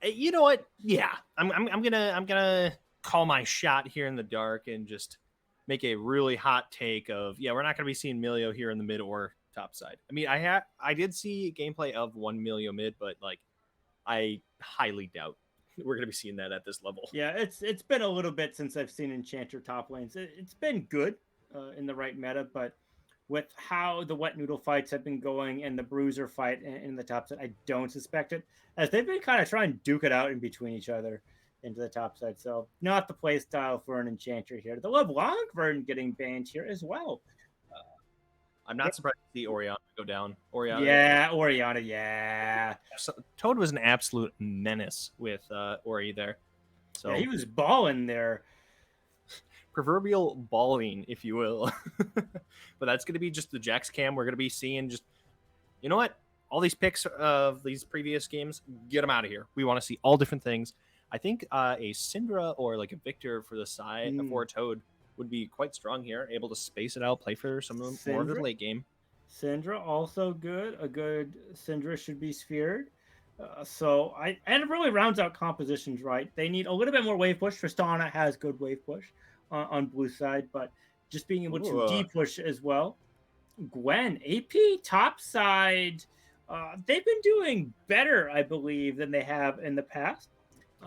You know what? Yeah, I'm gonna call my shot here in the dark and just make a really hot take of we're not gonna be seeing Melio here in the mid or top side. I mean, I did see gameplay of one Melio mid, but like I highly doubt we're gonna be seeing that at this level. Yeah, it's been a little bit since I've seen Enchanter top lanes. It's been good in the right meta, but with how the wet noodle fights have been going and the bruiser fight in the top side, I don't suspect it, as they've been kind of trying to duke it out in between each other into the top side. So not the play style for an Enchanter here. The LeBlanc version getting banned here as well. I'm not surprised to see Orianna go down. Orianna, yeah. So, Toad was an absolute menace with Ori there. So yeah, he was balling there. Proverbial balling, if you will. But that's going to be just the Jax cam. We're going to be seeing just, you know what? All these picks of these previous games, get them out of here. We want to see all different things. I think a Syndra or like a Victor for the side for Toad would be quite strong here, able to space it out, play for some more of the late game. Syndra also good. A good Syndra should be sphered. And it really rounds out compositions, right? They need a little bit more wave push. Tristana has good wave push on blue side, but just being able to de-push as well. Gwen, AP top side, they've been doing better, I believe, than they have in the past.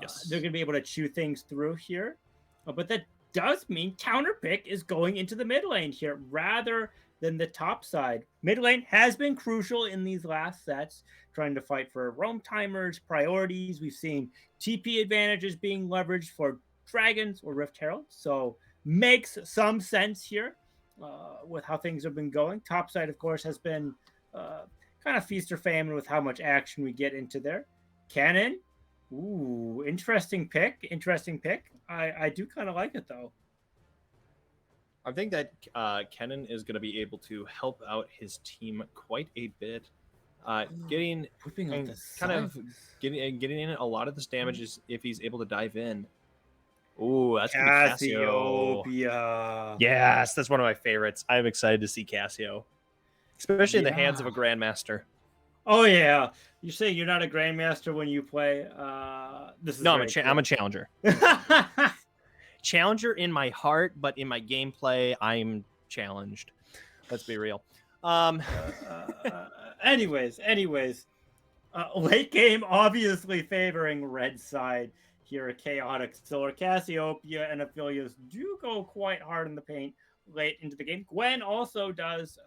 Yes. They're going to be able to chew things through here. But that does mean counterpick is going into the mid lane here rather than the top side. Mid lane has been crucial in these last sets, trying to fight for roam timers, priorities. We've seen TP advantages being leveraged for dragons or Rift Heralds. So makes some sense here with how things have been going. Top side, of course, has been kind of feast or famine with how much action we get into there. Cannon, ooh, interesting pick. I do kind of like it, though. I think that Kennen is going to be able to help out his team quite a bit. Getting in a lot of this damage is if he's able to dive in. Ooh, that's Cassiopeia. Yes, that's one of my favorites. I'm excited to see Cassio, especially in the hands of a grandmaster. Oh yeah, you say you're not a grandmaster when you play. I'm a challenger. Challenger in my heart, but in my gameplay, I'm challenged. Let's be real. Anyways, late game obviously favoring red side here. Chaotic Solar, Cassiopeia, and Aphelios do go quite hard in the paint late into the game. Gwen also does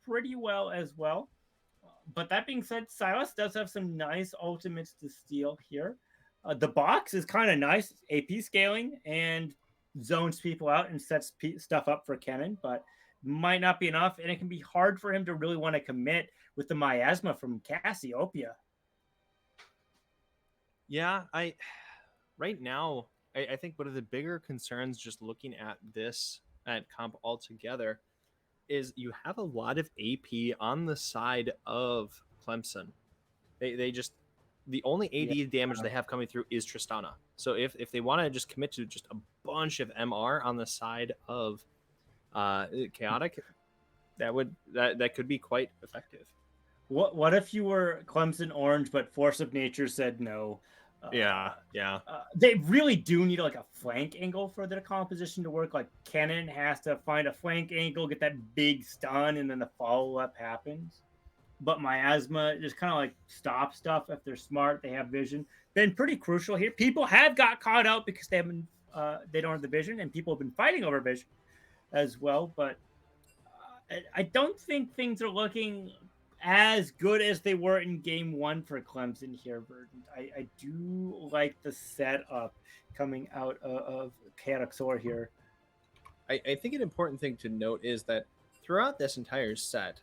pretty well as well. But that being said, Silas does have some nice ultimates to steal here. The box is kind of nice, AP scaling, and zones people out and sets stuff up for Kennen, but might not be enough, and it can be hard for him to really want to commit with the miasma from Cassiopeia. Yeah, right now, I think one of the bigger concerns just looking at this at comp altogether is you have a lot of AP on the side of Clemson. They just, the only AD damage they have coming through is Tristana. So if they want to just commit to just a bunch of MR on the side of Chaotic, that could be quite effective. What if you were Clemson Orange, but Force of Nature said no? They really do need like a flank angle for their composition to work. Like Kennen has to find a flank angle, get that big stun, and then the follow-up happens. But Miasma just kind of like stop stuff if they're smart. They have vision. Been pretty crucial here. People have got caught out because they don't have the vision, and people have been fighting over vision as well. But I don't think things are looking as good as they were in game one for Clemson here, Verdant. I do like the setup coming out of Chaotic Soar here. I think an important thing to note is that throughout this entire set,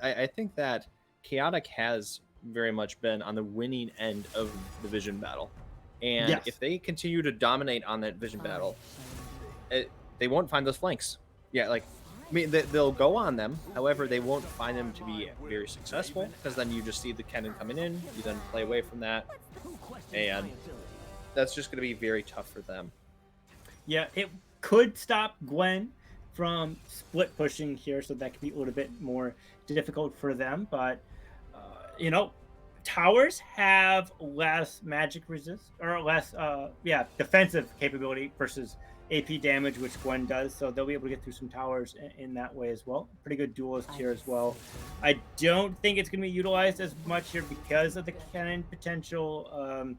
I think that Chaotic has very much been on the winning end of the vision battle. And if they continue to dominate on that vision battle, they won't find those flanks. Yeah, like, I mean, they'll go on them. However, they won't find them to be very successful because then you just see the cannon coming in. You then play away from that. And that's just going to be very tough for them. Yeah, it could stop Gwen from split pushing here, so that could be a little bit more difficult for them. But towers have less magic resist or less defensive capability versus AP damage, which Gwen does, so they'll be able to get through some towers in that way as well. Pretty good duelist here as well. I don't think it's going to be utilized as much here because of the cannon potential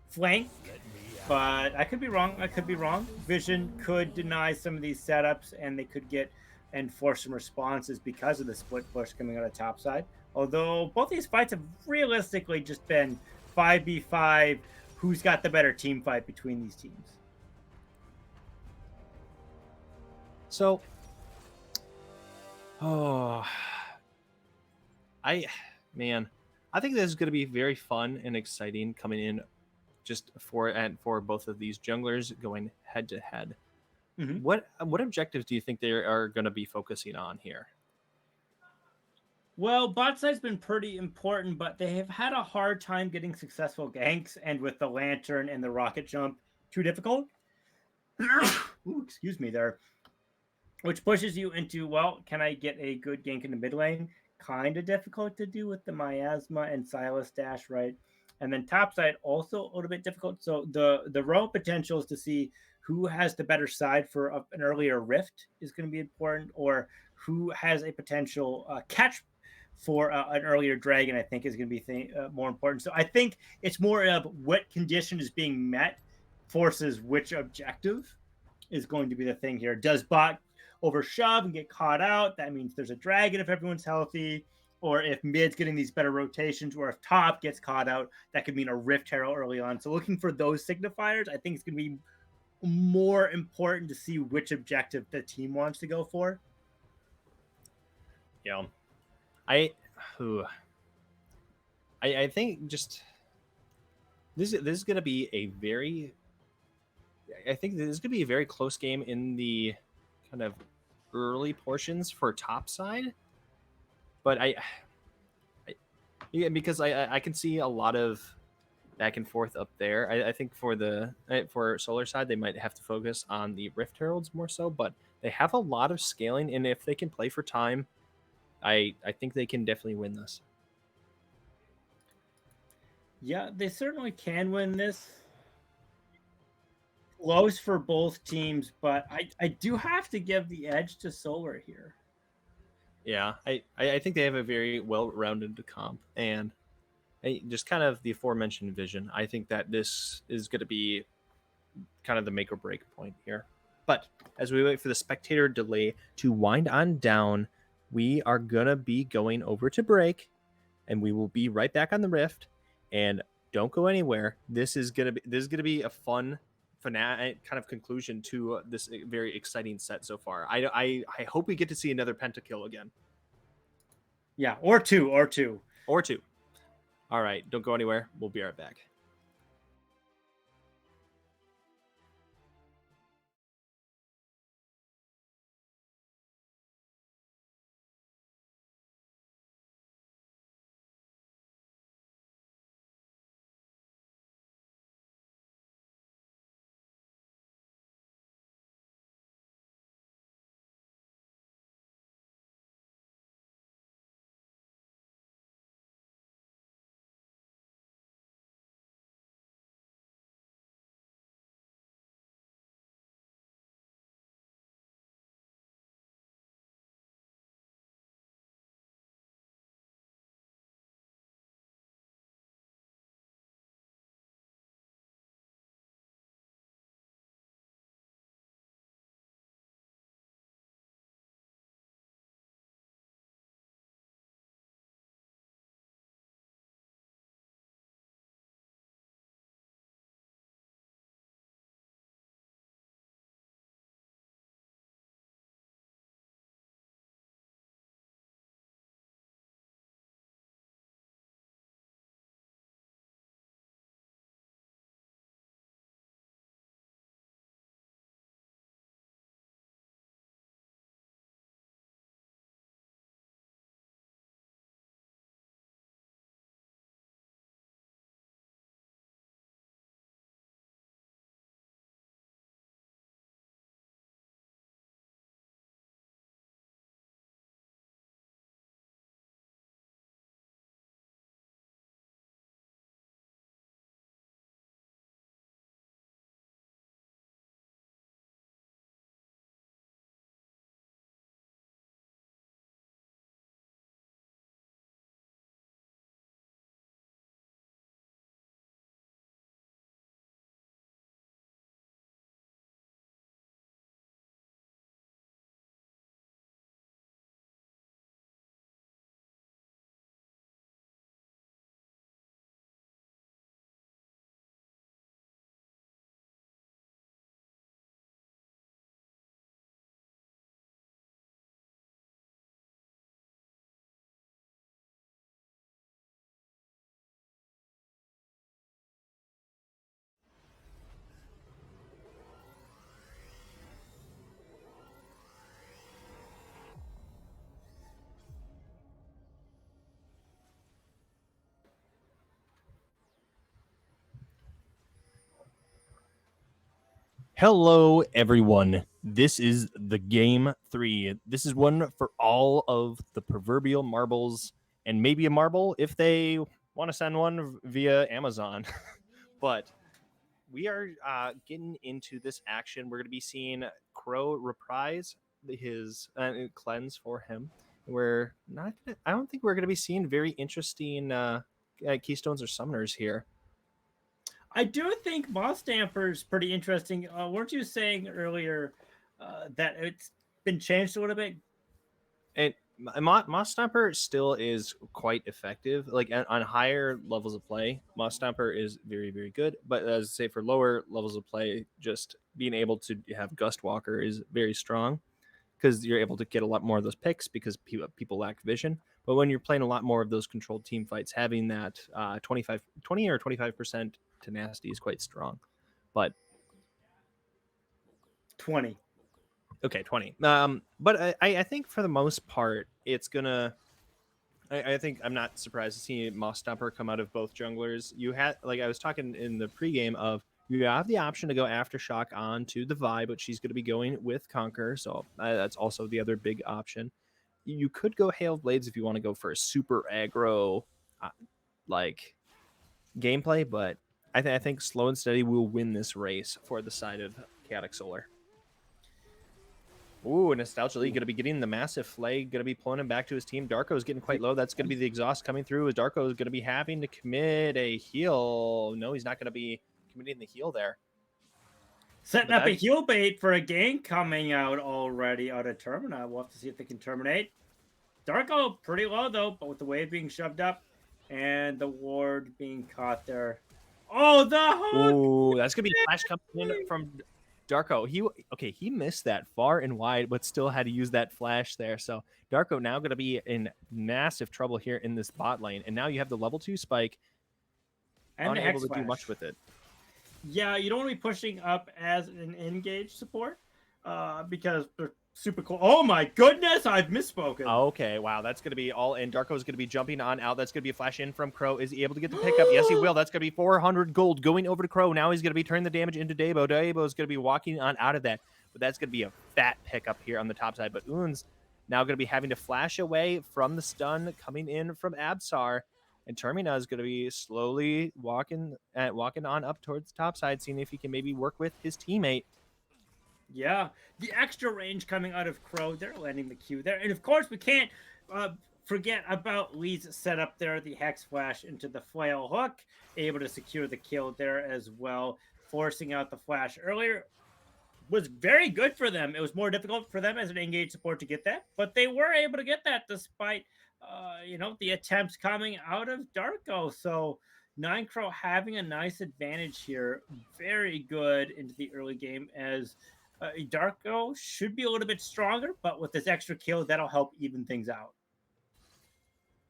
flank, but I could be wrong. I could be wrong. Vision could deny some of these setups, and they could get and force some responses because of the split push coming out of top side. Although both these fights have realistically just been 5v5, who's got the better team fight between these teams. So, I think this is going to be very fun and exciting coming in just for both of these junglers going head to head. What objectives do you think they are going to be focusing on here? Well, bot side's been pretty important, but they have had a hard time getting successful ganks, and with the lantern and the rocket jump, too difficult. Ooh, excuse me there. Which pushes you into, well, can I get a good gank in the mid lane? Kind of difficult to do with the miasma and Silas dash, right? And then top side also a little bit difficult. So the real potential is to see who has the better side for an earlier rift is going to be important, or who has a potential catch for an earlier dragon. I think is going to be more important. So I think it's more of what condition is being met forces which objective is going to be the thing here. Does bot overshove and get caught out? That means there's a dragon if everyone's healthy. Or if mid's getting these better rotations, or if top gets caught out, that could mean a Rift Herald early on. So looking for those signifiers, I think it's going to be more important to see which objective the team wants to go for. Yeah, I think just this is going to be a very. I think this is going to be a very close game in the kind of early portions for top side, but because I can see a lot of back and forth up there. I think for solar side they might have to focus on the Rift Heralds more so, but they have a lot of scaling, and if they can play for time, I think they can definitely win this. Yeah, they certainly can win this. Close for both teams, but I do have to give the edge to Solar here. Yeah, I think they have a very well-rounded comp, and just kind of the aforementioned vision. I think that this is going to be kind of the make or break point here. But as we wait for the spectator delay to wind on down, we are going to be going over to break, and we will be right back on the Rift. And don't go anywhere. This is going to be a fun kind of conclusion to this very exciting set so far. I hope we get to see another pentakill again. Yeah, or two. All right, don't go anywhere. We'll be right back. Hello, everyone. This is the game 3. This is one for all of the proverbial marbles, and maybe a marble if they want to send one via Amazon. But we are getting into this action. We're going to be seeing Crow reprise his cleanse for him. We're not. I don't think we're going to be seeing very interesting keystones or summoners here. I do think Moss Stamper's pretty interesting. Weren't you saying earlier that it's been changed a little bit? And Moss Stomper still is quite effective. Like on higher levels of play, Moss Stomper is very, very good. But as I say, for lower levels of play, just being able to have Gust Walker is very strong because you're able to get a lot more of those picks because people lack vision. But when you're playing a lot more of those controlled team fights, having that 20 or 25% tenacity is quite strong. But 20. Okay, 20. But I think for the most part, it's gonna. I think I'm not surprised to see Moss Stomper come out of both junglers. You had, like I was talking in the pregame of, you have the option to go Aftershock onto the Vi, but she's going to be going with Conquer, so that's also the other big option. You could go Hail Blades if you want to go for a super aggro, like gameplay, but I think Slow and Steady will win this race for the side of Chaotic Solar. Ooh, Nostalgia League going to be getting the massive flay, going to be pulling him back to his team. Darko's getting quite low. That's going to be the exhaust coming through. As Darko is going to be having to commit a heal. No, he's not going to be committing the heal there. Setting up a heal bait for a gank coming out already out of Termina. We'll have to see if they can terminate. Darko pretty low though, but with the wave being shoved up and the ward being caught there. Oh, the hook! Ooh, that's going to be flash coming in from Darko. He missed that far and wide, but still had to use that flash there. So Darko now going to be in massive trouble here in this bot lane. And now you have the level 2 spike, and unable to do much with it. Yeah, you don't want to be pushing up as an engage support because they're super cool. Oh my goodness, I've misspoken. Okay, wow, that's going to be all in. Darko's going to be jumping on out. That's going to be a flash in from Crow. Is he able to get the pickup? Yes, he will. That's going to be 400 gold going over to Crow. Now he's going to be turning the damage into Dabo. Dabo is going to be walking on out of that, but that's going to be a fat pickup here on the top side. But Un's now going to be having to flash away from the stun coming in from Absar. And Termina is going to be slowly walking on up towards the top side, seeing if he can maybe work with his teammate. Yeah, the extra range coming out of Crow, they're landing the Q there. And of course, we can't forget about Lee's setup there, the Hex Flash into the Flail Hook, able to secure the kill there as well. Forcing out the flash earlier was very good for them. It was more difficult for them as an engage support to get that, but they were able to get that despite the attempts coming out of Darko. So Nine Crow having a nice advantage here. Very good into the early game as Darko should be a little bit stronger, but with this extra kill, that'll help even things out.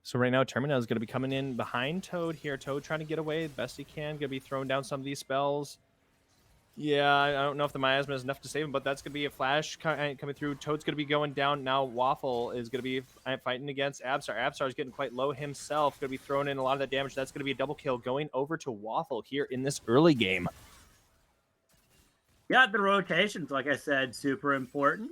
So right now, Termina is going to be coming in behind Toad here. Toad trying to get away the best he can. Going to be throwing down some of these spells. Yeah, I don't know if the miasma is enough to save him, but that's going to be a flash coming through. Toad's going to be going down. Now Waffle is going to be fighting against Absar. Absar is getting quite low himself. Going to be throwing in a lot of that damage. That's going to be a double kill going over to Waffle here in this early game. Yeah, the rotations, like I said, super important.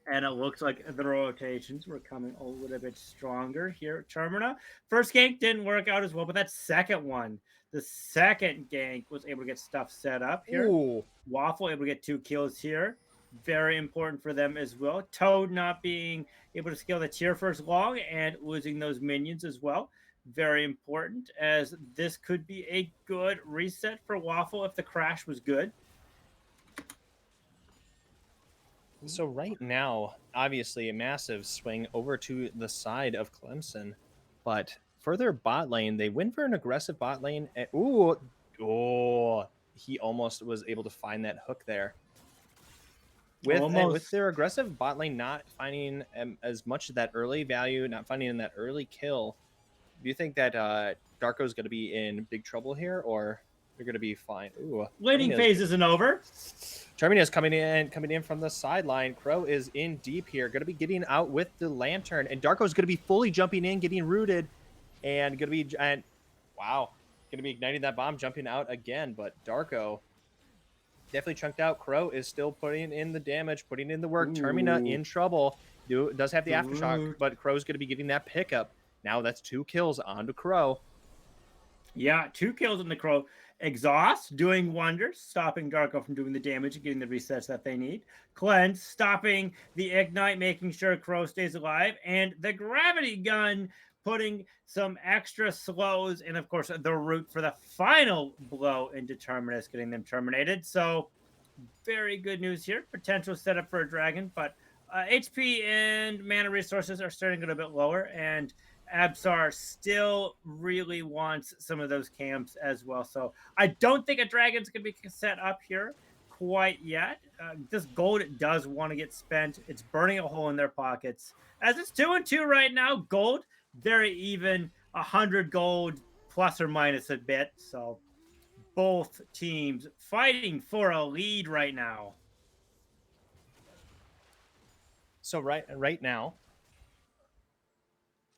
And it looks like the rotations were coming a little bit stronger here at Termina. First gank didn't work out as well, but that second one, the second gank was able to get stuff set up here. Ooh. Waffle able to get 2 kills here. Very important for them as well. Toad not being able to scale the tier first long and losing those minions as well. Very important, as this could be a good reset for Waffle if the crash was good. So right now, obviously a massive swing over to the side of Clemson, but further bot lane, they went for an aggressive bot lane. And, he almost was able to find that hook there. With their aggressive bot lane not finding as much of that early value, not finding in that early kill, do you think that Darko's going to be in big trouble here, or they're going to be fine? Ooh, waiting phase isn't over. Termina is coming in from the sideline. Crow is in deep here. Going to be getting out with the lantern. And Darko's going to be fully jumping in, getting rooted. And going to be, wow, going to be igniting that bomb, jumping out again. But Darko definitely chunked out. Crow is still putting in the damage, putting in the work. Termina Ooh. in trouble. Does have the aftershock, Brute. but Crow's going to be getting that pickup. Now that's 2 kills onto Crow. Yeah, 2 kills on the Crow. Exhaust doing wonders, stopping Darko from doing the damage and getting the resets that they need. Cleanse stopping the ignite, making sure Crow stays alive. And the gravity gun putting some extra slows and, of course, the root for the final blow into Terminus, getting them terminated. So, very good news here. Potential setup for a dragon, but HP and mana resources are starting a little bit lower, and Absar still really wants some of those camps as well. So I don't think a dragon's going to be set up here quite yet. This gold does want to get spent. It's burning a hole in their pockets. As it's 2-2 right now, gold, very even, 100 gold plus or minus a bit. So both teams fighting for a lead right now. So right now,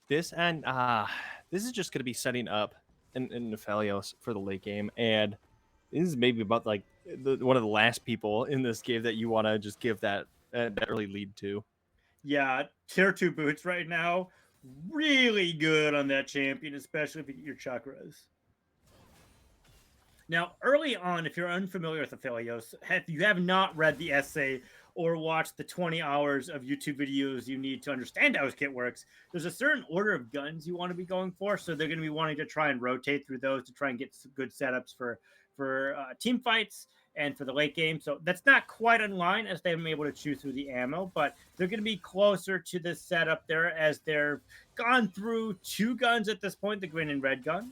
this is just going to be setting up in Nephelios for the late game, and this is maybe about like one of the last people in this game that you want to just give that early lead to. Yeah, tier 2 boots right now, really good on that champion, especially if you get your chakras. Now, early on, if you're unfamiliar with Aphelios, if you have not read the essay or watched the 20 hours of YouTube videos you need to understand how his kit works, there's a certain order of guns you want to be going for. So they're going to be wanting to try and rotate through those to try and get some good setups for team fights and for the late game. So that's not quite in line as they haven't been able to chew through the ammo, but they're going to be closer to the setup there as they're gone through 2 guns at this point, the green and red gun.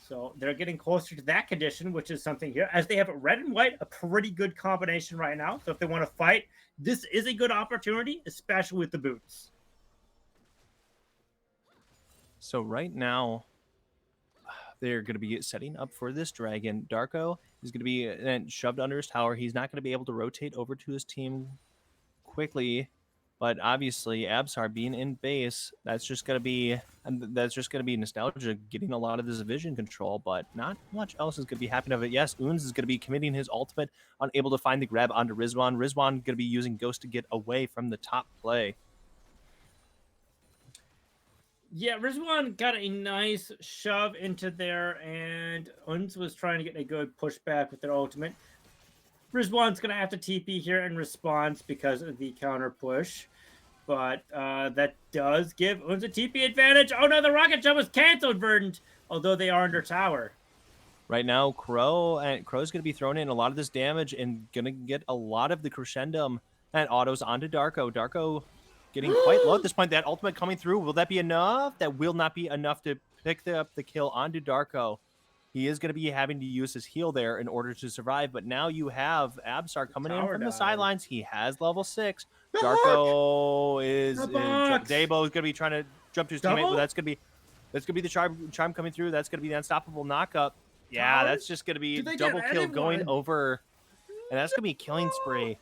So they're getting closer to that condition, which is something here. As they have red and white, a pretty good combination right now. So if they want to fight, this is a good opportunity, especially with the boots. So right now, they're going to be setting up for this dragon. Darko is going to be shoved under his tower. He's not going to be able to rotate over to his team quickly. But obviously, Absar being in base, that's just gonna be nostalgia, getting a lot of this vision control, but not much else is gonna be happening of it. Yes, Oons is gonna be committing his ultimate, unable to find the grab onto Rizwan. Rizwan gonna be using Ghost to get away from the top play. Yeah, Rizwan got a nice shove into there, and Uns was trying to get a good pushback with their ultimate. Rizwan's gonna have to TP here in response because of the counter push. But that does give Uns a TP advantage. Oh no, the rocket jump was canceled, Verdant, although they are under tower. Right now, Crow's going to be throwing in a lot of this damage and going to get a lot of the crescendum and autos onto Darko. Darko getting quite low at this point. That ultimate coming through. Will that be enough? That will not be enough to pick up the kill onto Darko. He is going to be having to use his heal there in order to survive. But now you have Absar coming in from the sidelines. He has level 6. Darko is Dabo is going to be trying to jump to his teammate, but that's going to be the charm coming through. That's going to be the unstoppable knockup. Yeah, that's just going to be double kill going over, and that's going to be a killing spree.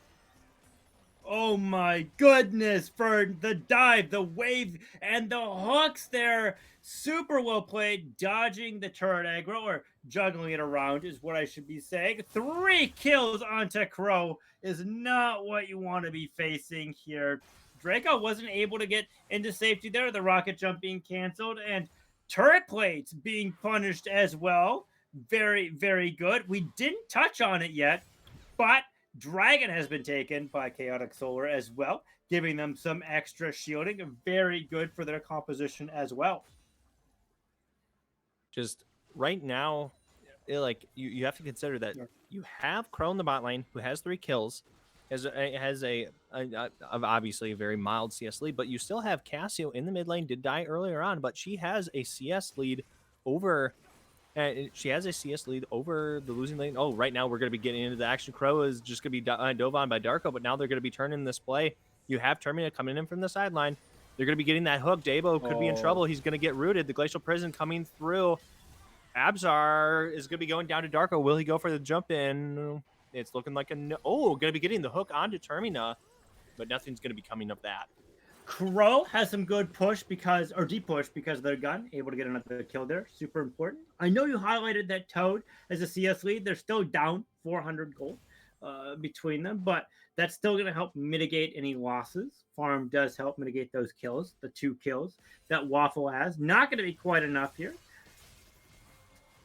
Oh my goodness, for the dive, the wave, and the hooks there. Super well played, dodging the turret aggro, or juggling it around is what I should be saying. 3 kills onto Crow is not what you want to be facing here. Draco wasn't able to get into safety there, the rocket jump being canceled, and turret plates being punished as well. Very, very good. We didn't touch on it yet, but Dragon has been taken by Chaotic Solar as well, giving them some extra shielding. Very good for their composition as well. Just right now, you have to consider that you have Crow in the bot lane who has 3 kills, has a obviously a very mild CS lead, but you still have Cassio in the mid lane, did die earlier on, but she has a CS lead over. She has a CS lead over the losing lane. Oh, right now we're going to be getting into the action. Crow is just going to be dove on by Darko, but now they're going to be turning this play. You have Termina coming in from the sideline. They're going to be getting that hook. Dabo could be in trouble. He's going to get rooted. The Glacial Prison coming through. Absar is going to be going down to Darko. Will he go for the jump in? It's looking like going to be getting the hook onto Termina, but nothing's going to be coming of that. Crow has some good push deep push because of their gun, able to get another kill there. Super important. I know you highlighted that Toad as a CS lead. They're still down 400 gold, between them, but that's still going to help mitigate any losses. Farm does help mitigate those kills, the 2 kills that Waffle has. Not going to be quite enough here.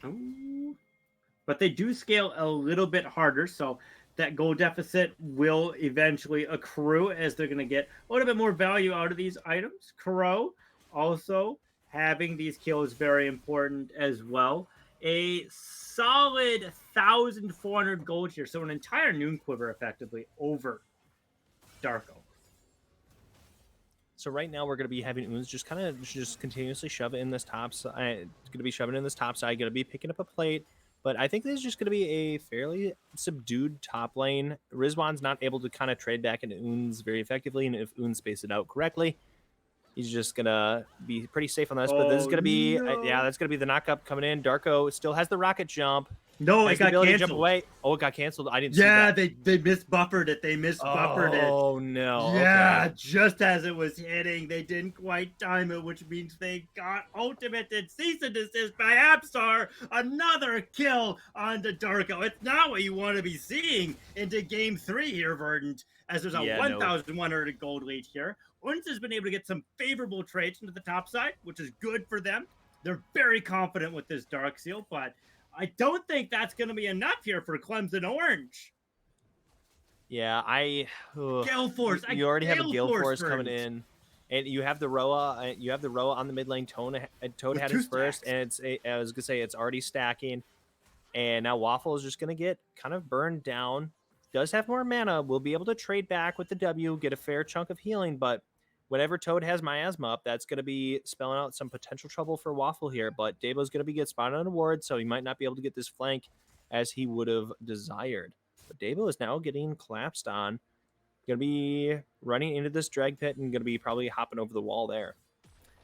Ooh. But they do scale a little bit harder, so that gold deficit will eventually accrue as they're going to get a little bit more value out of these items. Crow also having these kills very important as well. A solid 1,400 gold here, so an entire Noon Quiver effectively over Darko. So right now we're going to be having Oons just kind of just continuously shove it in this top side. It's going to be shoving in this top side, going to be picking up a plate. But I think this is just going to be a fairly subdued top lane. Rizwan's not able to kind of trade back into Oons very effectively. And if Oons space it out correctly, he's just going to be pretty safe on this. But this is going to be, yeah, that's going to be the knock up coming in. Darko still has the rocket jump. No, it got canceled. Jump away. Oh, it got canceled. I didn't see that. Yeah, they misbuffered it. They misbuffered it. Oh, no. Yeah, okay. Just as it was hitting, they didn't quite time it, which means they got ultimated cease and desist by Absar. Another kill on the Darko. It's not what you want to be seeing into game 3 here, Verdant, as there's a 1,100 gold lead here. Uns has been able to get some favorable trades into the top side, which is good for them. They're very confident with this Dark Seal, but I don't think that's going to be enough here for Clemson Orange. Yeah, Gale Force. You already have a Gale Force coming in, and you have the Roa. You have the Roa on the mid lane. Toad had his first, and I was gonna say it's already stacking, and now Waffle is just gonna get kind of burned down. Does have more mana. Will be able to trade back with the W, get a fair chunk of healing, but whenever Toad has Miasma up, that's going to be spelling out some potential trouble for Waffle here. But Dabo's going to get spotted on a ward, so he might not be able to get this flank as he would have desired. But Dabo is now getting collapsed on. Going to be running into this drag pit and going to be probably hopping over the wall there.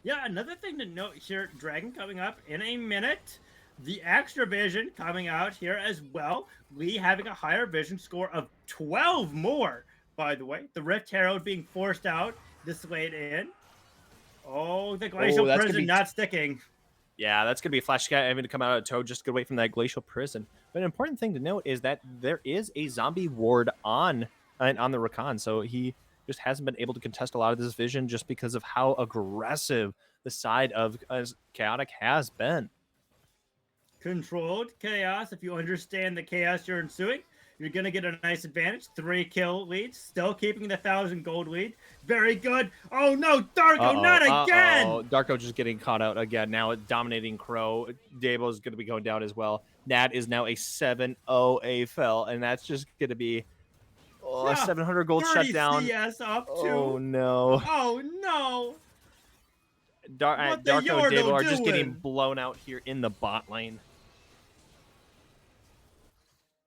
Yeah, another thing to note here, Dragon coming up in a minute. The extra vision coming out here as well. Lee having a higher vision score of 12 more, by the way. The Rift Herald being forced out. This late in. Oh, the Glacial Prison not sticking. Yeah, that's going to be a flash guy having to come out of Toad just to get away from that Glacial Prison. But an important thing to note is that there is a zombie ward on the Rakan, so he just hasn't been able to contest a lot of this vision just because of how aggressive the side of Chaotic has been. Controlled chaos. If you understand the chaos you're ensuing, you're going to get a nice advantage. 3 kill leads. Still keeping the 1,000 gold lead. Very good. Oh, no. Darko, not again. Darko just getting caught out again. Now dominating Crow. Dabo's going to be going down as well. That is now a 7-0 AFL, and that's just going to be a 700 gold shutdown. CS up to. Oh, no. Oh, no. Darko and Dabo are just getting blown out here in the bot lane.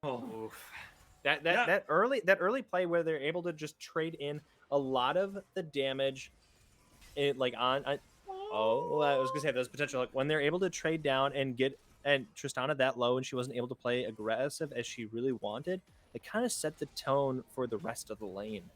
Oh, that early play where they're able to just trade in a lot of the damage, I was gonna say there's potential like when they're able to trade down and get Tristana that low and she wasn't able to play aggressive as she really wanted. It kind of set the tone for the rest of the lane.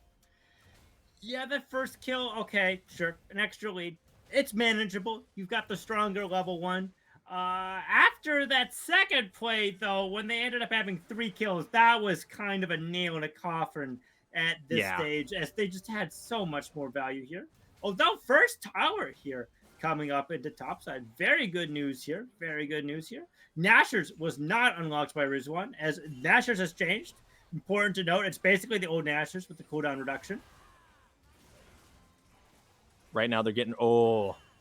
Yeah, that first kill, okay, sure, an extra lead. It's manageable. You've got the stronger level 1. After that second play, though, when they ended up having 3 kills, that was kind of a nail in a coffin at this stage, as they just had so much more value here. Although first tower here coming up into topside. Very good news here. Very good news here. Nashor's was not unlocked by Rizwan, as Nashor's has changed. Important to note, it's basically the old Nashor's with the cooldown reduction. Right now they're getting,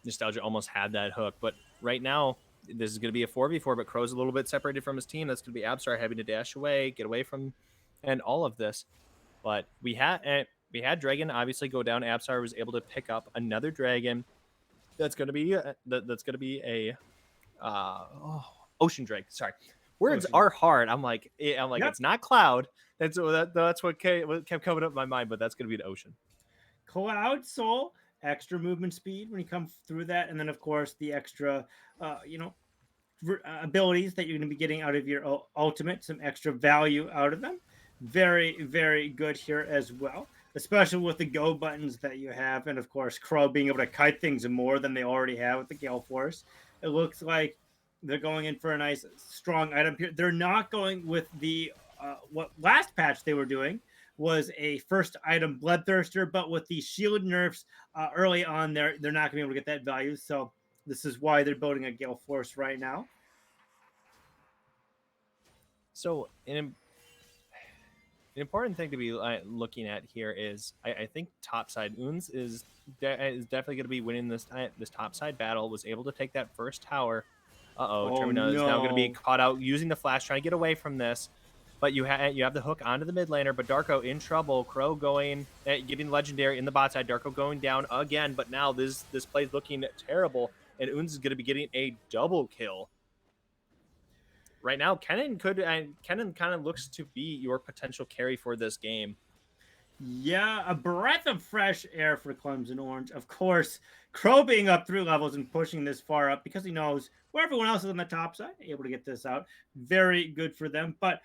Nostalgia almost had that hook, but right now this is going to be a 4v4, but Crow's a little bit separated from his team. That's going to be Absar having to dash away, get away from, and all of this. But we had Dragon obviously go down. Absar was able to pick up another Dragon. That's going to be a Ocean Drake. Sorry, words are hard. I'm like yep. It's not Cloud. That's what kept coming up in my mind, but that's going to be an Ocean. Cloud Soul. Extra movement speed when you come through that, and then of course the extra abilities that you're going to be getting out of your ultimate, some extra value out of them. Very, very good here as well, especially with the go buttons that you have, and of course Crow being able to kite things more than they already have with the Gale Force. It looks like they're going in for a nice strong item here. They're not going with the what last patch they were doing was a first item Bloodthirster, but with the shield nerfs early on, they're not going to be able to get that value. So this is why they're building a Gale Force right now. So an important thing to be looking at here is I think topside Oons is definitely going to be winning this topside battle. Was able to take that first tower. Termina is now going to be caught out using the flash, trying to get away from this. But you have the hook onto the mid laner, but Darko in trouble. Crow going, getting legendary in the bot side. Darko going down again, but now this play's looking terrible, and Oons is going to be getting a double kill. Right now, Kennen kind of looks to be your potential carry for this game. Yeah, a breath of fresh air for Clemson Orange. Of course, Crow being up 3 levels and pushing this far up because he knows where everyone else is on the top side, able to get this out. Very good for them. But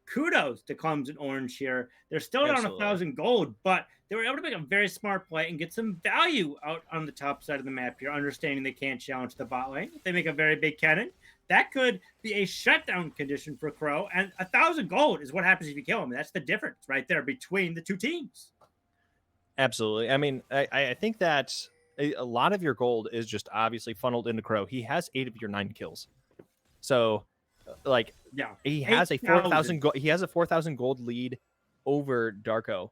kudos to Clemson Orange here. They're still down 1,000 gold, but they were able to make a very smart play and get some value out on the top side of the map here, understanding they can't challenge the bot lane. If they make a very big cannon, that could be a shutdown condition for Crow, and 1,000 gold is what happens if you kill him. That's the difference right there between the two teams. Absolutely. I mean, I think that a lot of your gold is just obviously funneled into Crow. He has 8 of your 9 kills. So like, yeah, he has a 4,000 gold. He has a 4,000 gold lead over Darko.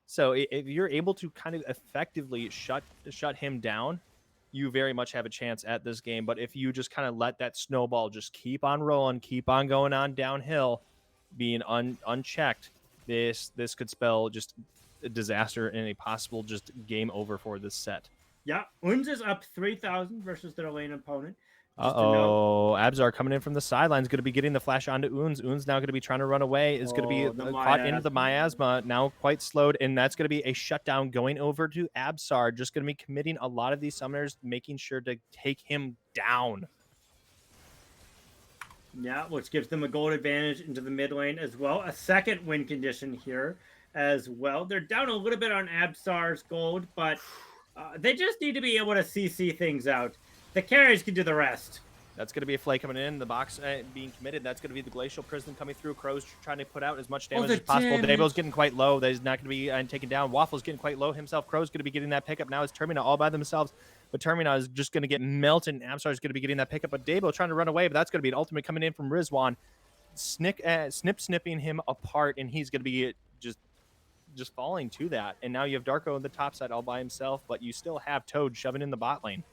So if you're able to kind of effectively shut him down, you very much have a chance at this game. But if you just kind of let that snowball just keep on rolling, keep on going on downhill, being unchecked, this could spell just a disaster and a possible just game over for this set. Yeah, Oons is up 3,000 versus their lane opponent. Abzar coming in from the sidelines, going to be getting the flash onto Oons. Oons now going to be trying to run away. Is going to be caught into the miasma, now quite slowed, and that's going to be a shutdown going over to Abzar. Just going to be committing a lot of these summoners, making sure to take him down. Yeah, which gives them a gold advantage into the mid lane as well. A second win condition here as well. They're down a little bit on Abzar's gold, but they just need to be able to CC things out. The carries can do the rest. That's going to be a flay coming in. The box being committed. That's going to be the Glacial Prison coming through. Crow's trying to put out as much damage as possible. Dabo's getting quite low. That is not going to be taken down. Waffle's getting quite low himself. Crow's going to be getting that pickup. Now it's Termina all by themselves. But Termina is just going to get melted. And Absar is going to be getting that pickup. But Dabo trying to run away. But that's going to be an ultimate coming in from Rizwan. Snipping him apart. And he's going to be just falling to that. And now you have Darko on the top side all by himself. But you still have Toad shoving in the bot lane.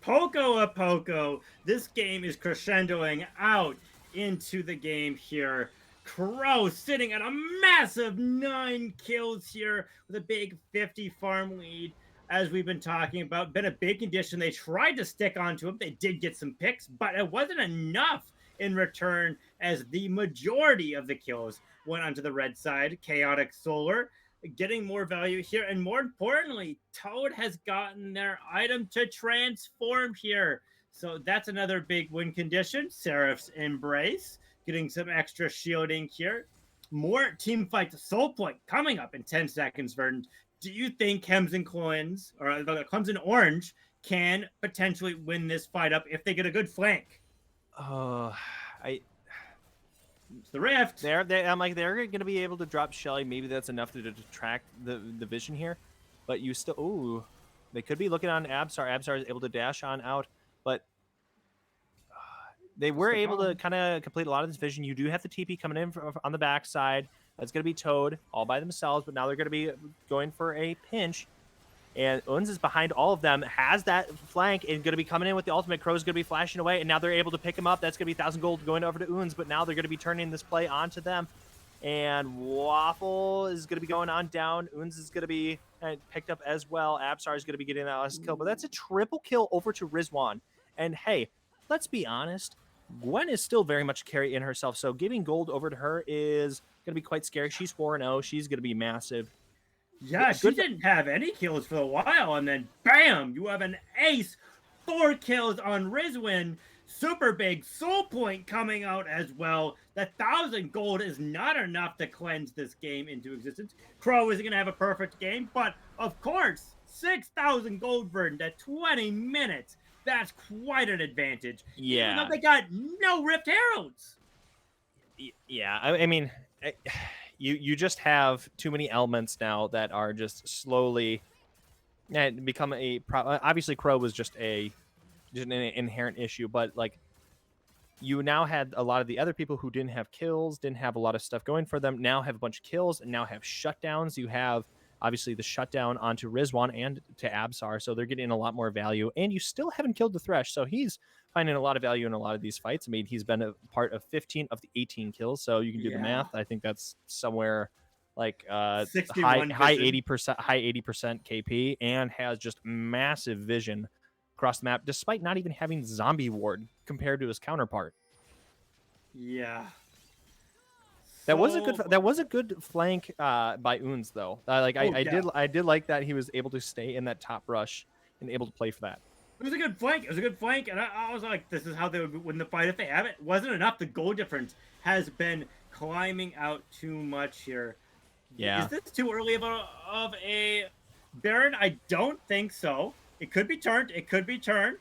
Poco a Poco. This game is crescendoing out into the game here. Crow sitting at a massive 9 kills here with a big 50 farm lead. As we've been talking about, been a big condition. They tried to stick onto him. They did get some picks, but it wasn't enough in return as the majority of the kills went onto the red side. Chaotic Solar getting more value here, and more importantly, Toad has gotten their item to transform here, so that's another big win condition. Seraph's Embrace getting some extra shielding here. More team fights. Soul Point coming up in 10 seconds. Verdant, do you think Clemson Orange can potentially win this fight up if they get a good flank? It's the Rift. I'm like, they're going to be able to drop Shelly. Maybe that's enough to detract the vision here. But you still... Ooh. They could be looking on Abzar. Abzar is able to dash on out. But they were able to kind of complete a lot of this vision. You do have the TP coming in on the backside. That's going to be Toad all by themselves. But now they're going to be going for a pinch. And Uns is behind all of them, has that flank, and going to be coming in with the ultimate. Crow's going to be flashing away, and now they're able to pick him up. That's going to be 1,000 gold going over to Uns, but now they're going to be turning this play onto them. And Waffle is going to be going on down. Uns is going to be picked up as well. Absar is going to be getting that last kill, but that's a triple kill over to Rizwan. And hey, let's be honest, Gwen is still very much a carry in herself, so giving gold over to her is going to be quite scary. She's 4-0. She's going to be massive. Yeah, she didn't have any kills for a while, and then bam, you have an ace. 4 kills on Rizwan. Super big Soul Point coming out as well. The 1,000 gold is not enough to cleanse this game into existence. Crow isn't going to have a perfect game, but of course, 6,000 gold Verdant at 20 minutes. That's quite an advantage. Yeah. Even though they got no Rift Heralds. Yeah, I mean... you just have too many elements now that are just slowly become a obviously Crow was just an inherent issue, but like you now had a lot of the other people who didn't have kills, didn't have a lot of stuff going for them, now have a bunch of kills and now have shutdowns. You have obviously the shutdown onto Rizwan and to Absar, so they're getting a lot more value, and you still haven't killed the Thresh, so he's finding a lot of value in a lot of these fights. I mean, he's been a part of 15 of the 18 kills, so you can do the math. I think that's somewhere like high 80% KP, and has just massive vision across the map, despite not even having zombie ward compared to his counterpart. Yeah. That was a good flank by Oons though. I did like that he was able to stay in that top rush and able to play for that. It was a good flank. It was a good flank, and I was like, this is how they would win the fight if they have it. Wasn't enough. The goal difference has been climbing out too much here. Yeah. Is this too early of a Baron? I don't think so. It could be turned. It could be turned.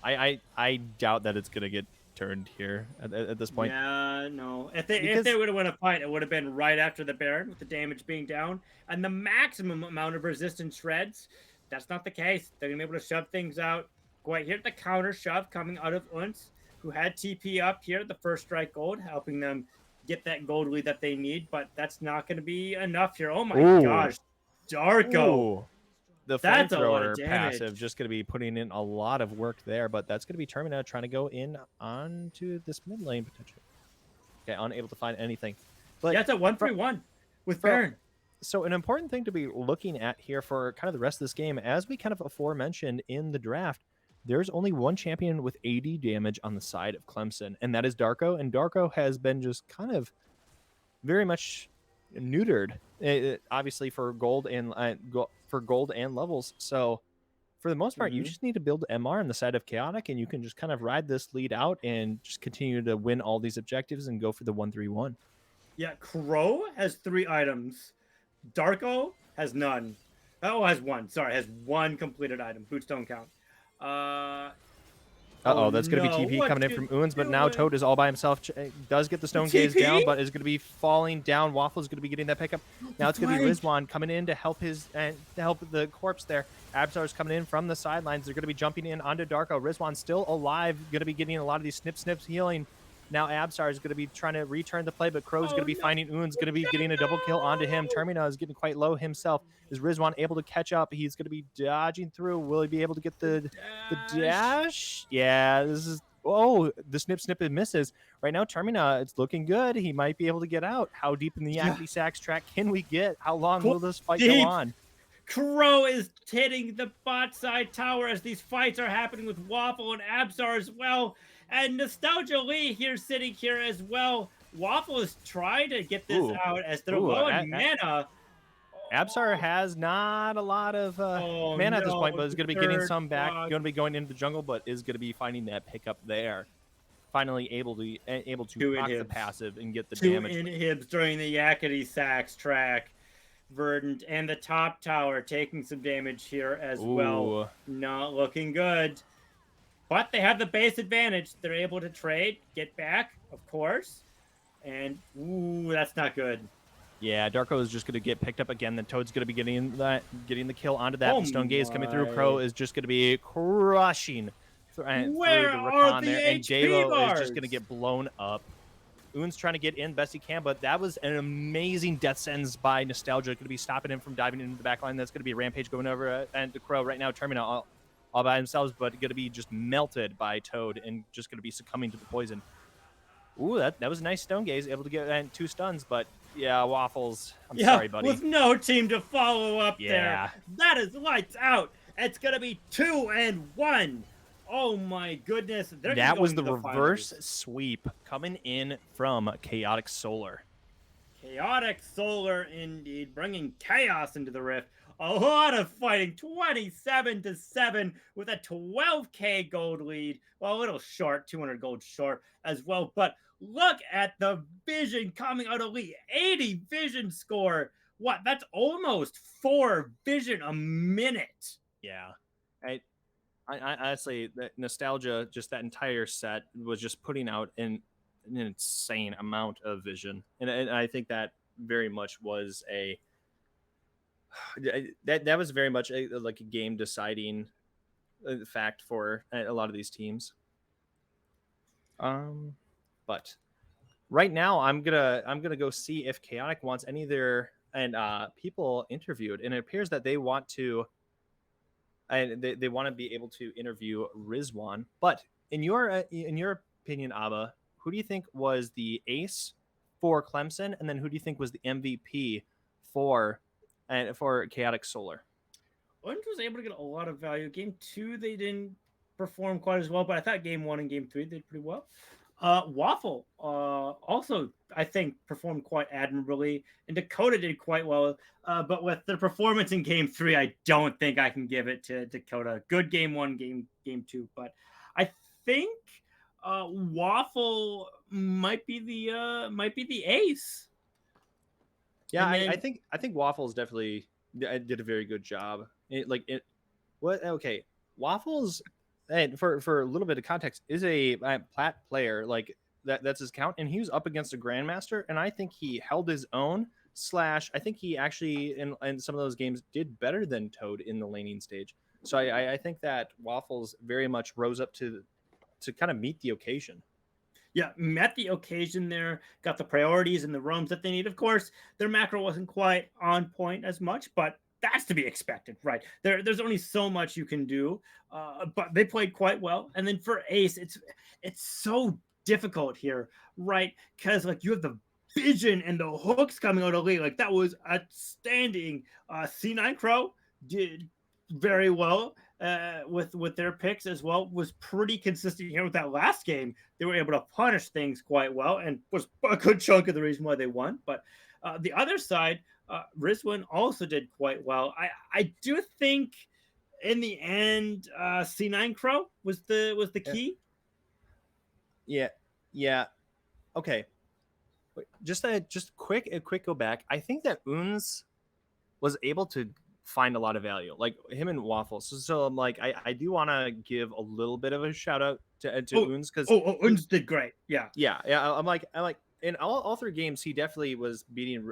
I doubt that it's gonna get turned here at this point. Yeah, no. If they would have won a fight, it would have been right after the Baron with the damage being down and the maximum amount of resistance shreds. That's not the case. They're gonna be able to shove things out. Right here, the counter shove coming out of Unz, who had TP up here, the first strike gold, helping them get that gold lead that they need. But that's not gonna be enough here. Oh my gosh, Darko. Ooh. The flamethrower passive just going to be putting in a lot of work there, but that's going to be Termina trying to go in onto this mid lane potentially. Okay, unable to find anything. But yeah, it's a 1-3-1 with Baron. So an important thing to be looking at here for kind of the rest of this game, as we kind of aforementioned in the draft, there's only one champion with 80 damage on the side of Clemson, and that is Darko. And Darko has been just kind of very much neutered, obviously for gold and levels. So for the most part, you just need to build MR on the side of Chaotic, and you can just kind of ride this lead out and just continue to win all these objectives and go for the 1-3-1. Yeah, Crow has 3 items. Darko has none. Oh, has 1. Sorry, has 1 completed item. Boots don't count. That's going to be TP coming in from Oons, but now Toad is all by himself. Does get the Stone Gaze down, but is going to be falling down. Waffle is going to be getting that pickup. Now it's going to be Rizwan coming in to help the corpse there. Absar is coming in from the sidelines. They're going to be jumping in onto Darko. Rizwan's still alive, going to be getting a lot of these snips healing. Now Absar is going to be trying to return the play, but Crow's going to be finding Oons, going to be getting a double kill onto him. Termina is getting quite low himself. Is Rizwan able to catch up? He's going to be dodging through. Will he be able to get the dash? Yeah, this is... Oh, the snip and misses. Right now, Termina, it's looking good. He might be able to get out. How deep in the Yakety Sax track can we get? How long will this fight go on? Crow is hitting the bot side tower as these fights are happening with Waffle and Absar as well. And Nostalgia Lee here sitting here as well. Waffle is trying to get this out as they're low on mana. Absar has not a lot of mana at this point, but is going to be getting some back. Going to be going into the jungle, but is going to be finding that pickup there. Finally able to proc the passive and get the damage. 2 inhibs during the Yakety Sax track. Verdant and the top tower taking some damage here as well. Not looking good. But they have the base advantage. They're able to trade, get back, of course. And, that's not good. Yeah, Darko is just going to get picked up again. Then Toad's going to be getting the kill onto that. Stone Gaze coming through. Crow is just going to be crushing through the Rakan there. And Javo is just going to get blown up. Oon's trying to get in best he can, but that was an amazing death sentence by Nostalgia. Going to be stopping him from diving into the back line. That's going to be a Rampage going over and the Crow right now. Termina all by themselves, but going to be just melted by Toad and just going to be succumbing to the poison. Ooh, that was a nice Stone Gaze, able to get 2 stuns, but yeah, Waffles, I'm sorry, buddy. With no team to follow up there. That is lights out. It's going to be 2-1. Oh my goodness. That was the reverse sweep coming in from Chaotic Solar. Chaotic Solar indeed, bringing chaos into the Rift. A lot of fighting, 27-7 with a 12k gold lead. Well, a little short, 200 gold short as well. But look at the vision coming out of Lee. 80 vision score. What? That's almost 4 vision a minute. Yeah. I honestly, that Nostalgia, just that entire set was just putting out an an insane amount of vision, and I think that very much was that was very much like a game deciding fact for a lot of these teams. But right now I'm gonna go see if Chaotic wants any of their people interviewed, and it appears that they want to, and they want to be able to interview Rizwan. But in your opinion, Abba, who do you think was the ace for Clemson, and then who do you think was the MVP for Chaotic Solar? Orange was able to get a lot of value. Game 2, they didn't perform quite as well, but I thought Game 1 and Game 3 did pretty well. Waffle also, I think, performed quite admirably, and Dakota did quite well. But with their performance in Game 3, I don't think I can give it to Dakota. Good Game 1, Game 2, but I think Waffle might be the ace. Yeah, then, I think Waffles definitely did a very good job. Waffles, and for a little bit of context, is a plat player. Like that's his count, and he was up against a grandmaster, and I think he held his own. I think he actually in some of those games did better than Toad in the laning stage. So I think that Waffles very much rose up to kind of meet the occasion. Yeah, met the occasion there, got the priorities and the roams that they need. Of course, their macro wasn't quite on point as much, but that's to be expected, right? There's only so much you can do, but they played quite well. And then for Ace, it's so difficult here, right? Because like you have the vision and the hooks coming out of Lee. Like that was outstanding. C9 Crow did very well with their picks as well. Was pretty consistent here with that last game. They were able to punish things quite well and was a good chunk of the reason why they won. But the other side, Rizwan also did quite well. I do think in the end, C9 Crow was the key. Yeah. Okay. Just a quick go back. I think that Uns was able to find a lot of value, like him and Waffles. So I'm like, I do want to give a little bit of a shout out to Uns because Uns did great. Yeah. I'm like in all 3 games he definitely was beating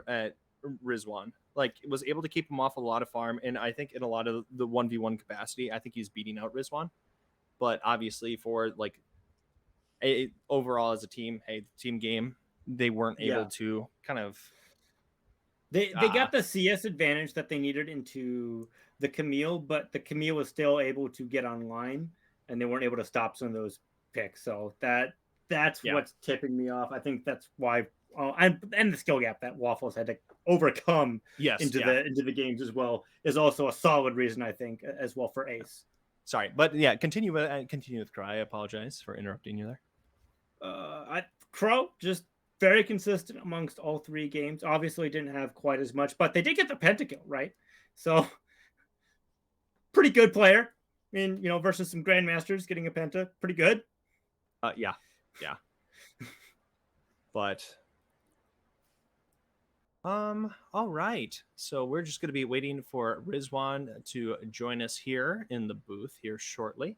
Rizwan. Like was able to keep him off a lot of farm, and I think in a lot of the 1v1 capacity, I think he's beating out Rizwan. But obviously for like overall as a team, team game, they weren't able to kind of. They got the CS advantage that they needed into the Camille, but the Camille was still able to get online, and they weren't able to stop some of those picks. So that's what's tipping me off. I think that's why, and the skill gap that Waffles had to overcome into the games as well is also a solid reason, I think, as well for Ace. Sorry, but yeah, continue with Crow. I apologize for interrupting you there. Crow just very consistent amongst all 3 games. Obviously didn't have quite as much, but they did get the pentakill, right? So pretty good player. I mean, versus some grandmasters getting a penta, pretty good. Yeah. But all right. So we're just going to be waiting for Rizwan to join us here in the booth here shortly.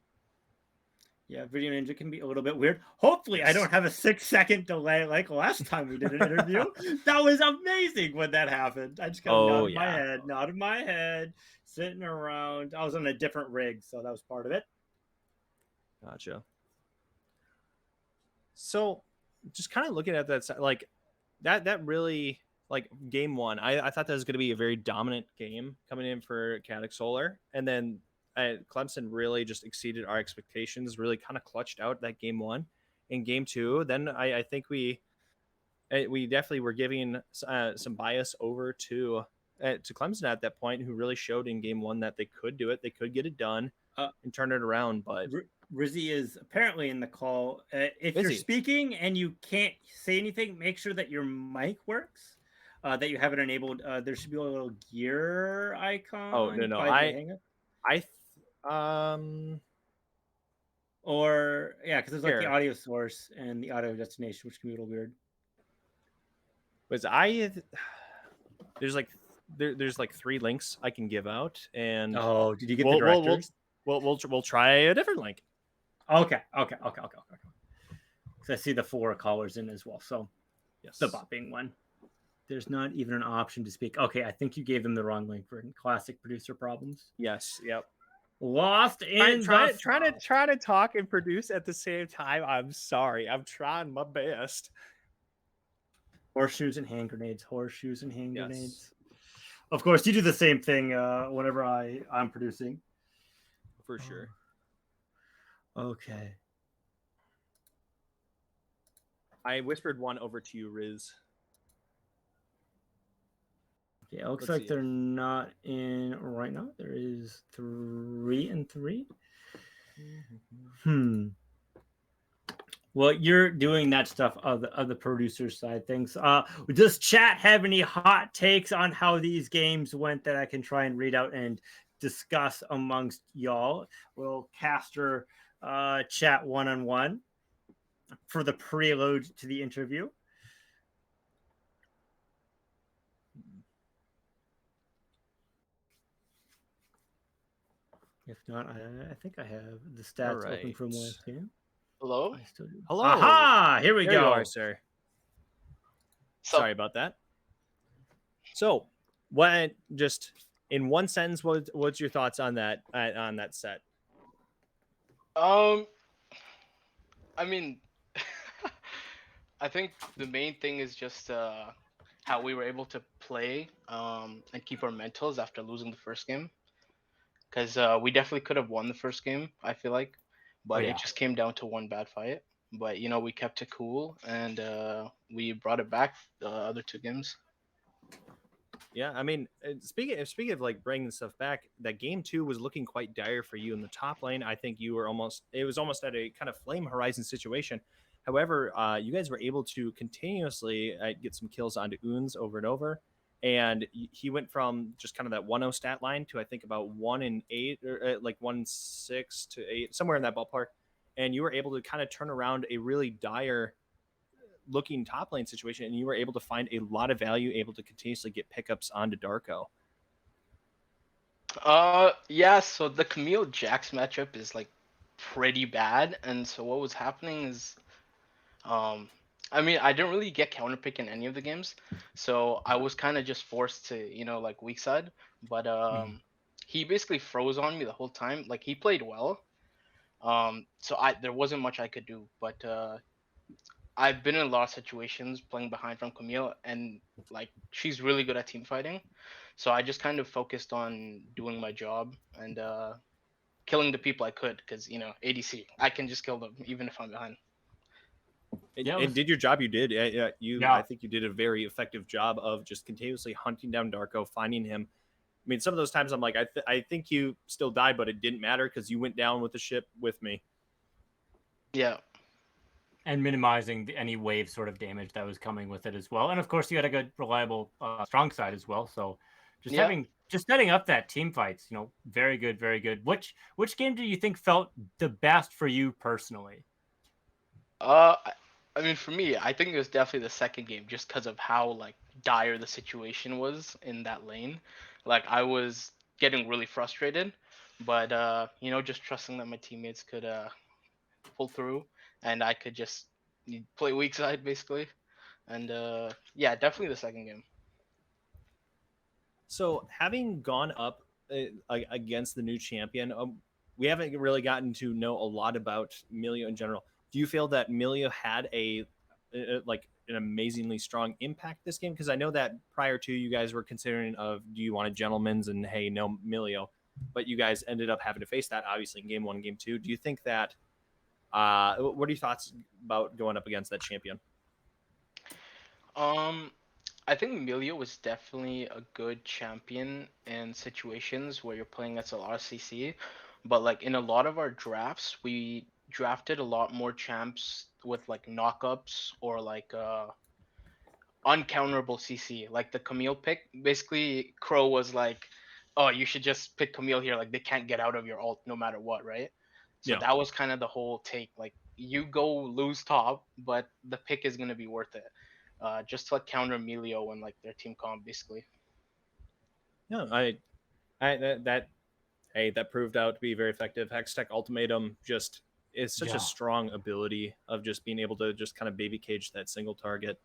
Yeah, Video Ninja can be a little bit weird. Hopefully, I don't have a 6-second delay like last time we did an interview. That was amazing when that happened. I just kind of nodded my head, sitting around. I was on a different rig, so that was part of it. Gotcha. So, just kind of looking at that, like that really, like game 1, I thought that was going to be a very dominant game coming in for Chaotic Solar, and then Clemson really just exceeded our expectations, really kind of clutched out that game 1. In game 2, then I think we definitely were giving some bias over to Clemson at that point, who really showed in game 1 that they could do it, they could get it done and turn it around. But Rizzy is apparently in the call. If you're speaking and you can't say anything, make sure that your mic works, that you have it enabled. There should be a little gear icon. Oh no, or because there's like the audio source and the audio destination, which can be a little weird. There's like 3 links I can give out, and did you get the directors? We'll try a different link. Okay. I see the 4 callers in as well. So Yes. the bopping one. There's not even an option to speak. Okay, I think you gave them the wrong link for classic producer problems. Yes. Yep. Lost in trying to talk and produce at the same time. I'm sorry. I'm trying my best. Horseshoes and hand grenades. Horseshoes and hand Yes. grenades. Of course, you do the same thing whenever I'm producing. For sure. Okay. I whispered one over to you, Riz. Yeah, it looks like they're not in right now. There is 3 and 3. Well, you're doing that stuff of the producer side things. Does chat have any hot takes on how these games went that I can try and read out and discuss amongst y'all? We'll caster chat one-on-one for the prelude to the interview. If not, I think I have the stats open from last game. Hello? I still do. Hello. Aha! Here we there go. You are, sir. Sorry about that. So, what? Just in one sentence, what's your thoughts on that set? I mean, I think the main thing is just how we were able to play and keep our mentals after losing the first game. Because we definitely could have won the first game, I feel like. But it just came down to one bad fight. But, you know, we kept it cool and we brought it back the other 2 games. Yeah, I mean, speaking of like bringing stuff back, that game 2 was looking quite dire for you in the top lane. I think you were almost at a kind of flame horizon situation. However, you guys were able to continuously get some kills onto Oons over and over, and he went from just kind of that 1-0 stat line to I think about 1 in 8 or like 1-6 to 8, somewhere in that ballpark, and you were able to kind of turn around a really dire looking top lane situation, and you were able to find a lot of value, able to continuously get pickups onto Darko. Yeah, so the Camille Jax matchup is like pretty bad, and so what was happening is I mean, I didn't really get counterpick in any of the games, so I was kind of just forced to, you know, like weak side, but he basically froze on me the whole time. Like he played well. So there wasn't much I could do, but I've been in a lot of situations playing behind from Camille, and like she's really good at team fighting. So I just kind of focused on doing my job and killing the people I could, because you know ADC, I can just kill them even if I'm behind. And did your job. You did. I think you did a very effective job of just continuously hunting down Darko, finding him. I mean, some of those times I'm like, I think you still died, but it didn't matter because you went down with the ship with me. Yeah. And minimizing any wave sort of damage that was coming with it as well. And of course, you had a good, reliable, strong side as well. So just setting up that team fights, you know, very good, very good. Which game do you think felt the best for you personally? I mean, for me, I think it was definitely the second game, just because of how like dire the situation was in that lane. Like I was getting really frustrated, but you know, just trusting that my teammates could pull through, and I could just play weak side basically. And yeah, definitely the second game. So having gone up against the new champion, we haven't really gotten to know a lot about Milio in general. Do you feel that Milio had like an amazingly strong impact this game? Because I know that prior to, you guys were considering of, do you want a gentleman's and hey, no Milio, but you guys ended up having to face that obviously in game 1, game 2. Do you think that what are your thoughts about going up against that champion? I think Milio was definitely a good champion in situations where you're playing against a lot of CC, but like in a lot of our drafts, we drafted a lot more champs with like knockups or like uncounterable CC. Like the Camille pick, basically Crow was like, "Oh, you should just pick Camille here. Like they can't get out of your ult no matter what, right?" So Yeah. that was kind of the whole take. Like you go lose top, but the pick is gonna be worth it. Just to like counter Emilio and like their team comp basically. No, that proved out to be very effective. Hextech Ultimatum just is such a strong ability of just being able to just kind of baby cage that single target.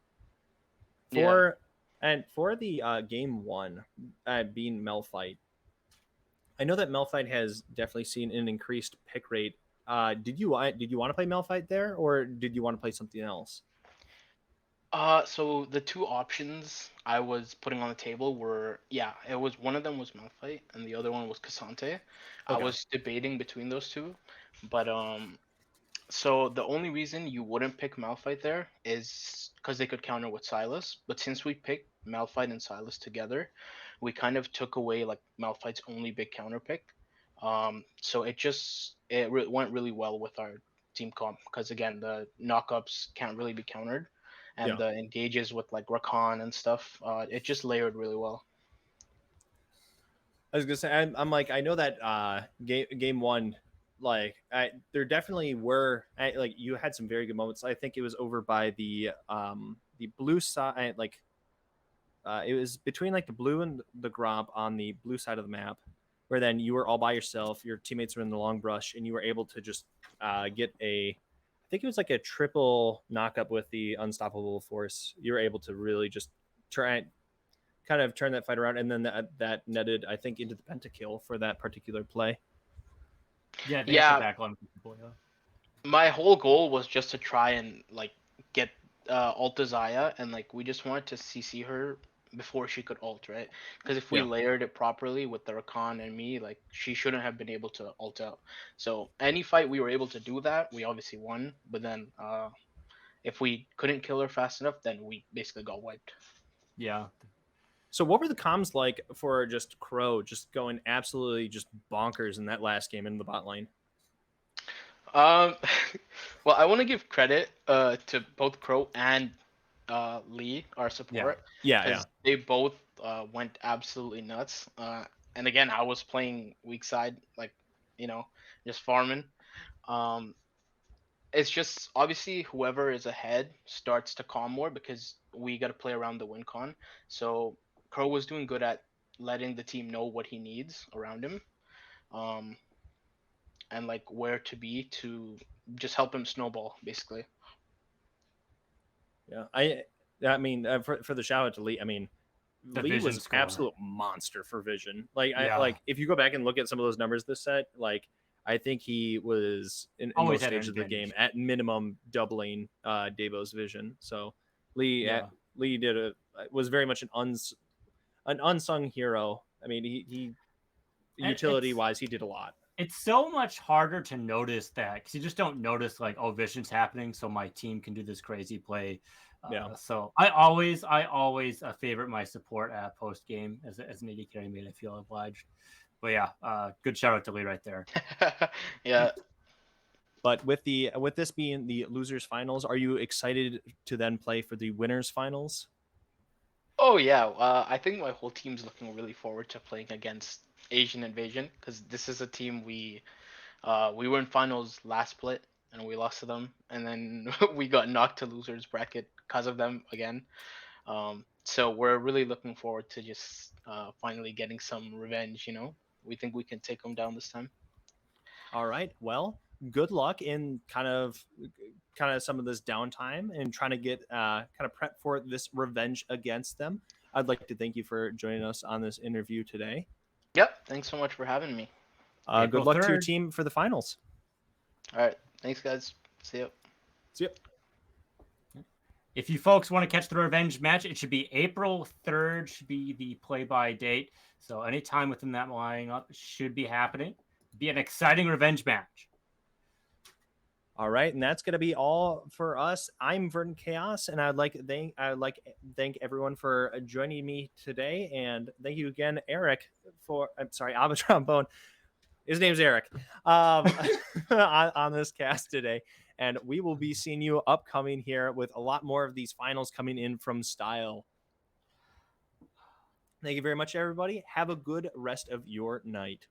For the game 1 being Melfight, I know that Melfight has definitely seen an increased pick rate. Did you want to play Melfight there, or did you want to play something else? So the two options I was putting on the table were, it was one of them was Malphite and the other one was Cassante. I Okay. was debating between those two, but so the only reason you wouldn't pick Malphite there is because they could counter with Silas. But since we picked Malphite and Silas together, we kind of took away like Malphite's only big counter pick. So it went really well with our team comp because again the knockups can't really be countered, and the engages with like Rakan and stuff. It just layered really well. I was gonna say, I'm like, I know that game 1, like there definitely were like you had some very good moments. I think it was over by the blue side, like it was between like the blue and the Gromp on the blue side of the map, where then you were all by yourself. Your teammates were in the long brush, and you were able to just get I think it was like a triple knockup with the unstoppable force. You were able to really just try kind of turn that fight around, and then that netted, I think, into the pentakill for that particular play. Yeah, they had the back on people. Yeah. My whole goal was just to try and like get Alta Zaya, and like we just wanted to CC her before she could ult, right? Because if we layered it properly with the Rakan and me, like she shouldn't have been able to ult out. So any fight we were able to do that, we obviously won. But then if we couldn't kill her fast enough, then we basically got wiped. Yeah. So what were the comms like for just Crow just going absolutely just bonkers in that last game in the bot lane? Well, I want to give credit to both Crow and Lee, our support. Yeah. They both went absolutely nuts. And again, I was playing weak side, like, just farming. It's just obviously whoever is ahead starts to calm more because we got to play around the win con. So Crow was doing good at letting the team know what he needs around him, and like where to be to just help him snowball, basically. Yeah, I mean, for the shout out to Lee, I mean, Lee was an absolute monster for vision. Like, like if you go back and look at some of those numbers this set, like I think he was in most stages of the game at minimum doubling Devo's vision. So Lee was very much an unsung hero. I mean, he utility wise, he did a lot. It's so much harder to notice that because you just don't notice like, oh, vision's happening, so my team can do this crazy play. So I always favorite my support at post game as an AD carry mate. I feel obliged. But yeah, good shout out to Lee right there. Yeah. But with this being the losers finals, are you excited to then play for the winners finals? Oh yeah, I think my whole team's looking really forward to playing against Asian Invasion because this is a team we were in finals last split and we lost to them, and then we got knocked to losers bracket because of them again. So we're really looking forward to just finally getting some revenge. We think we can take them down this time. All right. Well, good luck in kind of some of this downtime and trying to get kind of prep for this revenge against them. I'd like to thank you for joining us on this interview today. Yep. Thanks so much for having me. Good luck to your team for the finals. All right. Thanks, guys. See you. See you. If you folks want to catch the revenge match, it should be April 3rd, should be the play-by date. So anytime within that lining up should be happening. Be an exciting revenge match. All right, and that's going to be all for us. I'm Verdant Chaos, and I'd like to thank everyone for joining me today, and thank you again, Eric, Abba Trombone. His name's Eric, on this cast today, and we will be seeing you upcoming here with a lot more of these finals coming in from Style. Thank you very much, everybody. Have a good rest of your night.